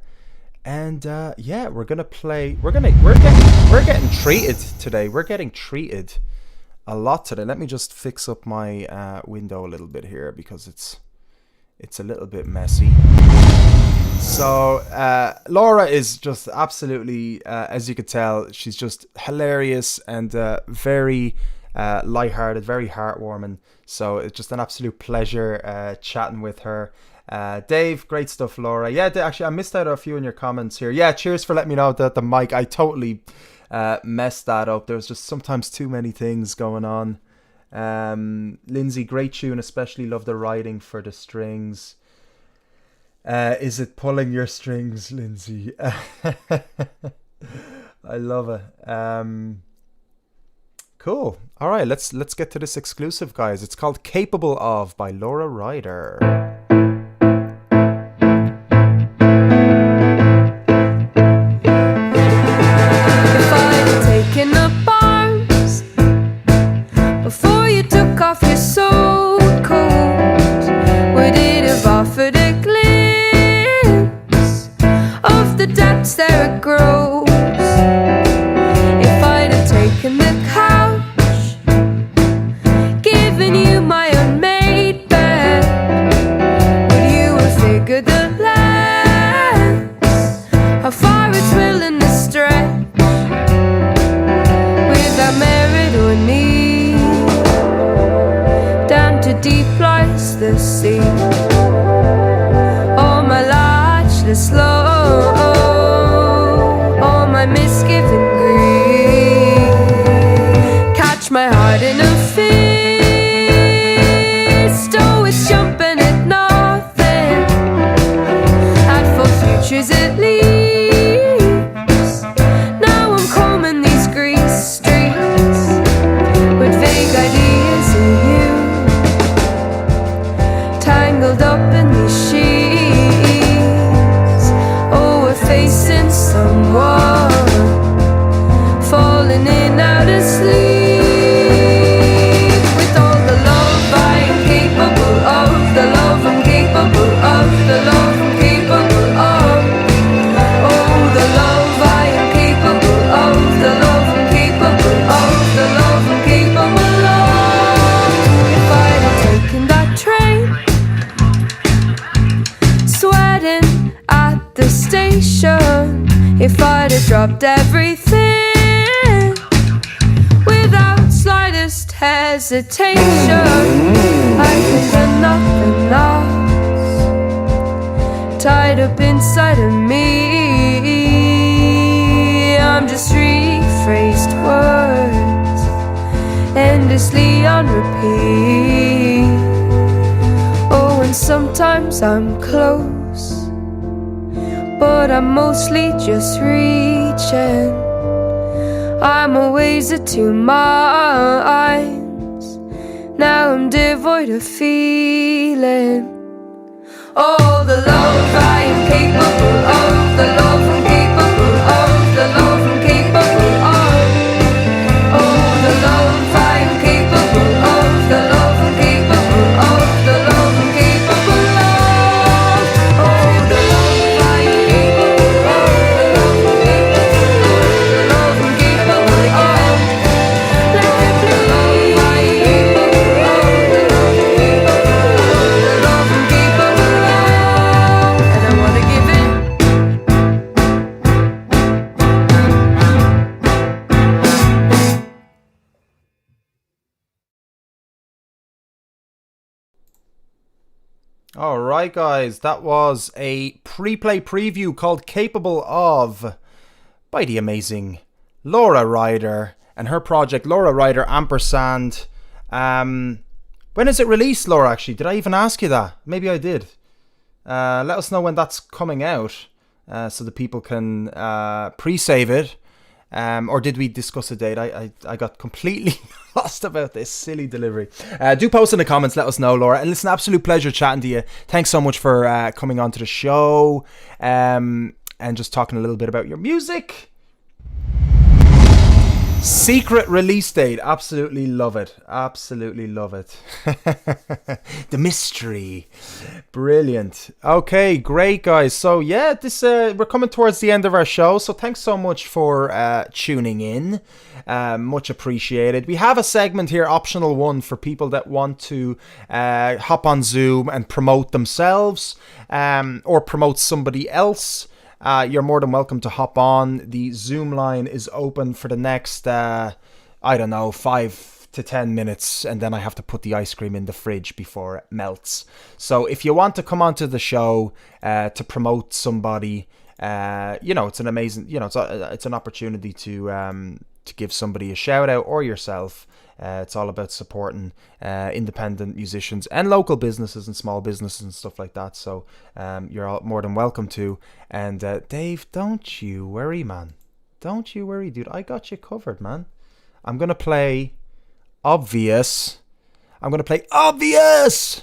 And we're gonna play. We're getting treated today. We're getting treated a lot today. Let me just fix up my window a little bit here because it's a little bit messy. So Laura is just absolutely, as you could tell, she's just hilarious and very lighthearted, very heartwarming. So it's just an absolute pleasure chatting with her. Dave, great stuff, Laura. Yeah, actually I missed out on a few in your comments here. Yeah, cheers for letting me know that the mic, I totally messed that up. There's just sometimes too many things going on. Lindsay, great tune, especially love the writing for the strings. Is it pulling your strings, Lindsay? I love it. Cool. All right, let's get to this exclusive, guys. It's called Capable Of by Laura Ryder. There it grows. If I'd have taken the couch, given you my unmade bed, would you have figured the lengths, how far it's willing to stretch, without merit or need, down to deep lies the sea. All my latchless love, misgiving grief, catch my heart in a fist. Oh, it's jumping at nothing, at full futures it leaves. Now I'm combing these grease streets with vague ideas of you, tangled up in these sheets. Oh, we're facing someone falling in out of sleep, with all the love I am capable of, the love I'm capable of, the love I'm capable of. Oh, the love I am capable of, the love I'm capable of, the love I'm capable of. If I'd have taken that train, sweating at the station, if I'd have dropped everything hesitation. I think I'm nothing lost, tied up inside of me. I'm just rephrased words, endlessly on repeat. Oh, and sometimes I'm close, but I'm mostly just reaching. I'm a ways of 2 minds. Now I'm devoid of feeling. Oh, the love I am capable of, the love I'm capable of, the love I'm capable of. Oh, the love I am capable of, the love I'm capable of, the love I'm capable of. Oh, the love I am capable of, the love I'm capable of, the love I'm capable of. Let it bleed. The love I am capable of, the love I'm capable of, the love I'm capable of. And I wanna give it. Alright guys, that was a pre-play preview called Capable Of by the amazing Laura Ryder and her project Laura Ryder ampersand. When is it released, Laura, actually? Did I even ask you that? Maybe I did. Let us know when that's coming out so that people can pre-save it. Or did we discuss a date? I got completely lost about this silly delivery. Do post in the comments, let us know, Laura. And listen, absolute pleasure chatting to you. Thanks so much for coming on to the show and just talking a little bit about your music. Secret release date. Absolutely love it. Absolutely love it. The mystery. Brilliant. Okay, great guys. So yeah, this we're coming towards the end of our show. So thanks so much for tuning in. Much appreciated. We have a segment here, optional one, for people that want to hop on Zoom and promote themselves or promote somebody else. You're more than welcome to hop on. The Zoom line is open for the next, I don't know, 5 to 10 minutes, and then I have to put the ice cream in the fridge before it melts. So if you want to come onto the show to promote somebody, it's an amazing, it's an opportunity to give somebody a shout out or yourself. It's all about supporting independent musicians and local businesses and small businesses and stuff like that. So you're all more than welcome to. And Dave, don't you worry, man. Don't you worry, dude. I got you covered, man. I'm going to play Obvious. I'm going to play Obvious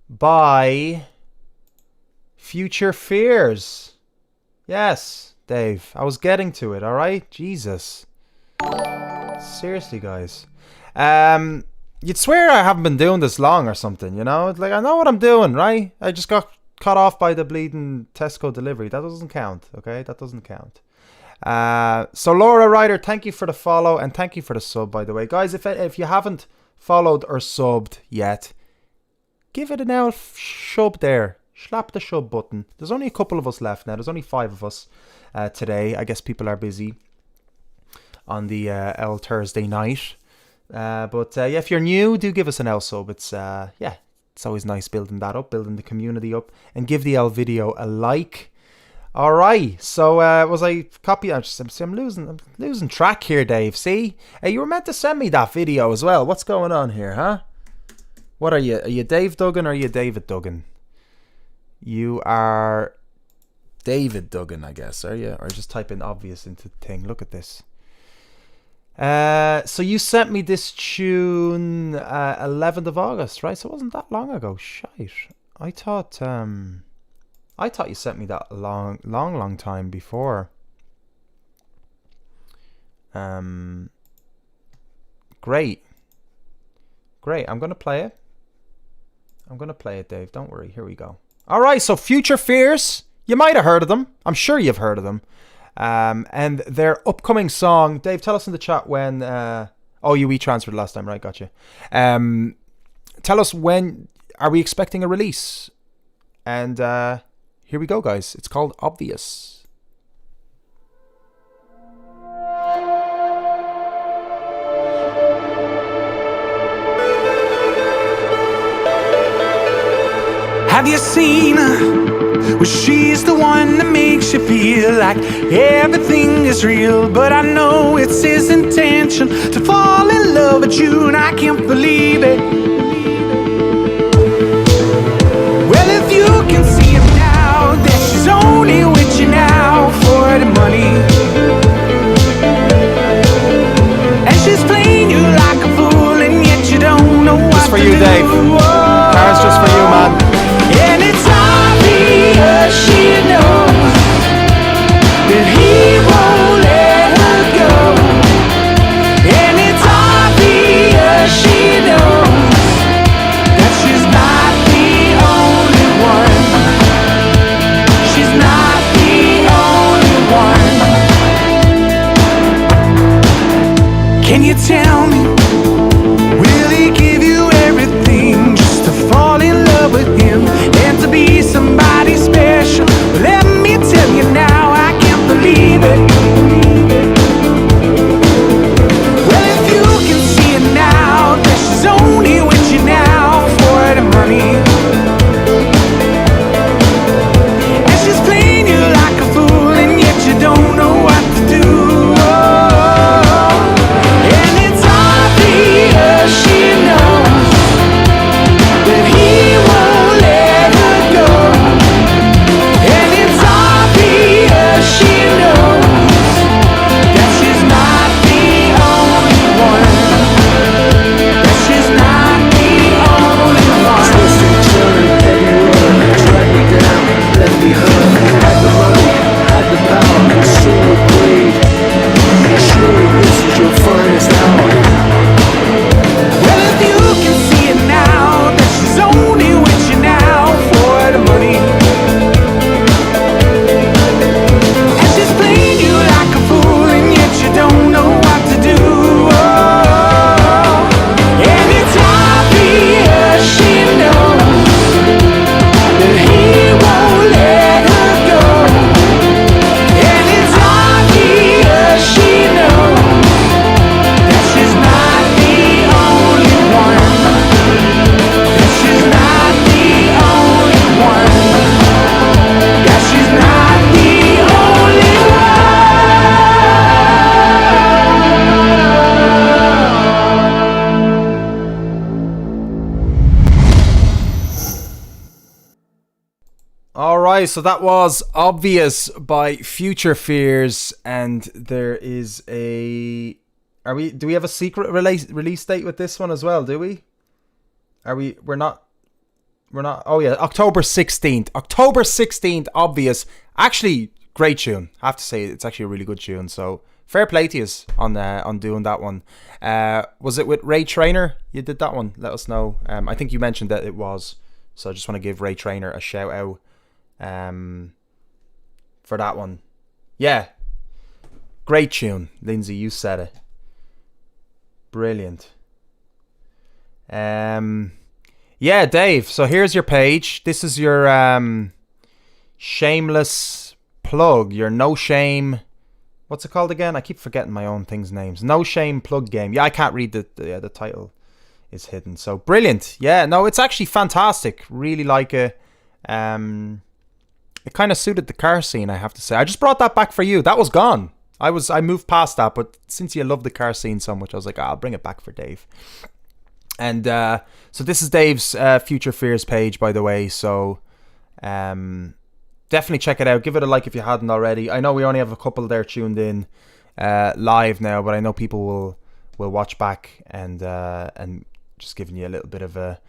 by Future Fears. Yes, Dave. I was getting to it, all right? Jesus. Seriously, guys. You'd swear I haven't been doing this long or something, you know? Like, I know what I'm doing, right? I just got cut off by the bleeding Tesco delivery. That doesn't count, okay? That doesn't count. So Laura Ryder, thank you for the follow and thank you for the sub, by the way. Guys, if you haven't followed or subbed yet, give it an elf shub there. Slap the shub button. There's only a couple of us left now. There's only 5 of us today. I guess people are busy on the L Thursday night. But if you're new, do give us an L sub. It's always nice building that up, building the community up, and give the L video a like. All right. So was I copy? I'm losing track here, Dave. See, you were meant to send me that video as well. What's going on here, huh? What are you? Are you Dave Duggan or are you David Duggan? You are David Duggan, I guess, are you? Or just type in obvious into the thing. Look at this. So you sent me this tune 11th of August, right? So it wasn't that long ago. Shite. I thought you sent me that a long time before. Great. I'm gonna play it. Dave. Don't worry. Here we go. All right. So Future Fears. You might have heard of them. I'm sure you've heard of them. And their upcoming song, Dave, tell us in the chat when, you e-transferred last time, right? Gotcha. Tell us when, are we expecting a release? And here we go, guys. It's called Obvious. Have you seen her? Well, she's the one that makes you feel like everything is real. But I know it's his intention to fall in love with you, and I can't believe it. Well, if you can see it now, that she's only with you now for the money. And she's playing you like a fool, and yet you don't know what Just for to you, do. Dave. Car's just for you, man. And it's obvious she knows that he won't let her go. And it's obvious she knows that she's not the only one. She's not the only one. Can you tell me, will he give you everything just to fall in love with him and to be somebody special? Well, let me tell you now, I can't believe it. Well, if you can see it now, that she's only with you now for the money. And she's playing you like a fool, and yet you don't know what to do. And it's obvious she knows that he won't let her go. And it's obvious she knows that she's not the only one. That she's not the only one. Twisted, turning everywhere, drag me down, let me hurt. Had the money, had the power, so afraid. Surely this is your finest hour. Well, if you can see it now, that she's only with you now for the money. And she's playing you like a fool, and yet you don't know what to do. And it's obvious she knows that he won't let her go. And it's obvious she knows that she's not the only one. That she's not the only one. That she's not the only Alright, so that was Obvious by Future Fears, and there is a... do we have a secret release date with this one as well, do we? We're not, oh yeah, October 16th. October 16th, Obvious. Actually, great tune. I have to say, it's actually a really good tune, so fair play to you on doing that one. Was it with Ray Trainer you did that one? Let us know. I think you mentioned that it was, so I just want to give Ray Trainer a shout out for that one. Yeah, great tune. Lindsay, you said it. Brilliant. Yeah, Dave, so here's your page. This is your shameless plug, your no shame, what's it called again? I keep forgetting my own things' names. No shame plug game. Yeah, I can't read the title is hidden. So brilliant. Yeah, no, it's actually fantastic. Really like it. It kind of suited the car scene, I have to say. I just brought that back for you. That was gone. I moved past that, but since you love the car scene so much, I was like, I'll bring it back for Dave. And so this is Dave's Future Fears page, by the way. So definitely check it out. Give it a like if you hadn't already. I know we only have a couple there tuned in live now, but I know people will watch back and just giving you a little bit of a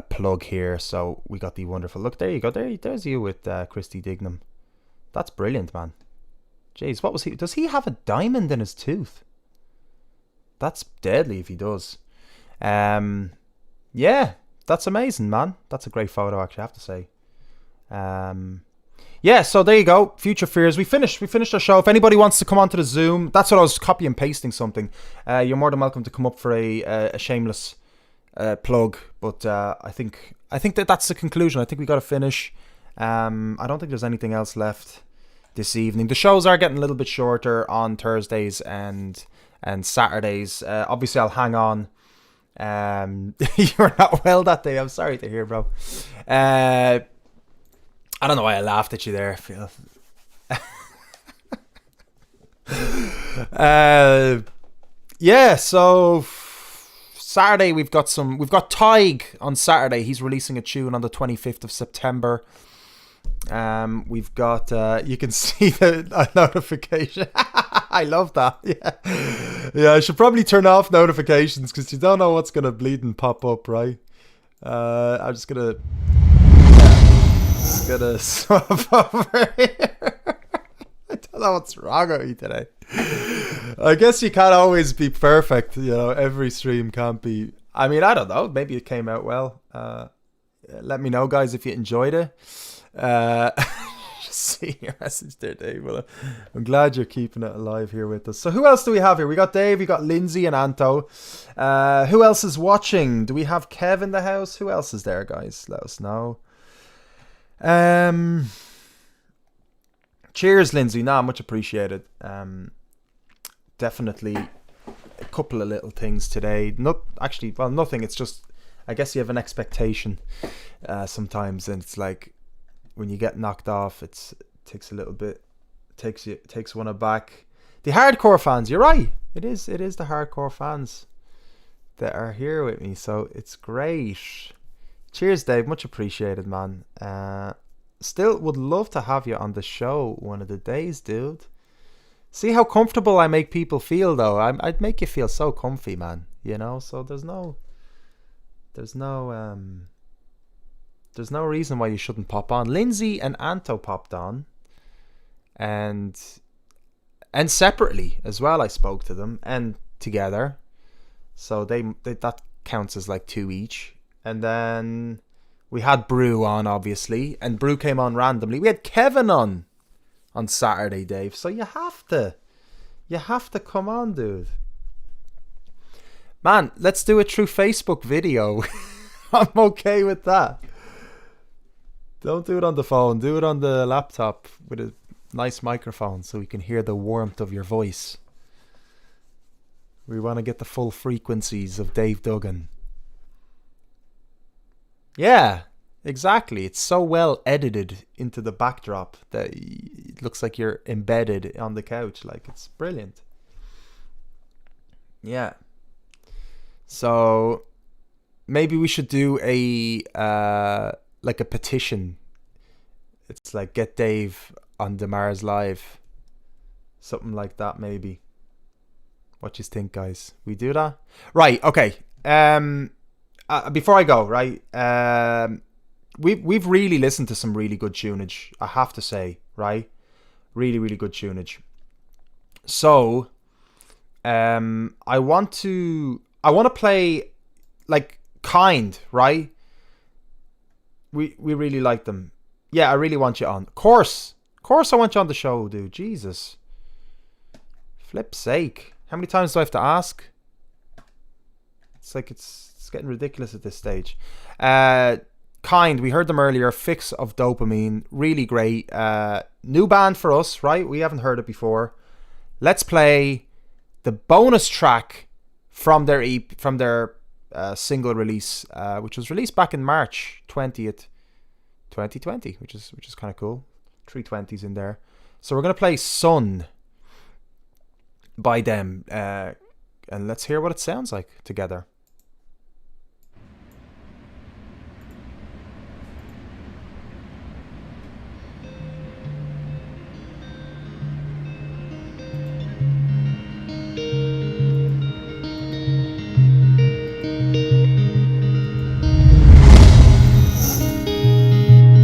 plug here. So we got the wonderful look. There you go. There's you with Christy Dignam. That's brilliant, man. Jeez, what was he? Does he have a diamond in his tooth? That's deadly if he does. Yeah, that's amazing, man. That's a great photo, actually, I have to say. Yeah, so there you go. Future Fears. We finished our show. If anybody wants to come onto the Zoom, that's what I was copy and pasting something. You're more than welcome to come up for a shameless plug. But I think that's the conclusion. I think we got to finish. I don't think there's anything else left this evening. The shows are getting a little bit shorter on Thursdays and Saturdays. Obviously, I'll hang on You were not well that day. I'm sorry to hear, bro. I don't know why I laughed at you there. I feel. Yeah, so Saturday we've got Tig on Saturday. He's releasing a tune on the 25th of September. We've got you can see the notification. I love that. Yeah, I should probably turn off notifications because you don't know what's gonna bleed and pop up, right? I'm just gonna swap over here. I don't know what's wrong with me today. I guess you can't always be perfect, you know. Every stream can't be. I mean, I don't know. Maybe it came out well. Let me know, guys, if you enjoyed it. Just see your message there, Dave. Well, I'm glad you're keeping it alive here with us. So who else do we have here? We got Dave, we got Lindsay and Anto. Who else is watching? Do we have Kev in the house? Who else is there, guys? Let us know. Cheers, Lindsay. Nah, much appreciated. Definitely a couple of little things today. Nothing. It's just, I guess you have an expectation sometimes, and it's like when you get knocked off, it takes a little bit, takes one aback. The hardcore fans, you're right. It is the hardcore fans that are here with me, so it's great. Cheers, Dave. Much appreciated, man. Still would love to have you on the show one of the days, dude. See how comfortable I make people feel, though. I'd make you feel so comfy, man. You know, so there's no reason why you shouldn't pop on. Lindsay and Anto popped on, and separately as well. I spoke to them and together, so they that counts as like 2 each. And then we had Brew on, obviously, and Brew came on randomly. We had Kevin on Saturday, Dave. So you have to come on, dude. Man, let's do it through Facebook video. I'm okay with that. Don't do it on the phone. Do it on the laptop with a nice microphone so we can hear the warmth of your voice. We want to get the full frequencies of Dave Duggan. Yeah, exactly. It's so well edited into the backdrop that it looks like you're embedded on the couch. Like, it's brilliant. Yeah. So maybe we should do a like a petition. It's like get Dave on deMars Live. Something like that, maybe. What do you think, guys? We do that? Right, okay. Before I go, right? We've really listened to some really good tunage, I have to say, right? Really, really good tunage. So, I want to play like Kind, right? We really like them. Yeah, I really want you on. Of course I want you on the show, dude. Jesus. Flip's sake. How many times do I have to ask? It's like it's getting ridiculous at this stage. Kind, we heard them earlier. Fix of Dopamine, really great. New band for us, right? We haven't heard it before. Let's play the bonus track from their single release, which was released back in March 20th, 2020, which is kind of cool. 3 20s in there. So we're gonna play Sun by them, and let's hear what it sounds like together.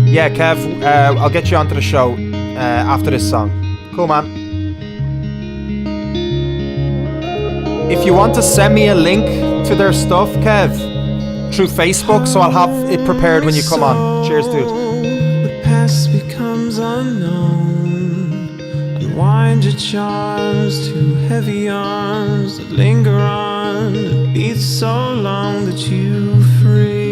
Yeah, Kev, I'll get you onto the show after this song. Cool, man. If you want to send me a link to their stuff, Kev, through Facebook, so I'll have it prepared when you come on. Cheers, dude. The past becomes unknown. Unwind your charms to heavy arms that linger on. It beats so long that you freeze.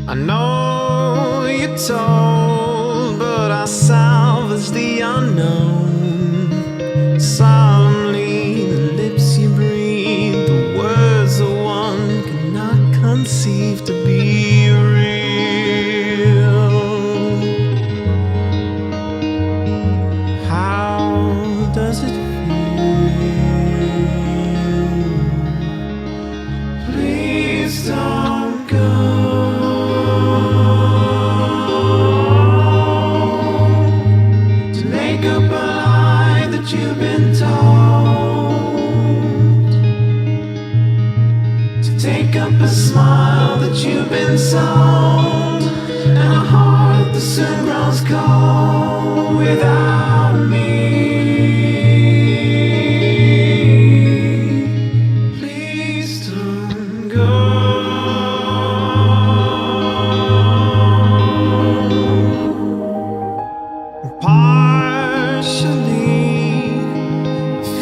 I myself as the unknown. Solemnly, the lips you breathe, the words that one cannot conceive to be real. How does it feel? Please don't go. You've been told to take up a smile that you've been sold, and a heart that soon grows cold without me. Please don't go.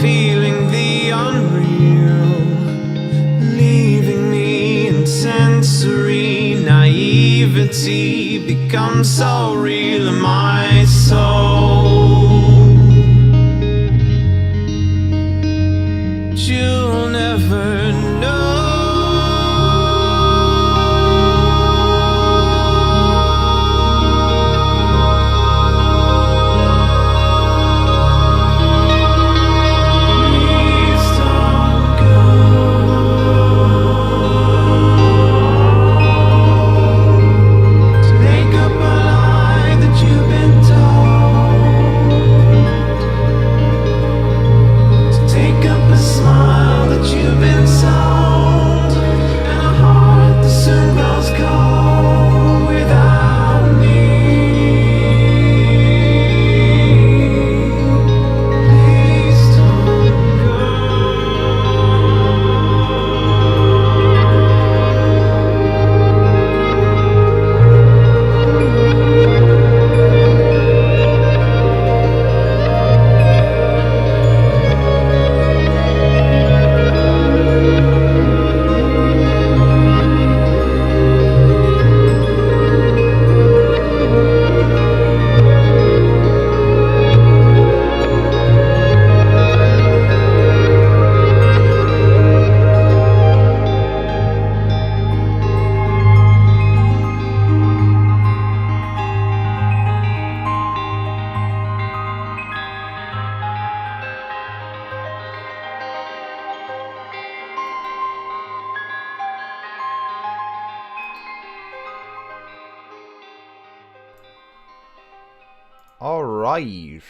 Feeling the unreal, leaving me in sensory naivety, becomes so real in my soul. You'll never know. Alright.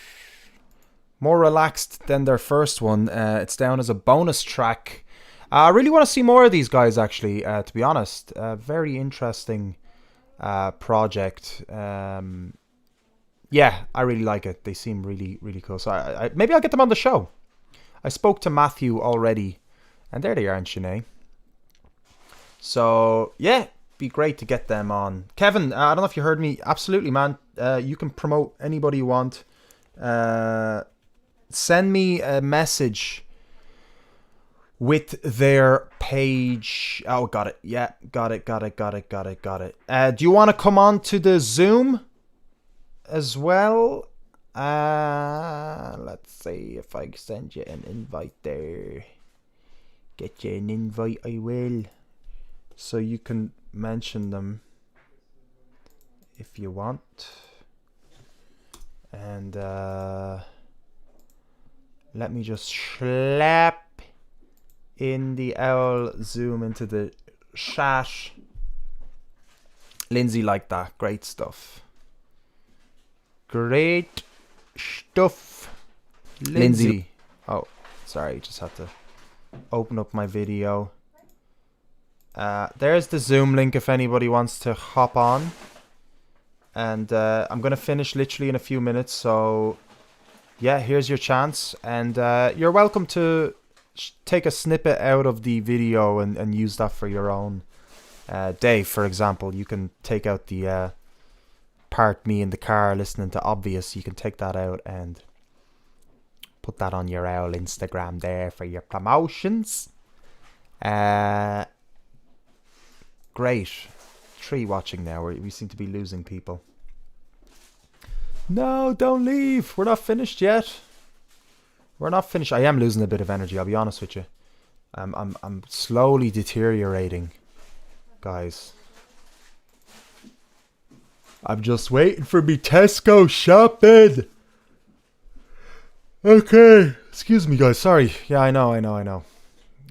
More relaxed than their first one. It's down as a bonus track. I really want to see more of these guys, actually, to be honest. Very interesting project. Yeah, I really like it. They seem really, really cool. So maybe I'll get them on the show. I spoke to Matthew already. And there they are in Chennai. So, yeah, be great to get them on. Kevin, I don't know if you heard me. Absolutely, man. You can promote anybody you want. Send me a message with their page. Oh, got it. Yeah, got it. Do you want to come on to the Zoom as well? Let's see if I send you an invite there. Get you an invite, I will. So you can mention them if you want. And let me just slap in the owl Zoom into the chat. Lindsay liked that. Great stuff. Great stuff. Lindsay. Oh, sorry. Just had to open up my video. There's the Zoom link if anybody wants to hop on. And I'm going to finish literally in a few minutes. So, yeah, here's your chance. And you're welcome to take a snippet out of the video and use that for your own day. For example, you can take out the part me in the car listening to Obvious. You can take that out and put that on your owl Instagram there for your promotions. Great. 3 watching now. We seem to be losing people. No, don't leave. We're not finished yet. We're not finished. I am losing a bit of energy, I'll be honest with you. I'm slowly deteriorating, guys. I'm just waiting for me Tesco shopping. Okay, excuse me, guys. Sorry. Yeah, I know.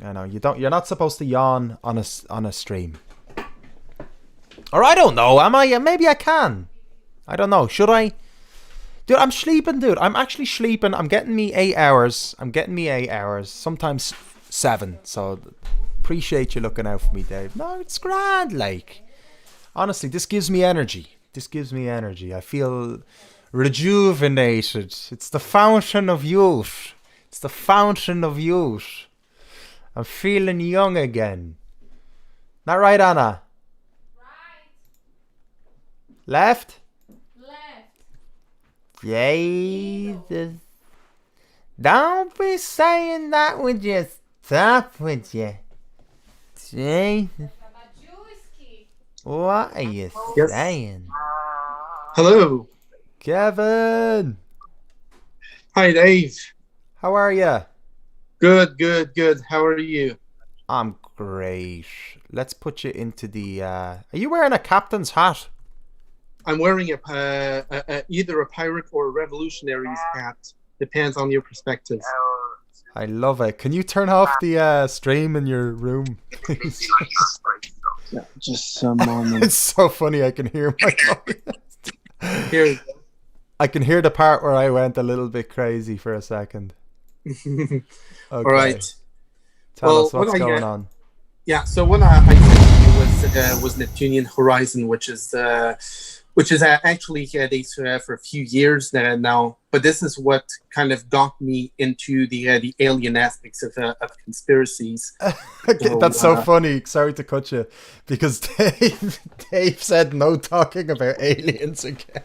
You're not supposed to yawn on a stream. Or I don't know. Am I? Maybe I can. I don't know. Should I? Dude, I'm sleeping, dude. I'm actually sleeping. I'm getting me 8 hours. Sometimes 7. So appreciate you looking out for me, Dave. No, it's grand. Like, honestly, this gives me energy. I feel rejuvenated. It's the fountain of youth. I'm feeling young again. Not right, Anna? Right. Left? Jesus. Don't be saying that, would you? Stop, would you? Jesus. What are you saying? Hello. Kevin. Hi, Dave. How are you? Good. How are you? I'm great. Let's put you into the... Are you wearing a captain's hat? I'm wearing either a pirate or a revolutionary's hat. Depends on your perspective. I love it. Can you turn off the stream in your room, please? Yeah, just some moment. It's so funny. I can hear my voice. Here we go. I can hear the part where I went a little bit crazy for a second. Okay. All right. Tell us what's going on. Yeah. So what I did was Neptunian Horizon, which is actually dates for a few years now. But this is what kind of got me into the alien aspects of conspiracies. That's so funny. Sorry to cut you, because Dave said no talking about aliens again.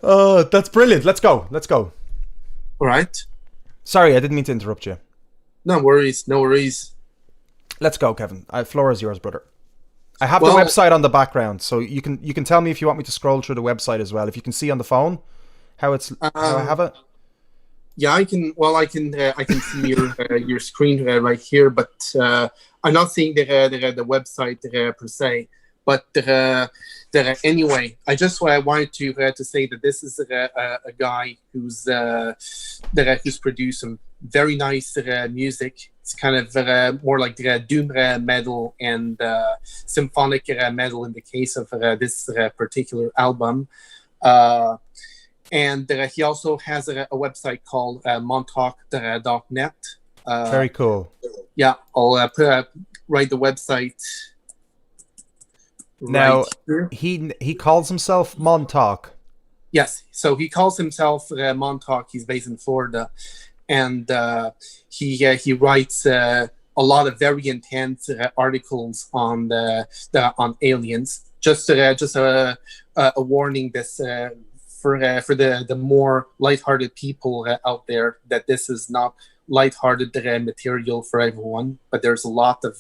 Oh, that's brilliant. Let's go. All right. Sorry, I didn't mean to interrupt you. No worries. Let's go, Kevin. Floor is yours, brother. I have the website on the background, so you can tell me if you want me to scroll through the website as well. If you can see on the phone how I have it. Yeah, I can. Well, I can see your screen right here, but I'm not seeing the website per se. But anyway, I just wanted to say that this is a guy who's produced some very nice music. It's kind of more like doom metal and symphonic metal in the case of this particular album. And he also has a website called montauk.net. Very cool. Yeah, I'll write the website. Now, right he calls himself Montauk. Yes, so he calls himself Montauk. He's based in Florida, and he writes a lot of very intense articles on on aliens. Just a warning this for the more lighthearted people out there, that this is not lighthearted material for everyone, but there's a lot of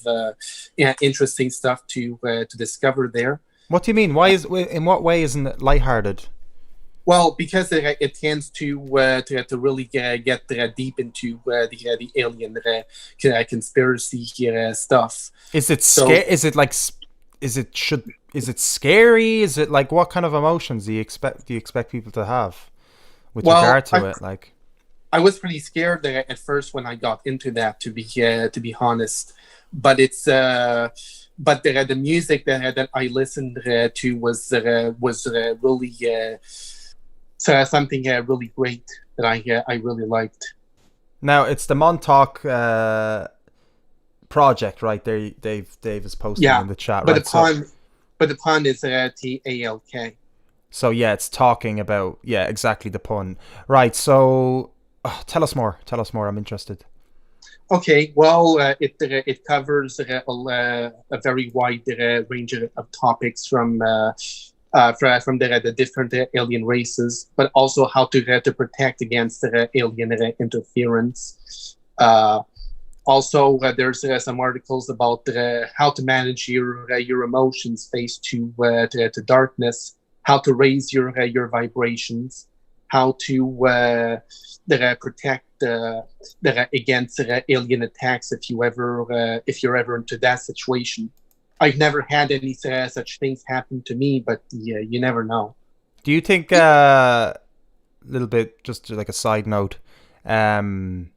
interesting stuff to discover there. What do you mean? In what way isn't it lighthearted? Well, because it tends to really get deep into the alien conspiracy stuff. Is it Is it scary? Is it like, what kind of emotions do you expect people to have with regard to it? Like, I was pretty scared at first when I got into that, to be honest. But it's but the music that I listened to was really something really great that I really liked. Now it's the Montauk project, right? There, Dave is posting in the chat. But right? the pun is TALK. So yeah, it's talking about exactly the pun, right? So tell us more. I'm interested. Okay, well, it covers a very wide range of topics from the different alien races, but also how to protect against alien interference. Also, there's some articles about how to manage your emotions faced to darkness, how to raise your vibrations, how to protect against alien attacks if you're ever into that situation. I've never had any such things happen to me, but yeah, you never know. Do you think little bit, just like a side note, sorry,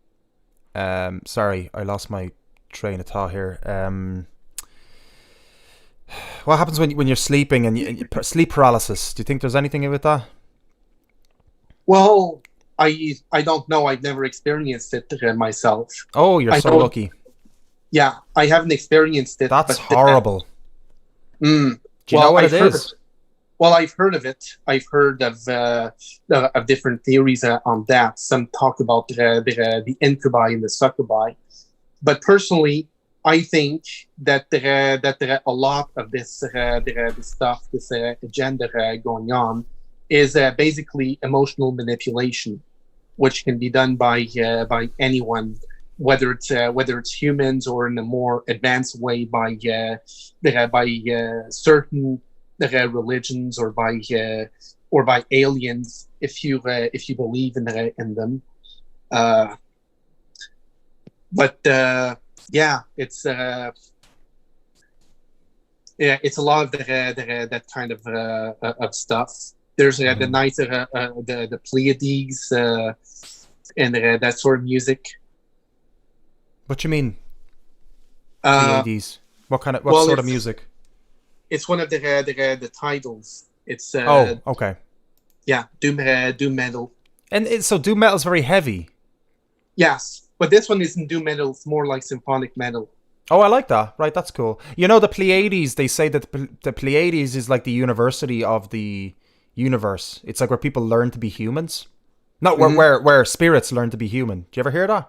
I lost my train of thought here. What happens when you're sleeping and sleep paralysis? Do you think there's anything with that? Well, I don't know. I've never experienced it myself. Oh, you're so lucky. Yeah, I haven't experienced it. That's horrible. Do you know what it is? Well, I've heard of it. I've heard of different theories on that. Some talk about the incubi and the succubi. But personally, I think that there are a lot of this stuff, this agenda going on, is basically emotional manipulation, which can be done by anyone, whether it's humans or in a more advanced way by certain religions or by aliens, if you believe in them. Yeah, it's a lot of that kind of stuff. There's the night the Pleiades and that sort of music. What you mean? Pleiades. What sort of music? It's one of the titles. It's okay. Yeah, doom metal. And so doom metal is very heavy. Yes. But this one isn't doom metal, it's more like symphonic metal. Oh, I like that. Right, that's cool. You know, the Pleiades, they say that the Pleiades is like the university of the universe. It's like where people learn to be humans. Not where spirits learn to be human. Do you ever hear that?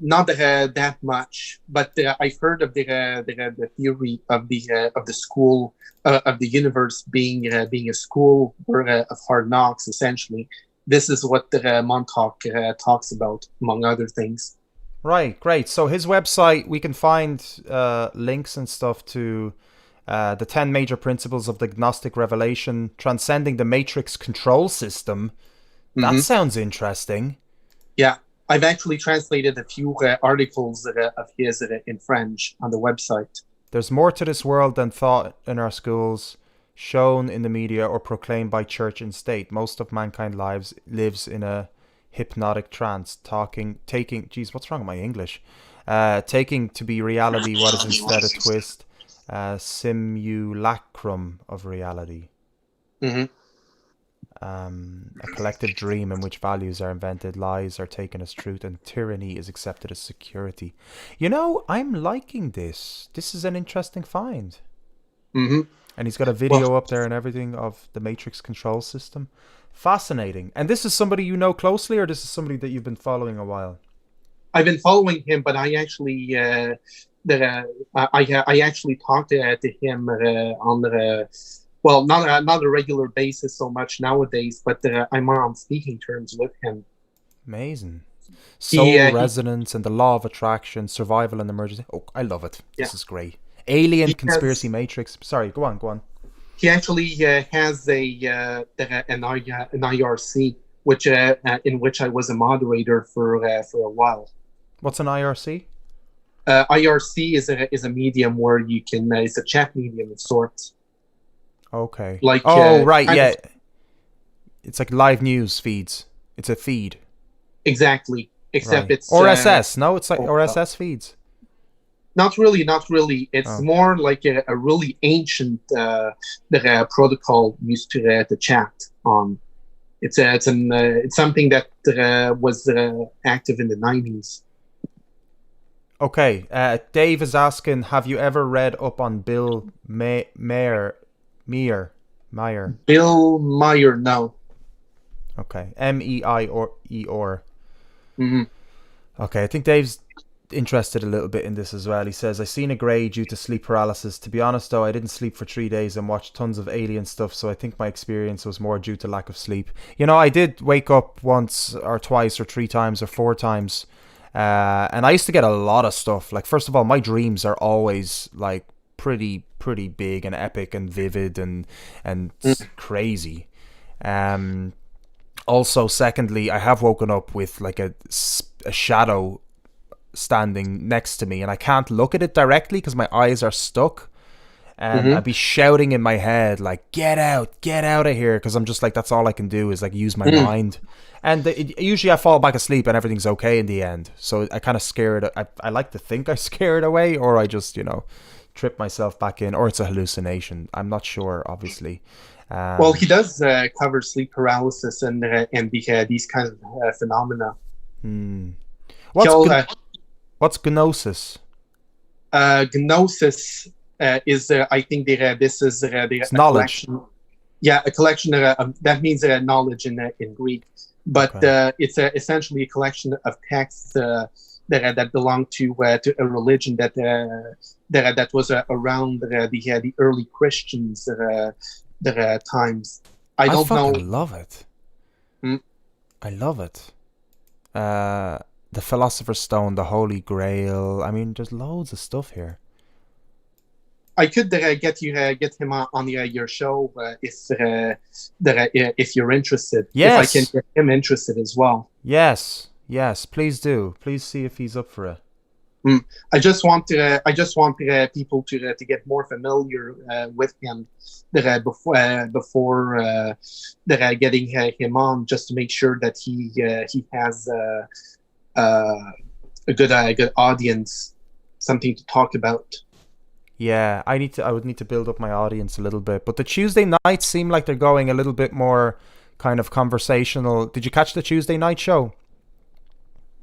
Not that much, but I've heard of the theory of the school of the universe being a school of hard knocks, essentially. This is what Montauk talks about, among other things. Right, great. So his website, we can find links and stuff to the 10 major principles of the Gnostic revelation, transcending the matrix control system. That sounds interesting. Yeah, I've actually translated a few articles of his in French on the website. There's more to this world than thought in our schools, shown in the media or proclaimed by church and state. Most of mankind lives in a hypnotic trance, geez, what's wrong with my English? Taking to be reality what is instead a twist, simulacrum of reality. A collective dream in which values are invented, lies are taken as truth, and tyranny is accepted as security. You know, I'm liking this. This is an interesting find. And he's got a video up there and everything of the matrix control system. Fascinating. And this is somebody you know closely, or this is somebody that you've been following a while? I've been following him, but I actually I actually talked to him on the not a regular basis so much nowadays, but I'm on speaking terms with him. Amazing. Soul resonance and the law of attraction, survival and emergency. Oh, I love it. This is great. Alien conspiracy matrix. Sorry, go on. He actually has an IRC, which in which I was a moderator for a while. What's an IRC? IRC is a medium where you can. It's a chat medium of sorts. Okay. Like yeah. It's like live news feeds. It's a feed. Exactly. Except it's RSS. No, it's like RSS feeds. Not really. It's more like a really ancient protocol used to chat on. It's something that was active in the 90s. Okay. Dave is asking, have you ever read up on Bill Meyer? Bill Meyer, no. Okay. MEIER. Okay, I think Dave's interested a little bit in this as well. He says, I seen a grey due to sleep paralysis. To be honest though, I didn't sleep for 3 days and watched tons of alien stuff, so I think my experience was more due to lack of sleep. You know, I did wake up once or twice or 3 times or 4 times, and I used to get a lot of stuff. Like, first of all, my dreams are always like pretty big and epic and vivid and crazy. Also, secondly, I have woken up with like a shadow standing next to me, and I can't look at it directly because my eyes are stuck. And I'd be shouting in my head like, get out of here, because I'm just like, that's all I can do is like use my mind. And usually I fall back asleep and everything's okay in the end. So I kind of scare it. I like to think I scare it away, or I just, trip myself back in, or it's a hallucination. I'm not sure, obviously. Well, he does cover sleep paralysis and these kinds of phenomena. What's gnosis? Gnosis is, I think, this is the knowledge. A collection that means knowledge in Greek, but it's essentially a collection of texts that belong to a religion that was around the early Christians times. I don't know. I love it. I love it. The Philosopher's Stone, the Holy Grail. I mean, there's loads of stuff here. I could get him on your show if you're interested. Yes. If I can get him interested as well. Yes, please do. Please see if he's up for it. I just want people to get more familiar with him before getting him on, just to make sure that he has a good audience, something to talk about. Yeah, I would need to build up my audience a little bit. But the Tuesday nights seem like they're going a little bit more kind of conversational. Did you catch the Tuesday night show?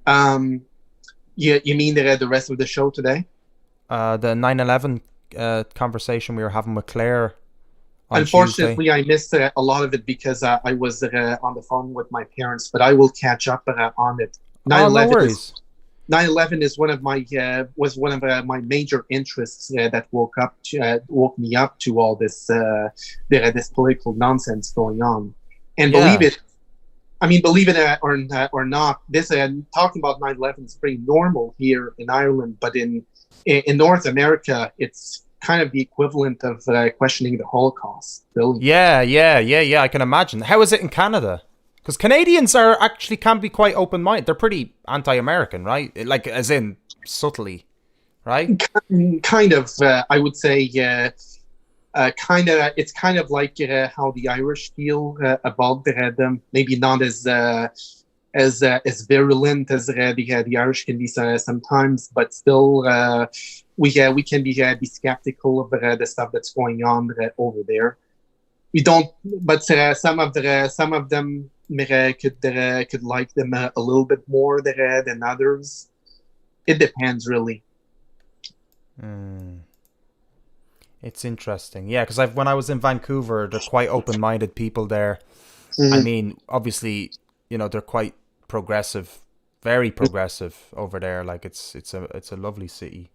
Yeah, you mean the rest of the show today? The 9/11 conversation we were having with Claire. Unfortunately, Tuesday. I missed a lot of it because I was on the phone with my parents. But I will catch up on it. 9/11 is one of my my major interests that woke me up to all this this political nonsense going on. And believe it or not, this talking about 9/11 is pretty normal here in Ireland, but in North America, it's kind of the equivalent of questioning the Holocaust. Still. Yeah. I can imagine. How is it in Canada? Because Canadians can be quite open-minded. They're pretty anti-American, right? Like, as in subtly, right? Kind of. I would say, it's kind of like how the Irish feel about them. Maybe not as virulent as the Irish can be sometimes, but still, we can be skeptical of the stuff that's going on over there. We don't, but some of them could like them a little bit more than others. It depends, really. It's interesting, yeah, because when I was in Vancouver, they're quite open-minded people there. I mean, obviously, they're quite progressive, very progressive over there. Like it's a lovely city.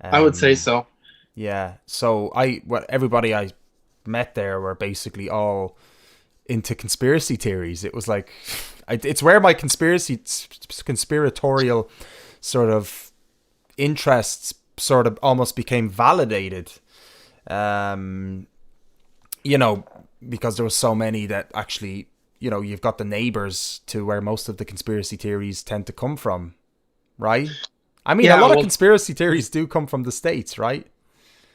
I would say so. Yeah. So everybody I met there were basically all into conspiracy theories. It was like, it's where my conspiratorial sort of interests sort of almost became validated. Because there were so many that actually, you've got the neighbors to where most of the conspiracy theories tend to come from, right? I mean, a lot of conspiracy theories do come from the States, right?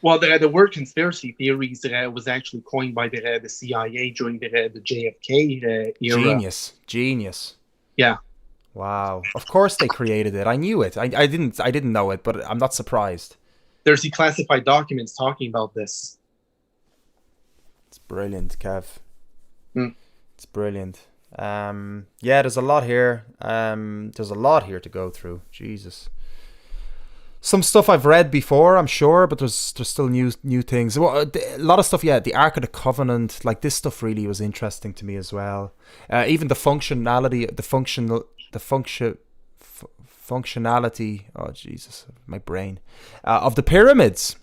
Well, the word conspiracy theories was actually coined by the CIA during the JFK era. Genius. Yeah. Wow. Of course they created it. I knew it. I didn't know it, but I'm not surprised. There's declassified documents talking about this. It's brilliant, Kev. It's brilliant. There's a lot here. There's a lot here to go through. Jesus. Some stuff I've read before, I'm sure, but there's still new things. Well, a lot of stuff, yeah. The Ark of the Covenant, like this stuff, really was interesting to me as well. Even the functionality, functionality. Oh Jesus, my brain of the pyramids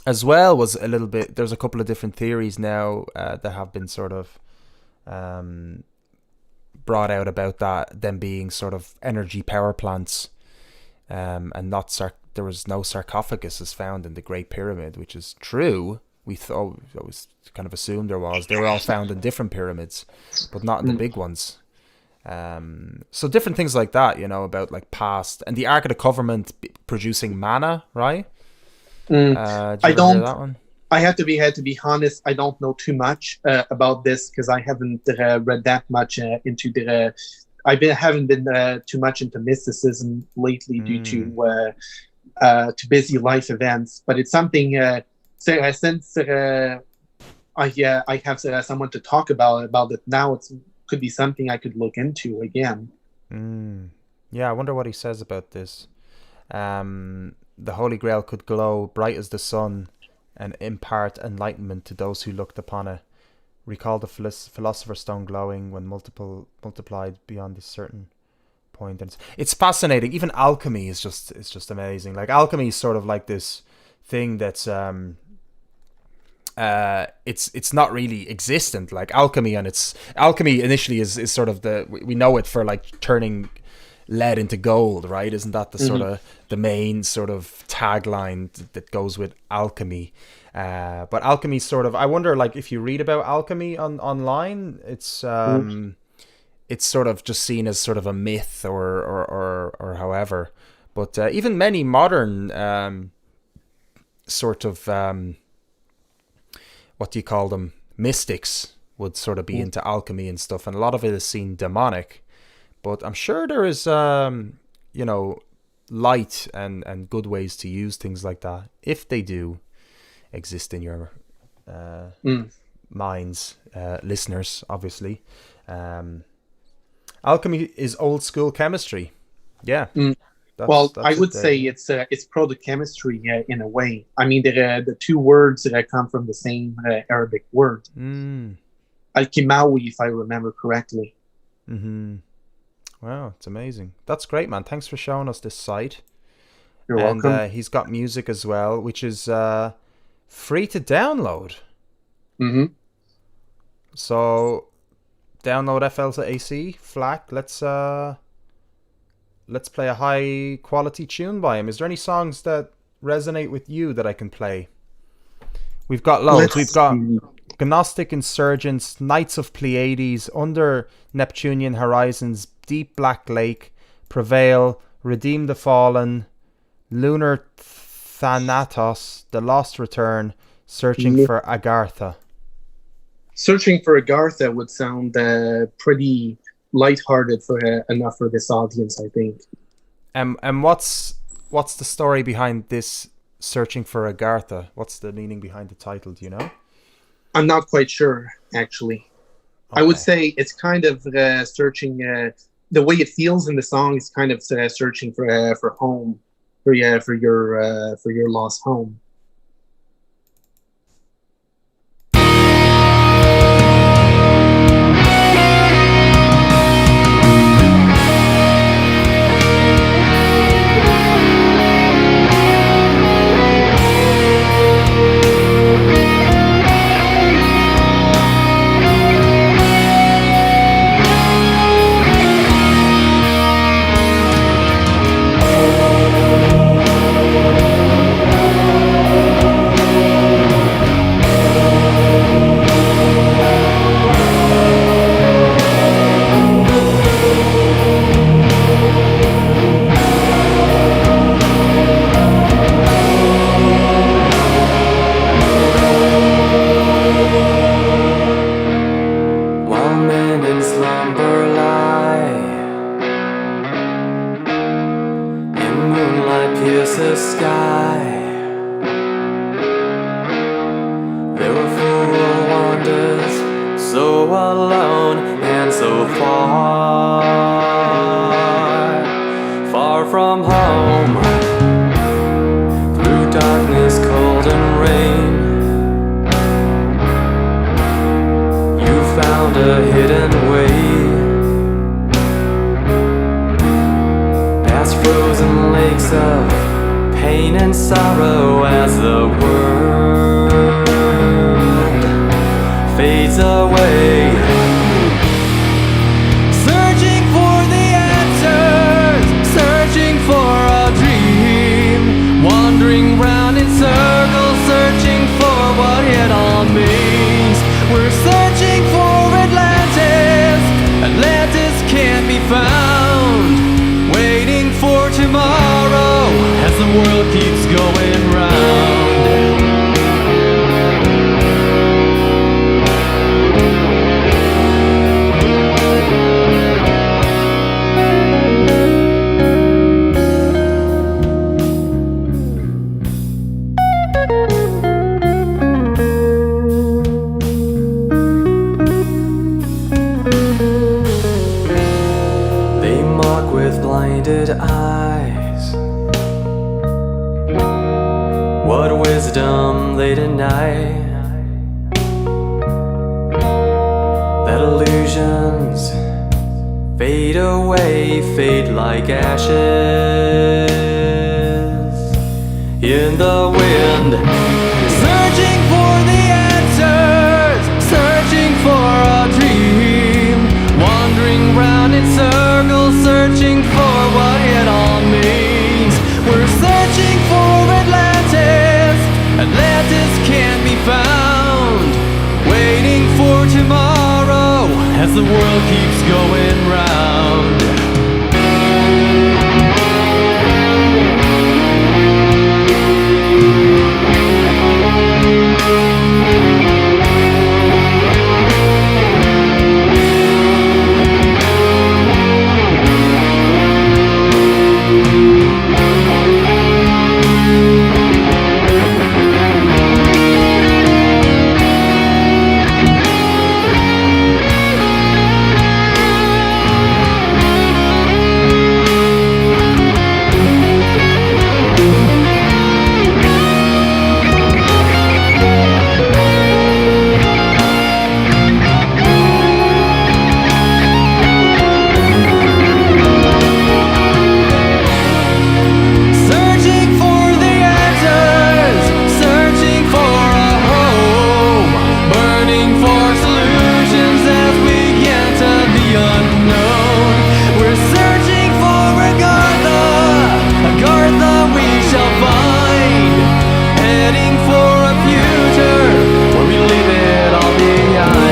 as well was a little bit. There's a couple of different theories now that have been sort of brought out about them being sort of energy power plants. And not there was no sarcophaguses found in the Great Pyramid, which is true. We thought, always kind of assumed there was. They were all found in different pyramids, but not in the big ones. So different things like that, about like past, and the Ark of the Covenant producing manna, right? I don't. That one? I have to be honest. I don't know too much about this because I haven't read that much into the. Haven't been too much into mysticism lately due to busy life events. But it's something. Since I have someone to talk about it now, it could be something I could look into again. Yeah, I wonder what he says about this. The Holy Grail could glow bright as the sun and impart enlightenment to those who looked upon it. Recall the Philosopher's Stone glowing when multiplied beyond a certain point. And it's fascinating. Even alchemy is just amazing. Like alchemy is sort of like this thing that's it's not really existent. Like alchemy initially is sort of we know it for like turning lead into gold, right? Isn't that the sort of the main sort of tagline that goes with alchemy? But alchemy sort of, I wonder, like if you read about alchemy online, it's sort of just seen as sort of a myth or however. But even many modern sort of what do you call them, mystics would sort of be into alchemy and stuff, and a lot of it is seen demonic. But I'm sure there is, light and good ways to use things like that, if they do exist in your minds, listeners, obviously. Alchemy is old school chemistry. Yeah. That's I would say it's product chemistry in a way. I mean, the two words that come from the same Arabic word. Al-Kimawi, if I remember correctly. Wow, it's amazing. That's great, man. Thanks for showing us this site. You're welcome. And he's got music as well, which is free to download. So download FLAC, FLAC. Let's play a high quality tune by him. Is there any songs that resonate with you that I can play? We've got loads. We've got Gnostic Insurgents, Knights of Pleiades, Under Neptunian Horizons, Deep Black Lake, Prevail, Redeem the Fallen, Lunar Thanatos, The Lost Return, Searching for Agartha. Searching for Agartha would sound pretty lighthearted enough for this audience, I think. And what's the story behind this Searching for Agartha? What's the meaning behind the title? Do you know? I'm not quite sure, actually. Okay. I would say it's kind of searching. The way it feels in the song is kind of searching for home, for your lost home. searching for Atlantis. Atlantis can't be found. Waiting for tomorrow as the world keeps going round. They mock with blinded eyes. What wisdom they deny. That illusions fade away, fade like ashes in the wind. Searching for the answers, searching for a dream, wandering round in circles, searching for what it all means. We're searching for Atlantis. Atlantis can't be found. Waiting for tomorrow as the world keeps going round. Searching for the answers, searching for a home, burning for solutions as we enter the unknown. We're searching for Agartha we shall find, heading for a future where we leave it all behind.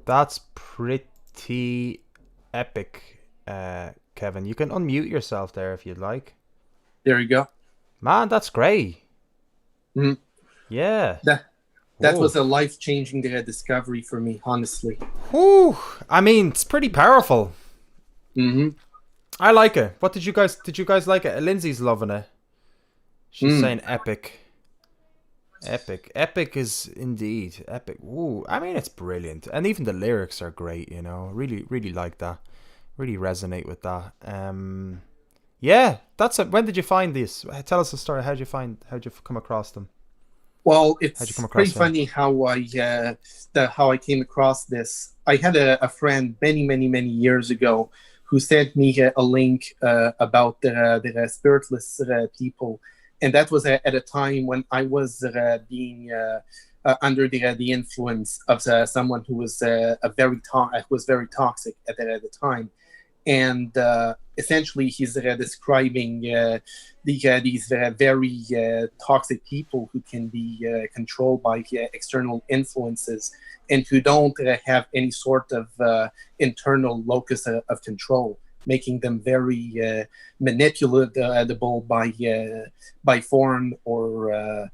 That's pretty epic Kevin. You can unmute yourself there if you'd like. There you go. Man, that's great. Mm. Yeah. That was a life-changing discovery for me, honestly. Whew. I mean, it's pretty powerful. Mm-hmm. I like it. What did you guys like it? Lindsay's loving it. She's saying epic. Epic is indeed epic. Ooh, I mean, it's brilliant, and even the lyrics are great. You know, really like that. Really resonate with that. Yeah, that's it. When did you find this? Tell us the story. How'd you come across them? Well, it's pretty funny how I came across this. I had a friend many years ago who sent me a link about the spiritless people, and that was at a time when I was being under the influence of someone who was very toxic at the time. And essentially, he's describing these very toxic people who can be controlled by external influences and who don't have any sort of internal locus of control, making them very manipulatable by foreign or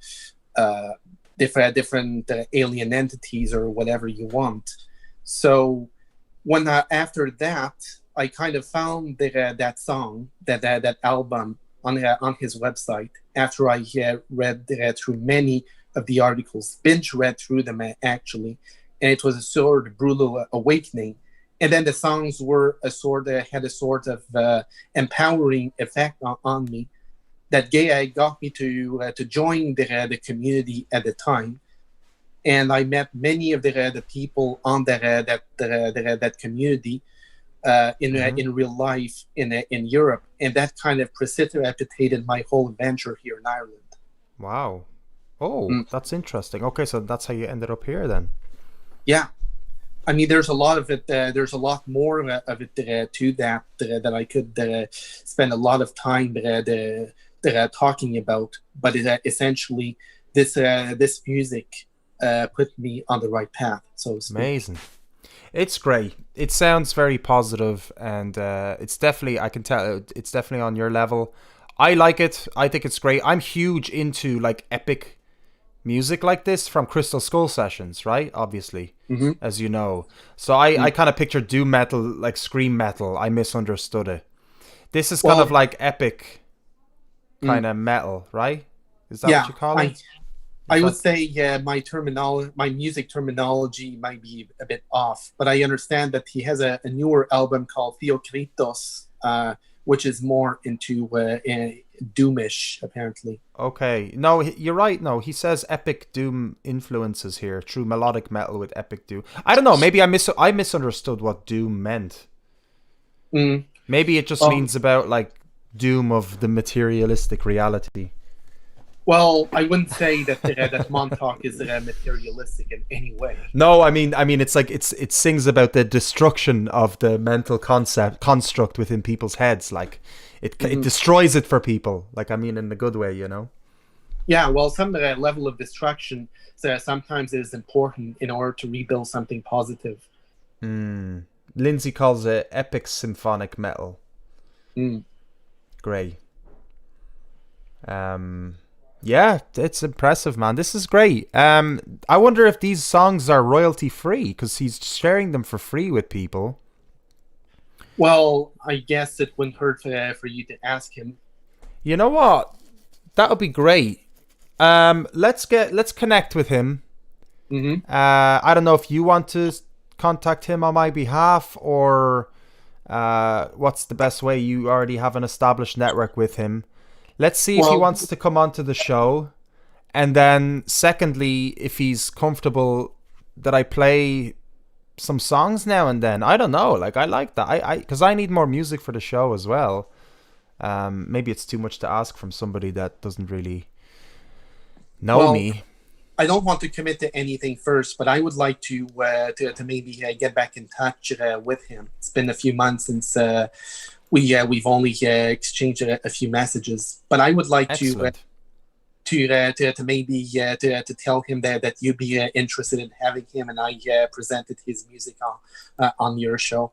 different alien entities or whatever you want. So when after that, I kind of found that song, that album on his website after I read through many of the articles, binge read through them actually, and it was a sort of brutal awakening. And then the songs had a sort of empowering effect on me that got me to join the community at the time. And I met many of the people on that community in real life in Europe, and that kind of precipitated my whole adventure here in Ireland. Wow. Oh, that's interesting. Okay, so that's how you ended up here then. Yeah. I mean, there's a lot of it. There's a lot more of it to that I could spend a lot of time talking about. But essentially, this music put me on the right path. So amazing. It's great. It sounds very positive, and it's definitely, I can tell, it's definitely on your level. I like it. I think it's great. I'm huge into like epic music like this from Crystal Skull Sessions, right? Obviously, as you know. So I kind of pictured doom metal, like scream metal. I misunderstood it. This is kind of like epic kind of metal, right? Is that what you call it? I would say, my music terminology might be a bit off, but I understand that he has a newer album called Theokritos, which is more into doomish, apparently. Okay. No, you're right. No, he says epic doom influences here through melodic metal with epic doom. I don't know. Maybe I misunderstood what doom meant. Maybe it just means about like doom of the materialistic reality. Well, I wouldn't say that Montauk is materialistic in any way. No, I mean, it's like it sings about the destruction of the mental construct within people's heads. Like it destroys it for people. Like, I mean, in a good way, you know. Yeah, well, some level of destruction sometimes is important in order to rebuild something positive. Lindsay calls it epic symphonic metal. Great. Yeah, it's impressive, man. This is great. I wonder if these songs are royalty free, because he's sharing them for free with people. Well, I guess it wouldn't hurt for you to ask him. You know what? That would be great. Let's connect with him. I don't know if you want to contact him on my behalf, or what's the best way. You already have an established network with him. Let's see if he wants to come onto the show. And then secondly, if he's comfortable that I play some songs now and then. I don't know. Like, I like that. Because I need more music for the show as well. Maybe it's too much to ask from somebody that doesn't really know me. I don't want to commit to anything first, but I would like to maybe get back in touch with him. It's been a few months since we've only exchanged a few messages, but I would like to maybe to tell him that you'd be interested in having him and I presented his music on your show.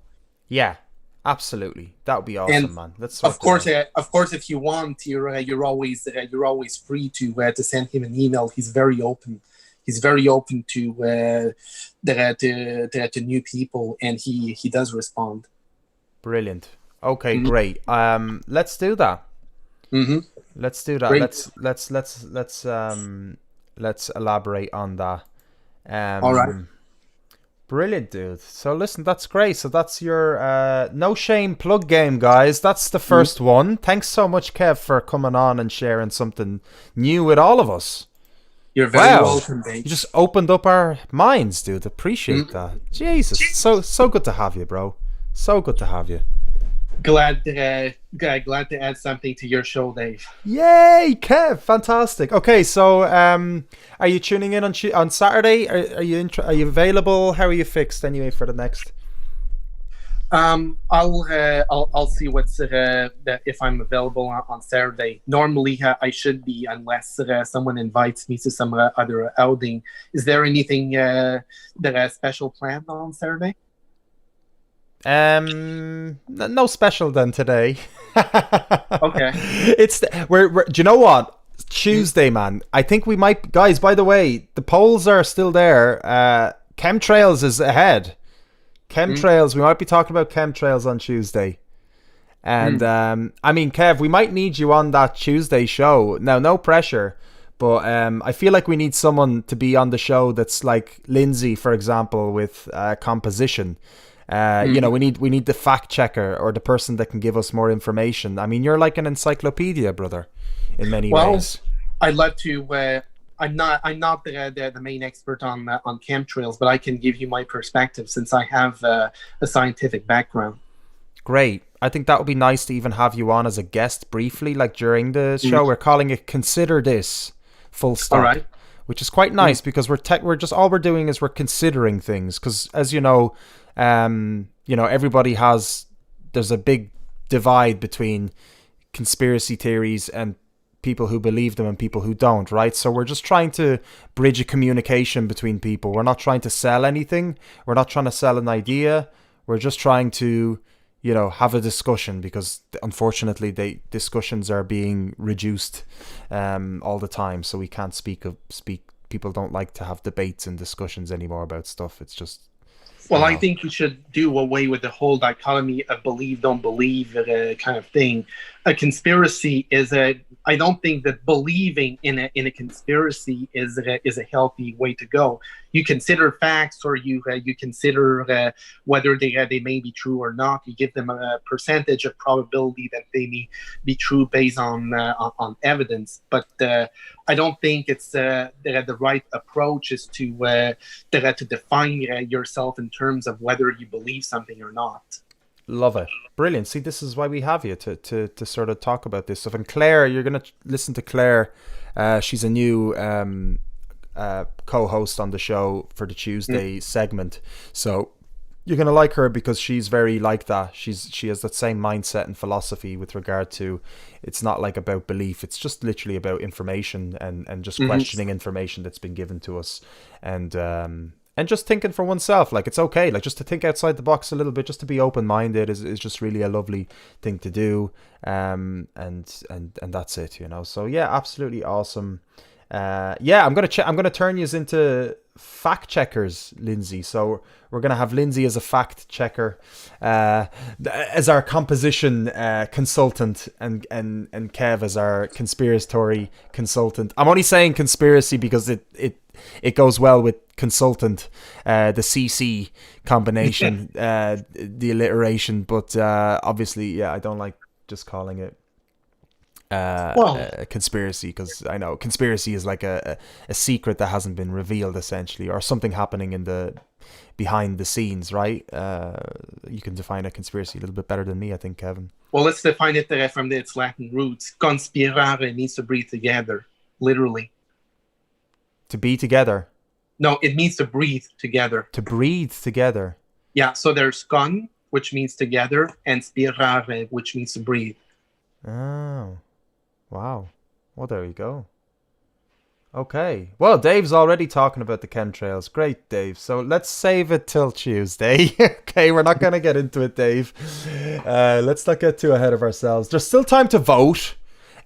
Yeah, Absolutely, that would be awesome, And man. Let's of course, if you want, you're always free to send him an email. He's very open. He's very open to new people, and he does respond. Brilliant. Okay, great. Let's do that. Let's do that. Great. Let's elaborate on that. All right. Brilliant, dude. So listen, that's great. So that's your no shame plug game, guys. That's the first one. Thanks so much, Kev, for coming on and sharing something new with all of us. You're very welcome, mate. You just opened up our minds, dude. Appreciate that. Jesus, so good to have you, bro. So good to have you. Glad to add something to your show, Dave. Yay, Kev! Fantastic. Okay, so are you tuning in on Saturday? Are you available? How are you fixed anyway for the next? I'll see what's if I'm available on Saturday. Normally I should be, unless someone invites me to some other outing. Is there anything that special planned on Saturday? No special then today. Okay. We're do you know what? Tuesday, man. I think we might, guys, by the way, the polls are still there. Chemtrails is ahead. Chemtrails, we might be talking about chemtrails on Tuesday. And I mean, Kev, we might need you on that Tuesday show. Now, no pressure, but I feel like we need someone to be on the show that's like Lindsay, for example, with composition. You know, we need the fact checker or the person that can give us more information. I mean, you're like an encyclopedia, brother, in many ways. I'd love to. I'm not the main expert on chemtrails, but I can give you my perspective since I have a scientific background. Great. I think that would be nice to even have you on as a guest briefly, like during the show. We're calling it "Consider This," full stop. All right. Which is quite nice because we're just all we're doing is we're considering things, because as you know, everybody there's a big divide between conspiracy theories and people who believe them and people who don't, right? So we're just trying to bridge a communication between people. We're not trying to sell anything. We're not trying to sell an idea. We're just trying to, have a discussion, because unfortunately discussions are being reduced all the time. So we can't speak. People don't like to have debates and discussions anymore about stuff. It's just. Well, I think you should do away with the whole dichotomy of believe, don't believe kind of thing. A conspiracy I don't think that believing in a conspiracy is a healthy way to go. You consider facts, or you consider whether they may be true or not. You give them a percentage of probability that they may be true based on evidence. But I don't think it's the right approach is to define yourself in terms of whether you believe something or not. Love it. Brilliant. See, this is why we have you to sort of talk about this stuff. And Claire, you're going to listen to Claire. She's a new co-host on the show for the Tuesday segment. So you're going to like her because she's very like that. She has that same mindset and philosophy with regard to, it's not like about belief. It's just literally about information and just questioning information that's been given to us. And just thinking for oneself, like it's okay, like just to think outside the box a little bit, just to be open-minded is just really a lovely thing to do, and that's it, So yeah, absolutely awesome. I'm gonna turn you into fact checkers, Lindsay. So we're gonna have Lindsay as a fact checker, as our composition consultant, and Kev as our conspiratory consultant. I'm only saying conspiracy because it goes well with consultant, the CC combination, the alliteration, but obviously, I don't like just calling it a conspiracy, because I know conspiracy is like a secret that hasn't been revealed, essentially, or something happening in the behind the scenes, right? You can define a conspiracy a little bit better than me, I think, Kevin. Well, let's define it from its Latin roots. Conspirare means to breathe together, literally. To be together? No, it means to breathe together. To breathe together? Yeah, so there's con, which means together, and spirare, which means to breathe. Oh, wow. Well, there you go. Okay. Well, Dave's already talking about the chemtrails. Great, Dave. So let's save it till Tuesday. Okay, we're not going to get into it, Dave. Let's not get too ahead of ourselves. There's still time to vote,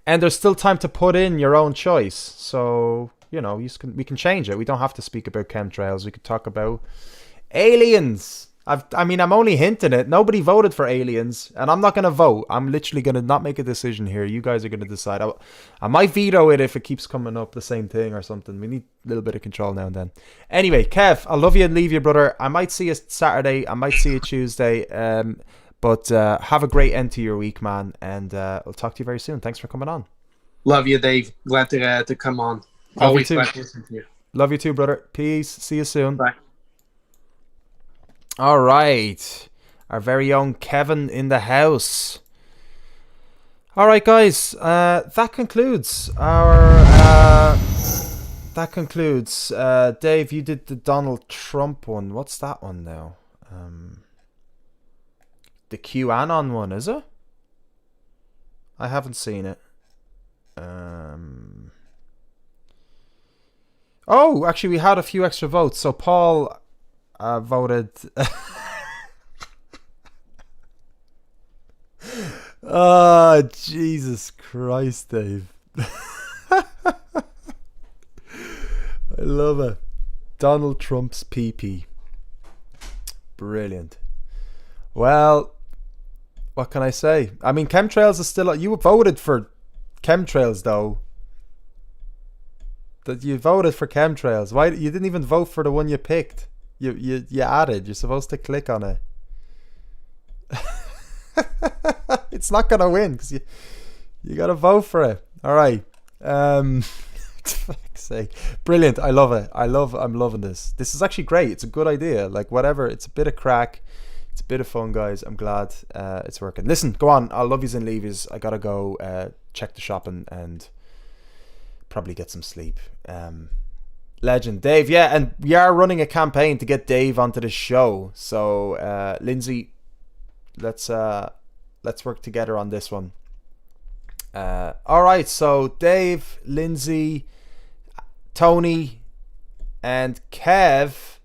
and there's still time to put in your own choice. So, you know, we can change it. We don't have to speak about chemtrails. We could talk about aliens. I'm only hinting it. Nobody voted for aliens, and I'm not going to vote. I'm literally going to not make a decision here. You guys are going to decide. I might veto it if it keeps coming up the same thing or something. We need a little bit of control now and then. Anyway, Kev, I love you and leave you, brother. I might see you Saturday. I might see you Tuesday. But have a great end to your week, man, and I'll talk to you very soon. Thanks for coming on. Love you, Dave. Glad to come on. Always glad to listen to you. Love you too, brother. Peace. See you soon. Bye. All right, our very own Kevin in the house. All right, guys, that concludes our. Dave, you did the Donald Trump one. What's that one now? The QAnon one, is it? I haven't seen it. Oh, actually, we had a few extra votes. So Paul voted. Oh, Jesus Christ, Dave. I love it. Donald Trump's PP. Brilliant. Well, what can I say? I mean, chemtrails is still... You voted for chemtrails, though. That you voted for chemtrails. Why you didn't even vote for the one you picked? You added. You're supposed to click on it. It's not gonna win because you gotta vote for it. All right. For fuck's sake. Brilliant. I love it. I'm loving this. This is actually great. It's a good idea. Like, whatever. It's a bit of crack. It's a bit of fun, guys. I'm glad it's working. Listen, go on. I'll love yous and leave yous. I gotta go check the shop and probably get some sleep. Legend. Dave, yeah, and we are running a campaign to get Dave onto the show. So, Lindsay, let's work together on this one. All right, so Dave, Lindsay, Tony, and Kev,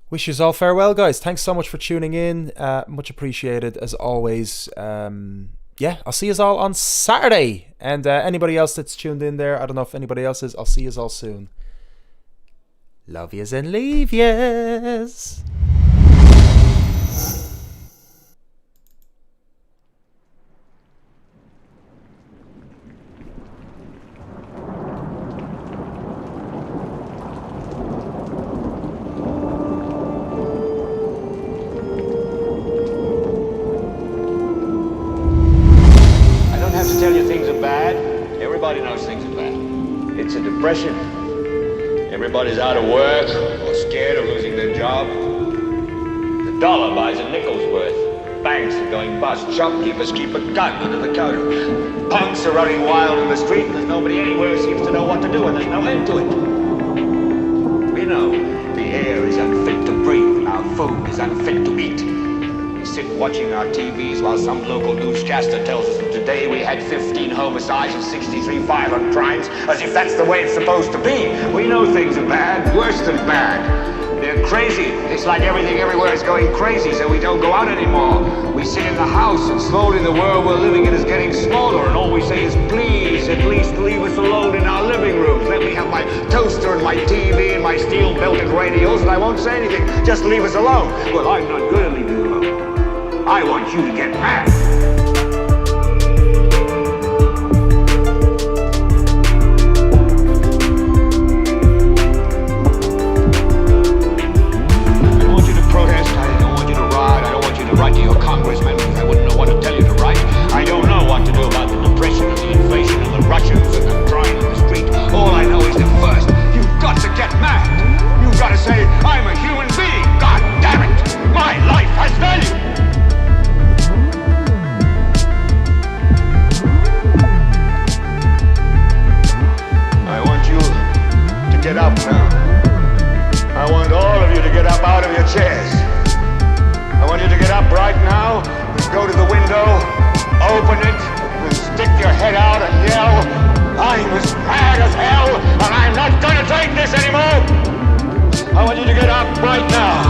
wish yous all farewell, guys. Thanks so much for tuning in. Much appreciated, as always. Yeah, I'll see yous all on Saturday. And anybody else that's tuned in there, I don't know if anybody else is. I'll see yous all soon. Love yous and leave yous. Tell you things are bad. Everybody knows things are bad. It's a depression. Everybody's out of work or scared of losing their job. The dollar buys a nickel's worth. Banks are going bust. Shopkeepers keep a gun under the counter. Punks are running wild in the street and there's nobody anywhere who seems to know what to do and there's no end to it. We know the air is unfit to breathe and our food is unfit to eat. We sit watching our TVs while some local newscaster tells us that today we had 15 homicides and 63 violent crimes, as if that's the way it's supposed to be. We know things are bad, worse than bad. They're crazy. It's like everything everywhere is going crazy, so we don't go out anymore. We sit in the house, and slowly the world we're living in is getting smaller, and all we say is, please, at least leave us alone in our living rooms. Let me have my toaster and my TV and my steel-belted radios, and I won't say anything. Just leave us alone. Well, I'm not going to leave you alone. I want you to get mad. Write to your congressman because I wouldn't know what to tell you to write. I don't know what to do about the depression and the inflation and the Russians and the crime in the street. All I know is that first, you've got to get mad. You've got to say, I'm a human being. God damn it. My life has value. as hell, and I'm not gonna take this anymore. I want you to get up right now.